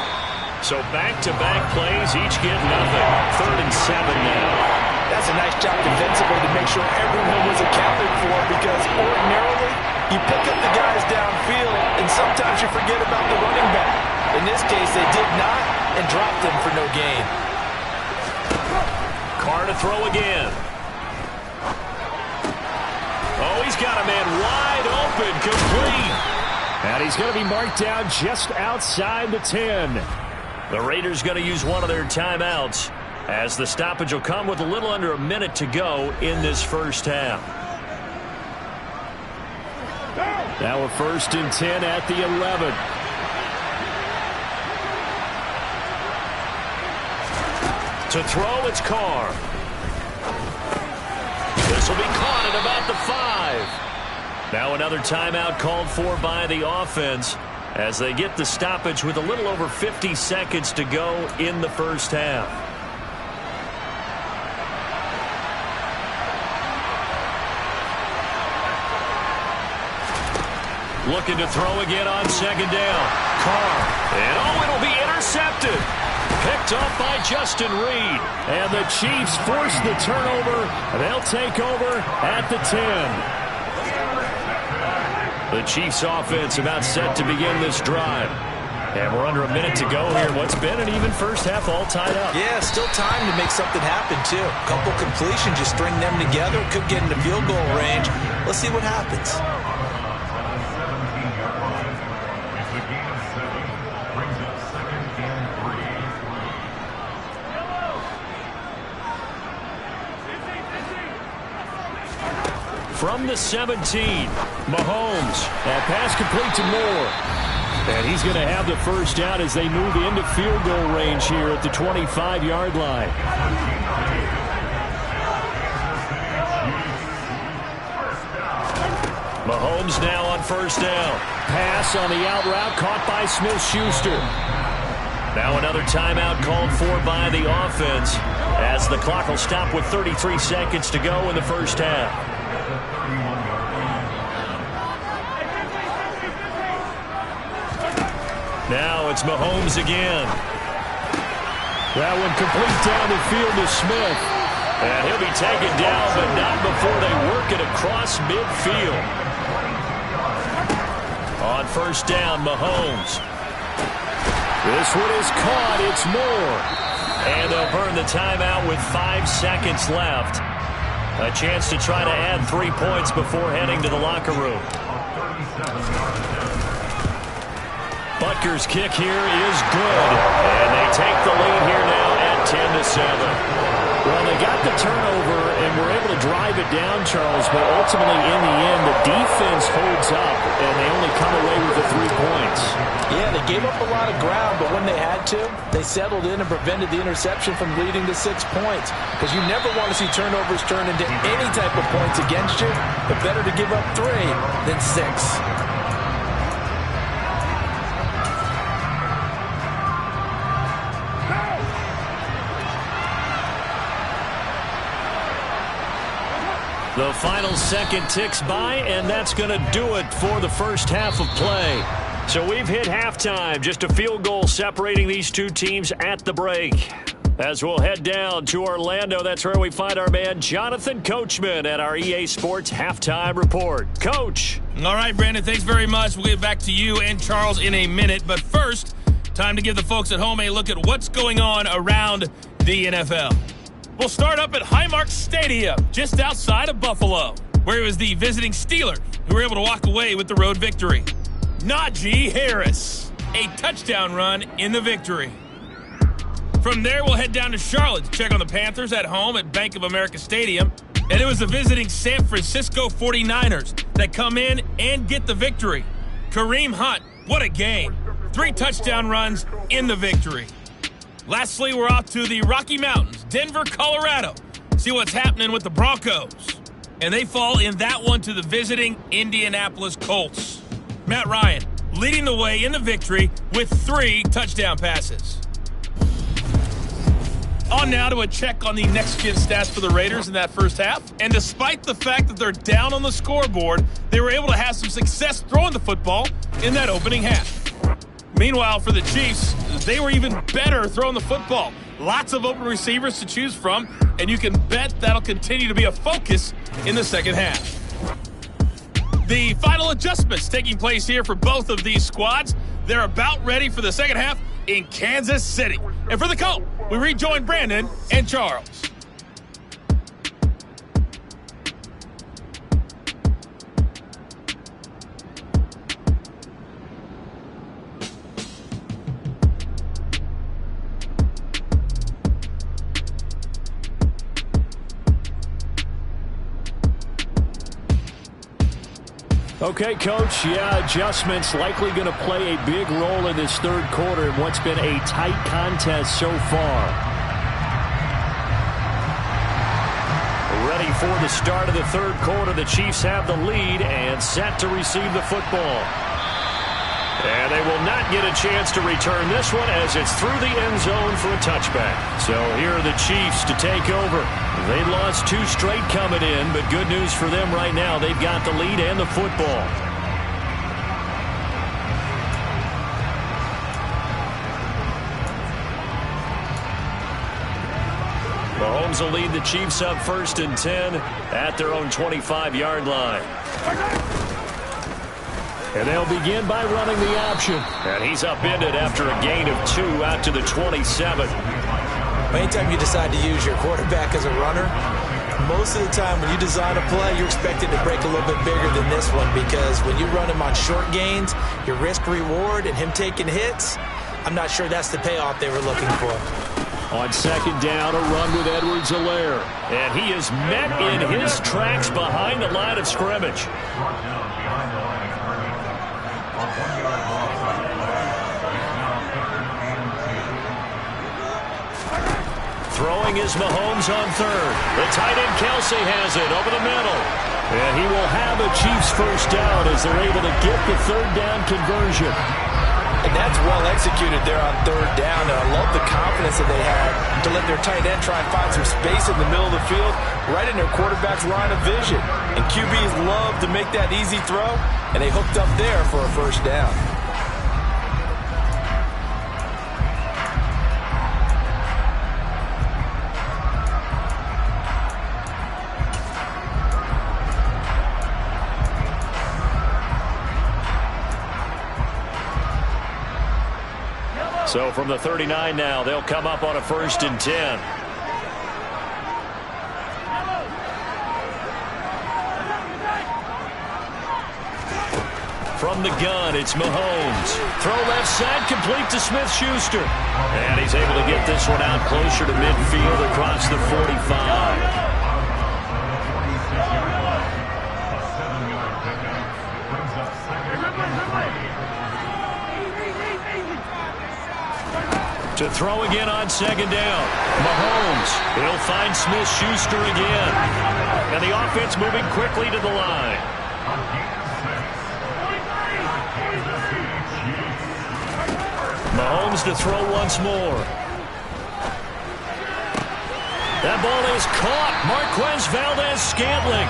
So back-to-back plays, each get nothing. 3rd and 7 now. That's a nice job defensively to make sure everyone was accounted for, because ordinarily You pick up the guys downfield, and sometimes you forget about the running back. In this case, they did not, and dropped him for no gain. Carr to throw again. Oh, he's got a man wide open, complete. And he's going to be marked down just outside the 10. The Raiders going to use one of their timeouts, as the stoppage will come with a little under a minute to go in this first half. Now a 1st and 10 at the 11. To throw, it's Carr. This will be caught at about the 5. Now another timeout called for by the offense as they get the stoppage with a little over 50 seconds to go in the first half. Looking to throw again on 2nd down. Carr. And oh, it'll be intercepted. Picked up by Justin Reed. And the Chiefs force the turnover. They'll take over at the 10. The Chiefs offense about set to begin this drive. And we're under a minute to go here in what's been an even first half, all tied up. Yeah, still time to make something happen, too. A couple completions, just string them together. Could get into field goal range. Let's see what happens. From the 17, Mahomes. That pass complete to Moore. And he's going to have the first down as they move into field goal range here at the 25-yard line. Mahomes now on 1st down. Pass on the out route caught by Smith-Schuster. Now another timeout called for by the offense as the clock will stop with 33 seconds to go in the first half. Now it's Mahomes again. That one complete down the field to Smith. And he'll be taken down, but not before they work it across midfield. On 1st down, Mahomes. This one is caught. It's Moore. And they'll burn the timeout with 5 seconds left. A chance to try to add 3 points before heading to the locker room. Butker's kick here is good. And they take the lead here now at 10-7. Well, they got the turnover and were able to drive it down, Charles, but ultimately in the end, the defense holds up, and they only come away with the 3 points. Yeah, they gave up a lot of ground, but when they had to, they settled in and prevented the interception from leading to 6 points. Because you never want to see turnovers turn into any type of points against you, but better to give up 3 than 6. The final second ticks by, and that's going to do it for the first half of play. So we've hit halftime, just a field goal separating these two teams at the break. As we'll head down to Orlando, that's where we find our man Jonathan Coachman at our EA Sports Halftime Report. Coach. All right, Brandon, thanks very much. We'll get back to you and Charles in a minute. But first, time to give the folks at home a look at what's going on around the NFL. We'll start up at Highmark Stadium, just outside of Buffalo, where it was the visiting Steelers who were able to walk away with the road victory. Najee Harris, a touchdown run in the victory. From there, we'll head down to Charlotte to check on the Panthers at home at Bank of America Stadium. And it was the visiting San Francisco 49ers that come in and get the victory. Kareem Hunt, what a game. 3 touchdown runs in the victory. Lastly, we're off to the Rocky Mountains, Denver, Colorado. See what's happening with the Broncos. And they fall in that one to the visiting Indianapolis Colts. Matt Ryan leading the way in the victory with 3 touchdown passes. On now to a check on the next-gen stats for the Raiders in that first half. And despite the fact that they're down on the scoreboard, they were able to have some success throwing the football in that opening half. Meanwhile, for the Chiefs, they were even better throwing the football. Lots of open receivers to choose from, and you can bet that'll continue to be a focus in the second half. The final adjustments taking place here for both of these squads. They're about ready for the second half in Kansas City. And for the call, we rejoin Brandon and Charles. Okay, Coach, adjustments likely going to play a big role in this third quarter in what's been a tight contest so far. Ready for the start of the third quarter. The Chiefs have the lead and set to receive the football. And they will not get a chance to return this one as it's through the end zone for a touchback. So here are the Chiefs to take over. They lost 2 straight coming in, but good news for them right now. They've got the lead and the football. Mahomes will lead the Chiefs up 1st and 10 at their own 25-yard line. And they'll begin by running the option. And he's upended after a gain of 2 out to the 27. Anytime you decide to use your quarterback as a runner, most of the time when you design a play, you're expected to break a little bit bigger than this one, because when you run him on short gains, your risk-reward and him taking hits, I'm not sure that's the payoff they were looking for. On second down, a run with Edwards-Helaire. And he is met in his tracks behind the line of scrimmage. Throwing is Mahomes on third. The tight end Kelsey has it over the middle. And he will have a Chiefs first down as they're able to get the third down conversion. And that's well executed there on third down. And I love the confidence that they had to let their tight end try and find some space in the middle of the field, right in their quarterback's line of vision. And QBs love to make that easy throw, and they hooked up there for a first down. So from the 39 now, they'll come up on a 1st and 10. From the gun, it's Mahomes. Throw left side, complete to Smith-Schuster. And he's able to get this one out closer to midfield across the 45. To throw again on second down. Mahomes, he'll find Smith-Schuster again. And the offense moving quickly to the line. Mahomes to throw once more. That ball is caught. Marquez Valdez-Scantling.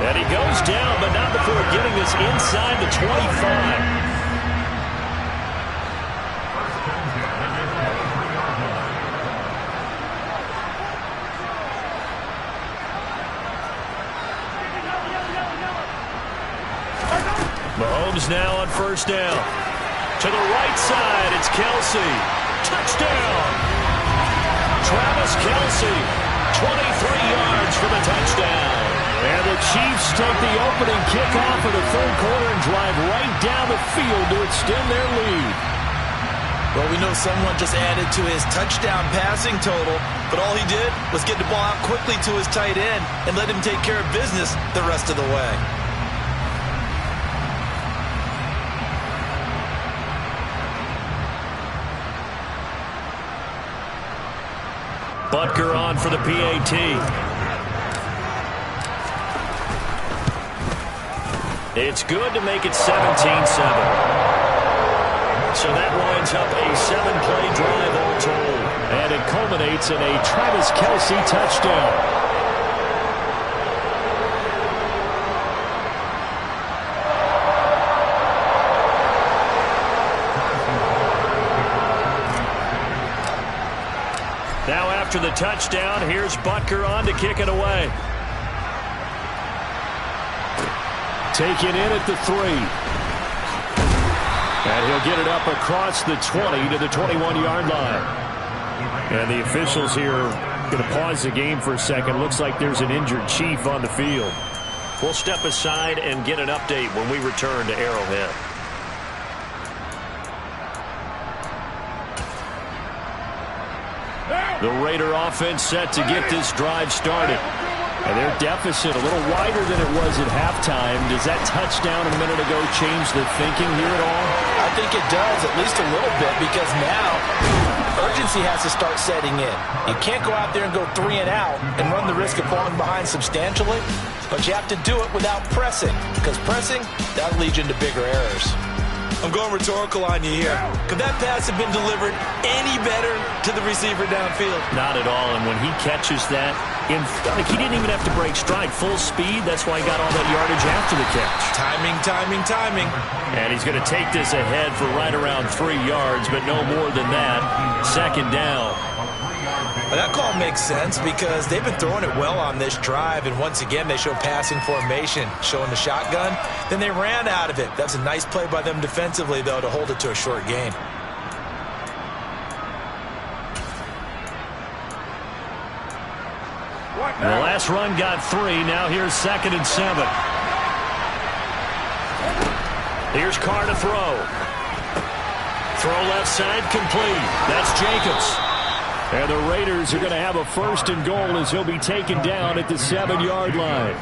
And he goes down, but not before getting this inside the 25. Mahomes now on first down. To the right side, it's Kelsey. Touchdown! Travis Kelsey, 23 yards for the touchdown. And the Chiefs take the opening kickoff of the third quarter and drive right down the field to extend their lead. Well, we know someone just added to his touchdown passing total, but all he did was get the ball out quickly to his tight end and let him take care of business the rest of the way. Butker on for the PAT. It's good to make it 17-7. So that lines up a 7-play drive all told. And it culminates in a Travis Kelsey touchdown. Now after the touchdown, here's Butker on to kick it away. Taken in at the 3. And he'll get it up across the 20 to the 21-yard line. And the officials here going to pause the game for a second. Looks like there's an injured Chief on the field. We'll step aside and get an update when we return to Arrowhead. The Raider offense set to get this drive started. And their deficit a little wider than it was at halftime. Does that touchdown a minute ago change the thinking here at all? I think it does, at least a little bit, because now urgency has to start setting in. You can't go out there and go 3 and out and run the risk of falling behind substantially, but you have to do it without pressing, because pressing, that'll lead you into bigger errors. I'm going rhetorical on you here. Could that pass have been delivered any better to the receiver downfield? Not at all, and when he catches that, he didn't even have to break stride. Full speed, that's why he got all that yardage after the catch. Timing, timing, timing. And he's going to take this ahead for right around 3 yards, but no more than that. Second down. Well, that call makes sense because they've been throwing it well on this drive, and once again they show passing formation, showing the shotgun. Then they ran out of it. That's a nice play by them defensively, though, to hold it to a short gain. The last run got 3. Now here's 2nd and 7. Here's Carr to throw. Throw left side complete. That's Jacobs. And the Raiders are going to have a 1st and goal as he'll be taken down at the 7-yard line.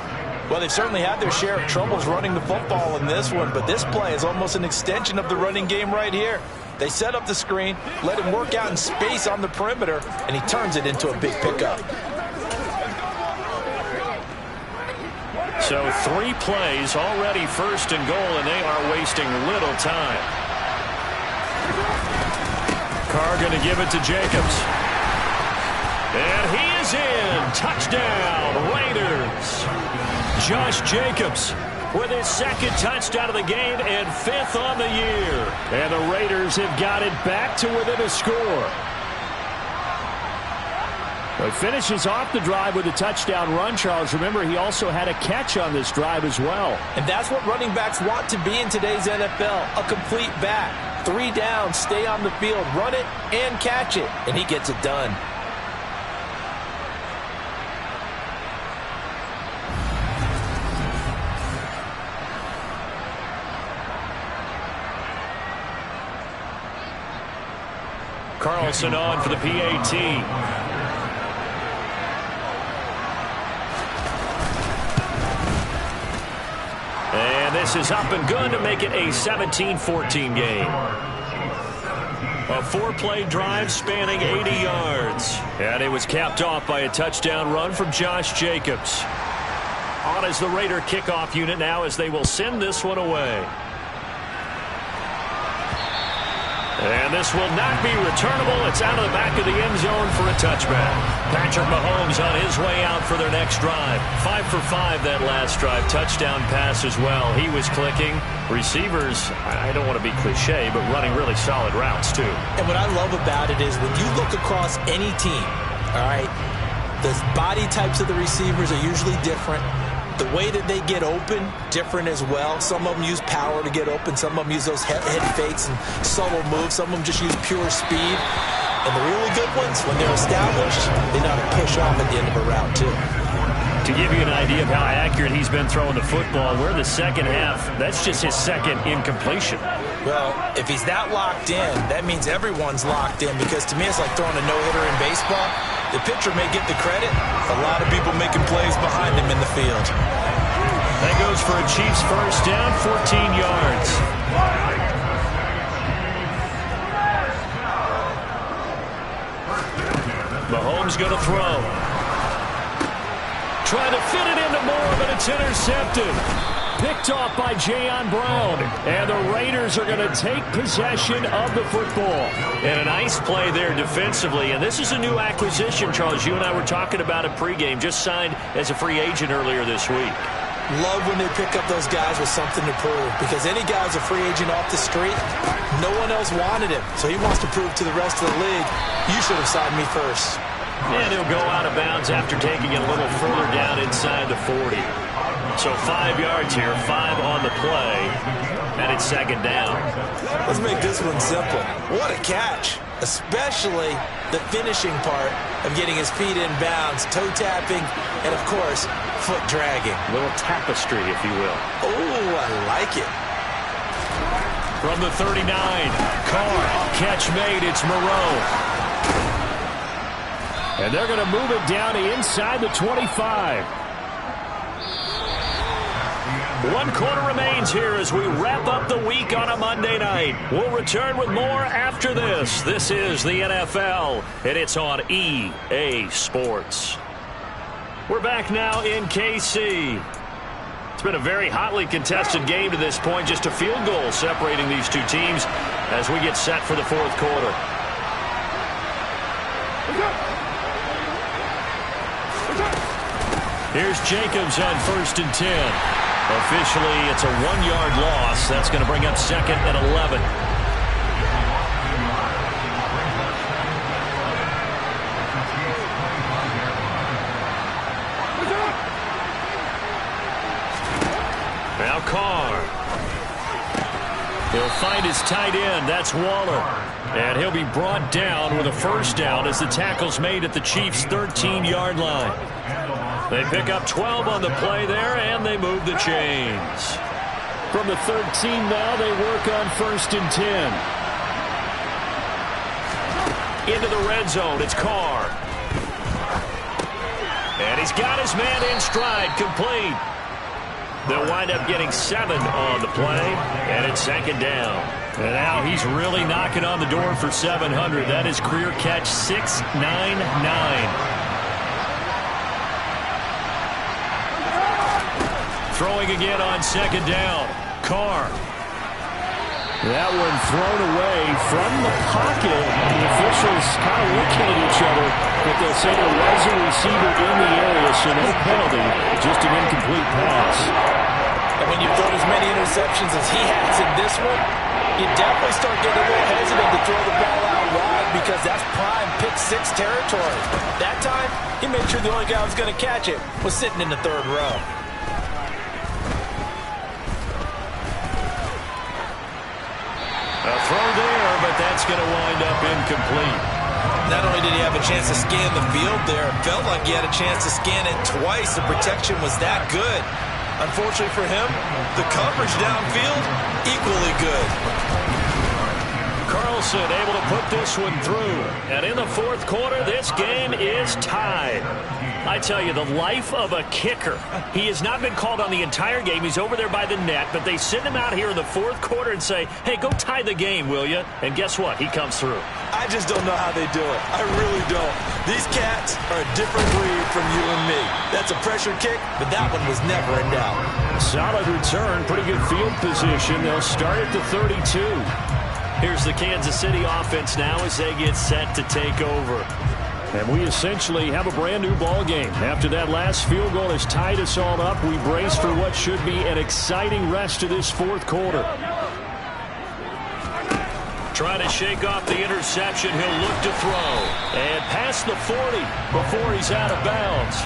Well, they've certainly had their share of troubles running the football in this one, but this play is almost an extension of the running game right here. They set up the screen, let him work out in space on the perimeter, and he turns it into a big pickup. So 3 plays, already 1st and goal, and they are wasting little time. Carr going to give it to Jacobs. And he is in. Touchdown, Raiders. Josh Jacobs with his 2nd touchdown of the game and 5th on the year. And the Raiders have got it back to within a score. He finishes off the drive with a touchdown run, Charles. Remember, he also had a catch on this drive as well. And that's what running backs want to be in today's NFL, a complete back. 3 down, stay on the field, run it, and catch it. And he gets it done. Carlson on for the PAT. And this is up and good to make it a 17-14 game. A 4-play drive spanning 80 yards. And it was capped off by a touchdown run from Josh Jacobs. On is the Raider kickoff unit now as they will send this one away. And this will not be returnable. It's out of the back of the end zone for a touchback. Patrick Mahomes on his way out for their next drive. 5 for 5 that last drive. Touchdown pass as well. He was clicking. Receivers, I don't want to be cliche, but running really solid routes too. And what I love about it is when you look across any team, all right, the body types of the receivers are usually different. The way that they get open, different as well. Some of them use power to get open. Some of them use those head fakes and subtle moves. Some of them just use pure speed. And the really good ones, when they're established, they know how to push off at the end of a route, too. To give you an idea of how accurate he's been throwing the football, we're in the second half. That's just his 2nd incompletion. Well, if he's that locked in, that means everyone's locked in, because to me it's like throwing a no-hitter in baseball. The pitcher may get the credit, a lot of people making plays behind him in the field. That goes for a Chiefs 1st down, 14 yards. Mahomes going to throw. Trying to fit it into Moore, but it's intercepted. Picked off by Jayon Brown. And the Raiders are going to take possession of the football. And a nice play there defensively. And this is a new acquisition, Charles. You and I were talking about it pregame. Just signed as a free agent earlier this week. Love when they pick up those guys with something to prove. Because any guy who's a free agent off the street, no one else wanted him. So he wants to prove to the rest of the league, you should have signed me first. And he'll go out of bounds after taking it a little further down inside the 40. So 5 yards here, 5 on the play, and it's second down. Let's make this one simple. What a catch, especially the finishing part of getting his feet in bounds, toe tapping, and of course, foot dragging. A little tapestry, if you will. Oh, I like it. From the 39, Carr, catch made, it's Moreau. And they're going to move it down to inside the 25. 1 quarter remains here as we wrap up the week on a Monday night. We'll return with more after this. This is the NFL, and it's on EA Sports. We're back now in KC. It's been a very hotly contested game to this point. Just a field goal separating these two teams as we get set for the fourth quarter. Here's Jacobs on 1st and 10. Officially, it's a 1-yard loss. That's going to bring up 2nd and 11. Now Carr. He'll find his tight end. That's Waller. And he'll be brought down with a first down as the tackle's made at the Chiefs' 13-yard line. They pick up 12 on the play there, and they move the chains. From the 13 now, they work on 1st and 10. Into the red zone, it's Carr. And he's got his man in stride, complete. They'll wind up getting 7 on the play, and it's 2nd down. And now he's really knocking on the door for 700. That is career catch 699. Throwing again on 2nd down. Carr. That one thrown away from the pocket. The officials kind of looking at each other, but they'll say there was a receiver in the area, so no penalty, just an incomplete pass. And when you've thrown as many interceptions as he has in this one, you definitely start getting a little hesitant to throw the ball out wide because that's prime pick-6 territory. That time, he made sure the only guy who was going to catch it was sitting in the 3rd row. A throw there, but that's going to wind up incomplete. Not only did he have a chance to scan the field there, it felt like he had a chance to scan it twice. The protection was that good. Unfortunately for him, the coverage downfield, equally good. Carlson able to put this one through. And in the fourth quarter, this game is tied. I tell you, the life of a kicker. He has not been called on the entire game. He's over there by the net, but they send him out here in the fourth quarter and say, hey, go tie the game, will you? And guess what? He comes through. I just don't know how they do it. I really don't. These cats are a different breed from you and me. That's a pressure kick, but that one was never in doubt. Solid return, pretty good field position. They'll start at the 32. Here's the Kansas City offense now as they get set to take over. And we essentially have a brand new ball game. After that last field goal has tied us all up, we brace for what should be an exciting rest of this fourth quarter. Trying to shake off the interception. He'll look to throw. And past the 40 before he's out of bounds.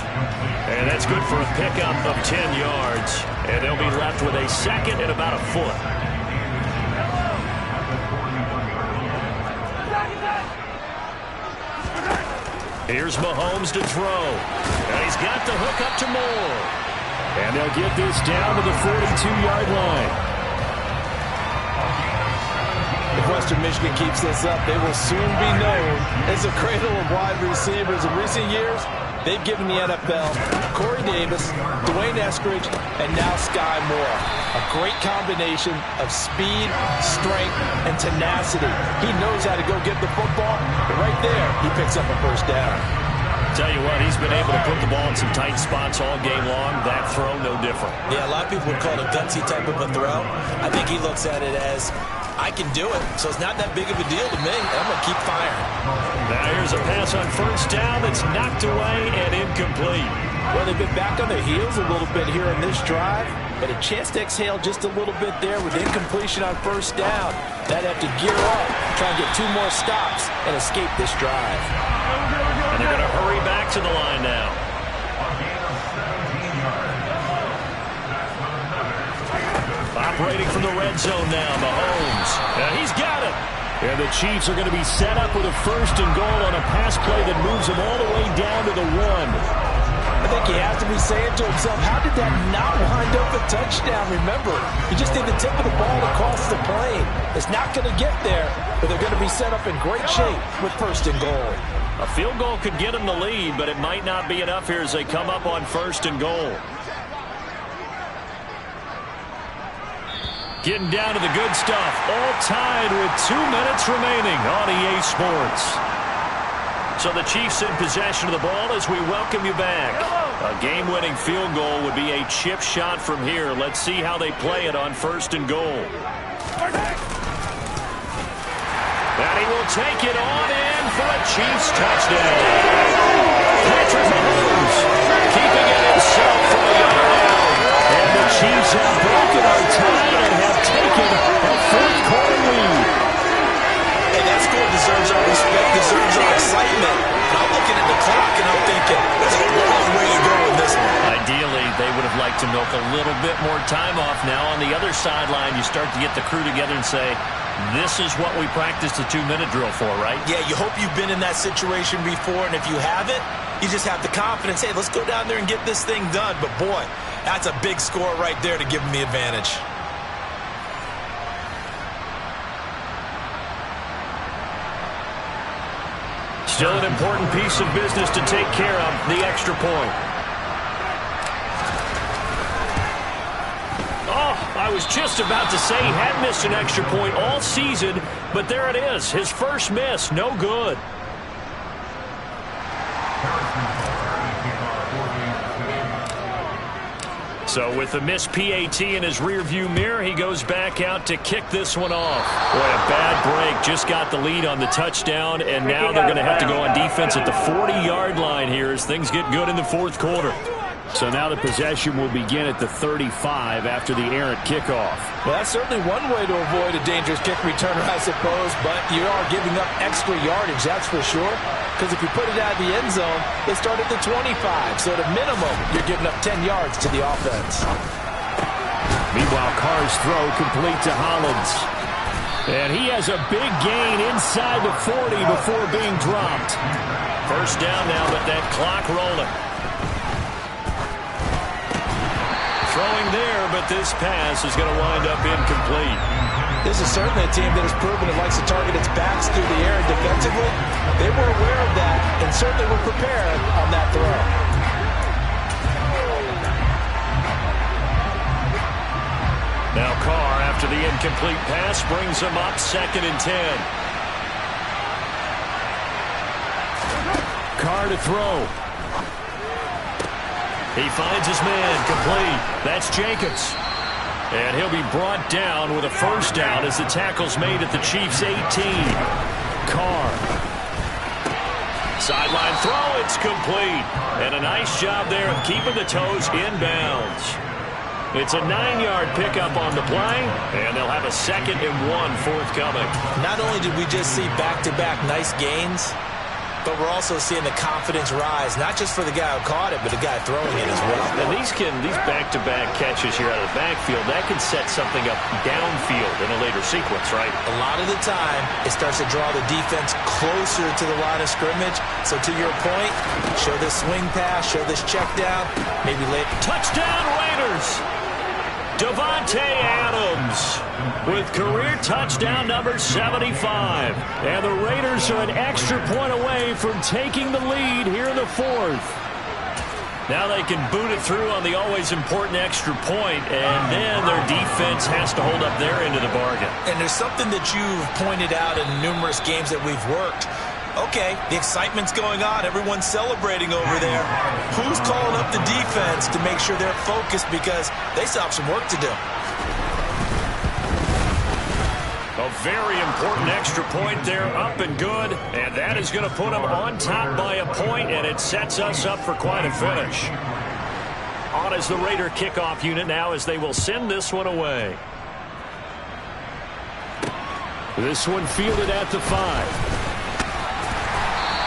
And that's good for a pickup of 10 yards. And they'll be left with a 2nd and about a foot. Here's Mahomes to throw. And he's got the hook up to Moore. And they'll get this down to the 42-yard line. If Western Michigan keeps this up, they will soon be known as a cradle of wide receivers. In recent years, they've given the NFL Corey Davis, Dwayne Eskridge, and now Sky Moore. A great combination of speed, strength, and tenacity. He knows how to go get the football, but right there, he picks up a first down. Tell you what, he's been able to put the ball in some tight spots all game long. That throw, no different. Yeah, a lot of people would call it a gutsy type of a throw. I think he looks at it as, I can do it, so it's not that big of a deal to me. I'm going to keep firing. Now here's a pass on first down that's knocked away and incomplete. Well, they've been back on their heels a little bit here in this drive, but a chance to exhale just a little bit there with incompletion on first down. They'd have to gear up, try and get 2 more stops, and escape this drive. And they're going to hurry back to the line now. operating from the red zone now. Mahomes. He's got it. And the Chiefs are going to be set up with a 1st and goal on a pass play that moves them all the way down to the 1. I think he has to be saying to himself, how did that not wind up a touchdown? Remember, he just did the tip of the ball across the plane. It's not going to get there, but they're going to be set up in great shape with 1st and goal. A field goal could get them the lead, but it might not be enough here as they come up on 1st and goal. Getting down to the good stuff. All tied with 2 minutes remaining on EA Sports. So the Chiefs in possession of the ball as we welcome you back. A game-winning field goal would be a chip shot from here. Let's see how they play it on 1st and goal. And he will take it on in for a Chiefs touchdown. Patrick Mahomes keeping it himself from the yard out. And the Chiefs have broken our tie and have taken a 4th quarter lead. Hey, that score deserves our respect, deserves our excitement. And I'm looking at the clock and I'm thinking, there's a long way to go in this one. Ideally, they would have liked to milk a little bit more time off. Now on the other sideline, you start to get the crew together and say, this is what we practiced the 2-minute drill for, right? Yeah, you hope you've been in that situation before, and if you haven't, you just have the confidence, hey, let's go down there and get this thing done. But boy, that's a big score right there to give them the advantage. Still an important piece of business to take care of, the extra point. Oh, I was just about to say he had missed an extra point all season, but there it is. His first miss, no good. So with the missed PAT in his rearview mirror, he goes back out to kick this one off. Boy, a bad break. Just got the lead on the touchdown, and now they're going to have to go on defense at the 40-yard line here as things get good in the 4th quarter. So now the possession will begin at the 35 after the errant kickoff. Well, that's certainly one way to avoid a dangerous kick returner, I suppose, but you are giving up extra yardage, that's for sure. Because if you put it out of the end zone, they start at the 25. So at a minimum, you're giving up 10 yards to the offense. Meanwhile, Carr's throw complete to Hollins. And he has a big gain inside the 40 before being dropped. First down now, but that clock rolling. Throwing there, but this pass is going to wind up incomplete. This is certainly a team that has proven it likes to target its backs through the air and defensively. They were aware of that and certainly were prepared on that throw. Now Carr, after the incomplete pass, brings him up 2nd and 10. Carr to throw. He finds his man, complete. That's Jacobs. And he'll be brought down with a first down as the tackle's made at the Chiefs' 18. Carr. Sideline throw, it's complete. And a nice job there of keeping the toes inbounds. It's a 9-yard pickup on the play, and they'll have a 2nd and 1 forthcoming. Not only did we just see back-to-back nice gains, but we're also seeing the confidence rise, not just for the guy who caught it, but the guy throwing it as well. And these back-to-back catches here out of the backfield, that can set something up downfield in a later sequence, right? A lot of the time, it starts to draw the defense closer to the line of scrimmage. So to your point, show this swing pass, show this check down, maybe late. Touchdown Raiders! Davante Adams with career touchdown number 75. And the Raiders are an extra point away from taking the lead here in the 4th. Now they can boot it through on the always important extra point, and then their defense has to hold up their end of the bargain. And there's something that you've pointed out in numerous games that we've worked. Okay, the excitement's going on. Everyone's celebrating over there. Who's calling up the defense to make sure they're focused because they still have some work to do? A very important extra point there, up and good. And that is going to put them on top by a point, and it sets us up for quite a finish. On as the Raider kickoff unit now as they will send this one away. This one fielded at the 5.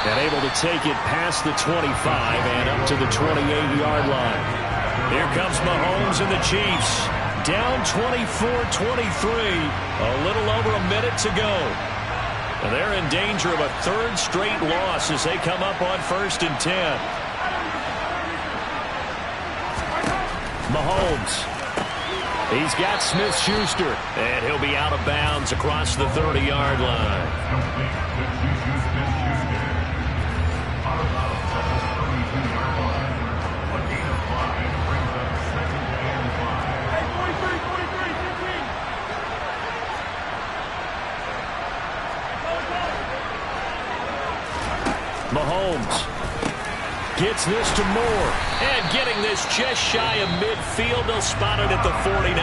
And able to take it past the 25 and up to the 28-yard line. Here comes Mahomes and the Chiefs. down 24-23. A little over a minute to go. And they're in danger of a third straight loss as they come up on 1st and 10. Mahomes. He's got Smith-Schuster, and he'll be out of bounds across the 30-yard line. Mahomes gets this to Moore, and getting this just shy of midfield. They'll spot it at the 49.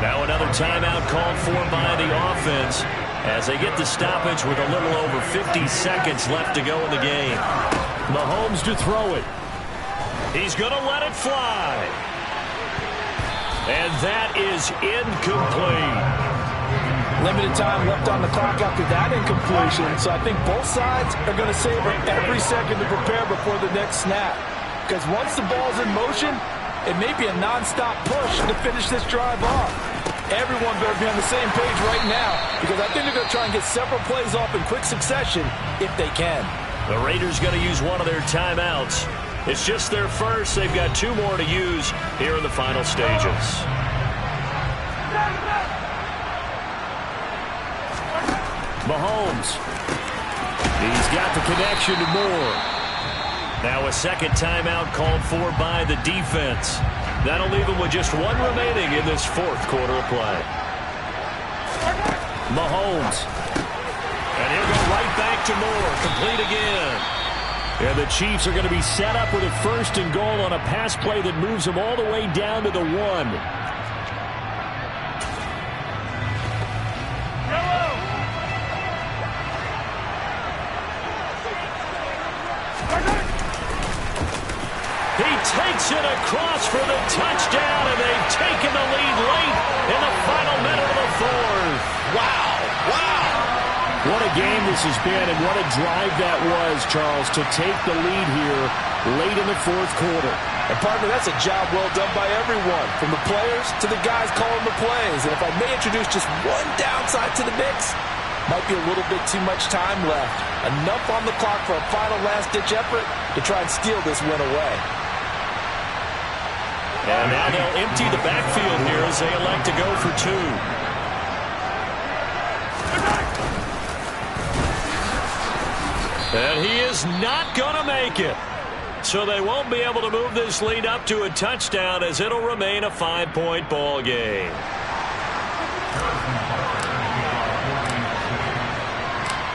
Now another timeout called for by the offense as they get the stoppage with a little over 50 seconds left to go in the game. Mahomes to throw it. He's going to let it fly. And that is incomplete. Limited time left on the clock after that incompletion, so I think both sides are going to savor every second to prepare before the next snap. Because once the ball's in motion, it may be a non-stop push to finish this drive off. Everyone better be on the same page right now, because I think they're going to try and get several plays off in quick succession if they can. The Raiders going to use one of their timeouts. It's just their first. They've got 2 more to use here in the final stages. Mahomes. He's got the connection to Moore. Now a second timeout called for by the defense. That'll leave him with just 1 remaining in this 4th quarter of play. Mahomes. And he'll go right back to Moore. Complete again. And the Chiefs are going to be set up with a 1st and goal on a pass play that moves them all the way down to the 1. Takes it across for the touchdown, and they've taken the lead late in the final minute of the 4th. Wow. What a game this has been, and what a drive that was, Charles, to take the lead here late in the 4th quarter. And, partner, that's a job well done by everyone, from the players to the guys calling the plays. And if I may introduce just one downside to the mix, might be a little bit too much time left. Enough on the clock for a final last-ditch effort to try and steal this win away. And now they'll empty the backfield here as they elect to go for 2. And he is not going to make it. So they won't be able to move this lead up to a touchdown as it'll remain a 5-point ball game.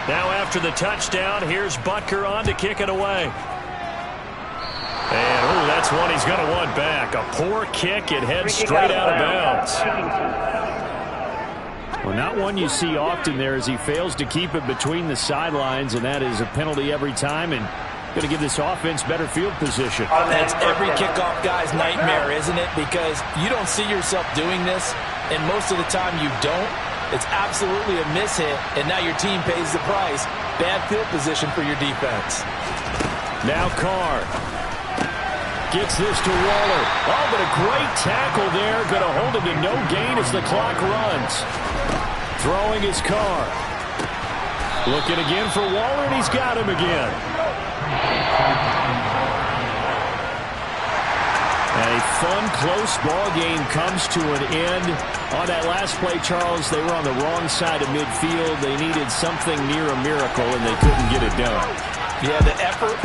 Now after the touchdown, here's Butker on to kick it away. And, that's one he's going to want back. A poor kick. It heads straight out of bounds. Well, not one you see often there as he fails to keep it between the sidelines, and that is a penalty every time and going to give this offense better field position. That's every kickoff guy's nightmare, isn't it? Because you don't see yourself doing this, and most of the time you don't. It's absolutely a miss-hit, and now your team pays the price. Bad field position for your defense. Now Carr gets this to Waller. Oh, but a great tackle there. Going to hold him to no gain as the clock runs. Throwing his Carr. Looking again for Waller, and he's got him again. And a fun, close ball game comes to an end. On that last play, Charles, they were on the wrong side of midfield. They needed something near a miracle, and they couldn't get it done. Yeah, the effort,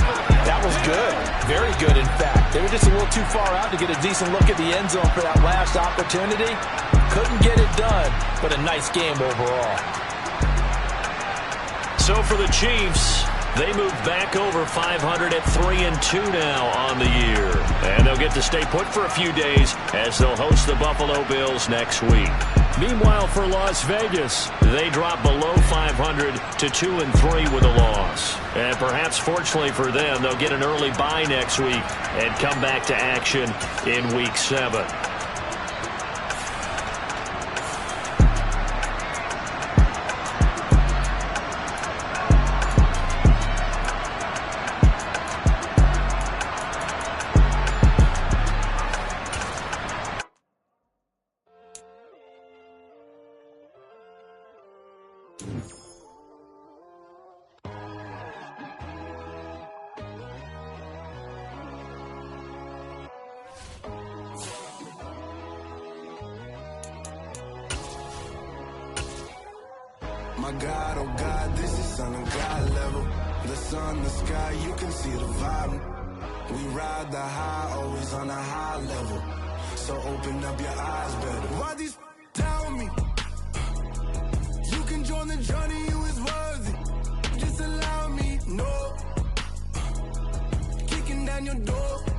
that was good. Very good, in fact. They were just a little too far out to get a decent look at the end zone for that last opportunity. Couldn't get it done, but a nice game overall. So for the Chiefs, they move back over 500 at 3-2 now on the year. And they'll get to stay put for a few days as they'll host the Buffalo Bills next week. Meanwhile, for Las Vegas, they drop below 500 to 2-3 with a loss. And perhaps fortunately for them, they'll get an early bye next week and come back to action in Week 7. My God, oh God, this is Son of God level. The sun, the sky, you can see the vibe. We ride the high, always on a high level. So open up your eyes better. Why these tell me? You can join the journey, you is worthy. Just allow me, no. Kicking down your door.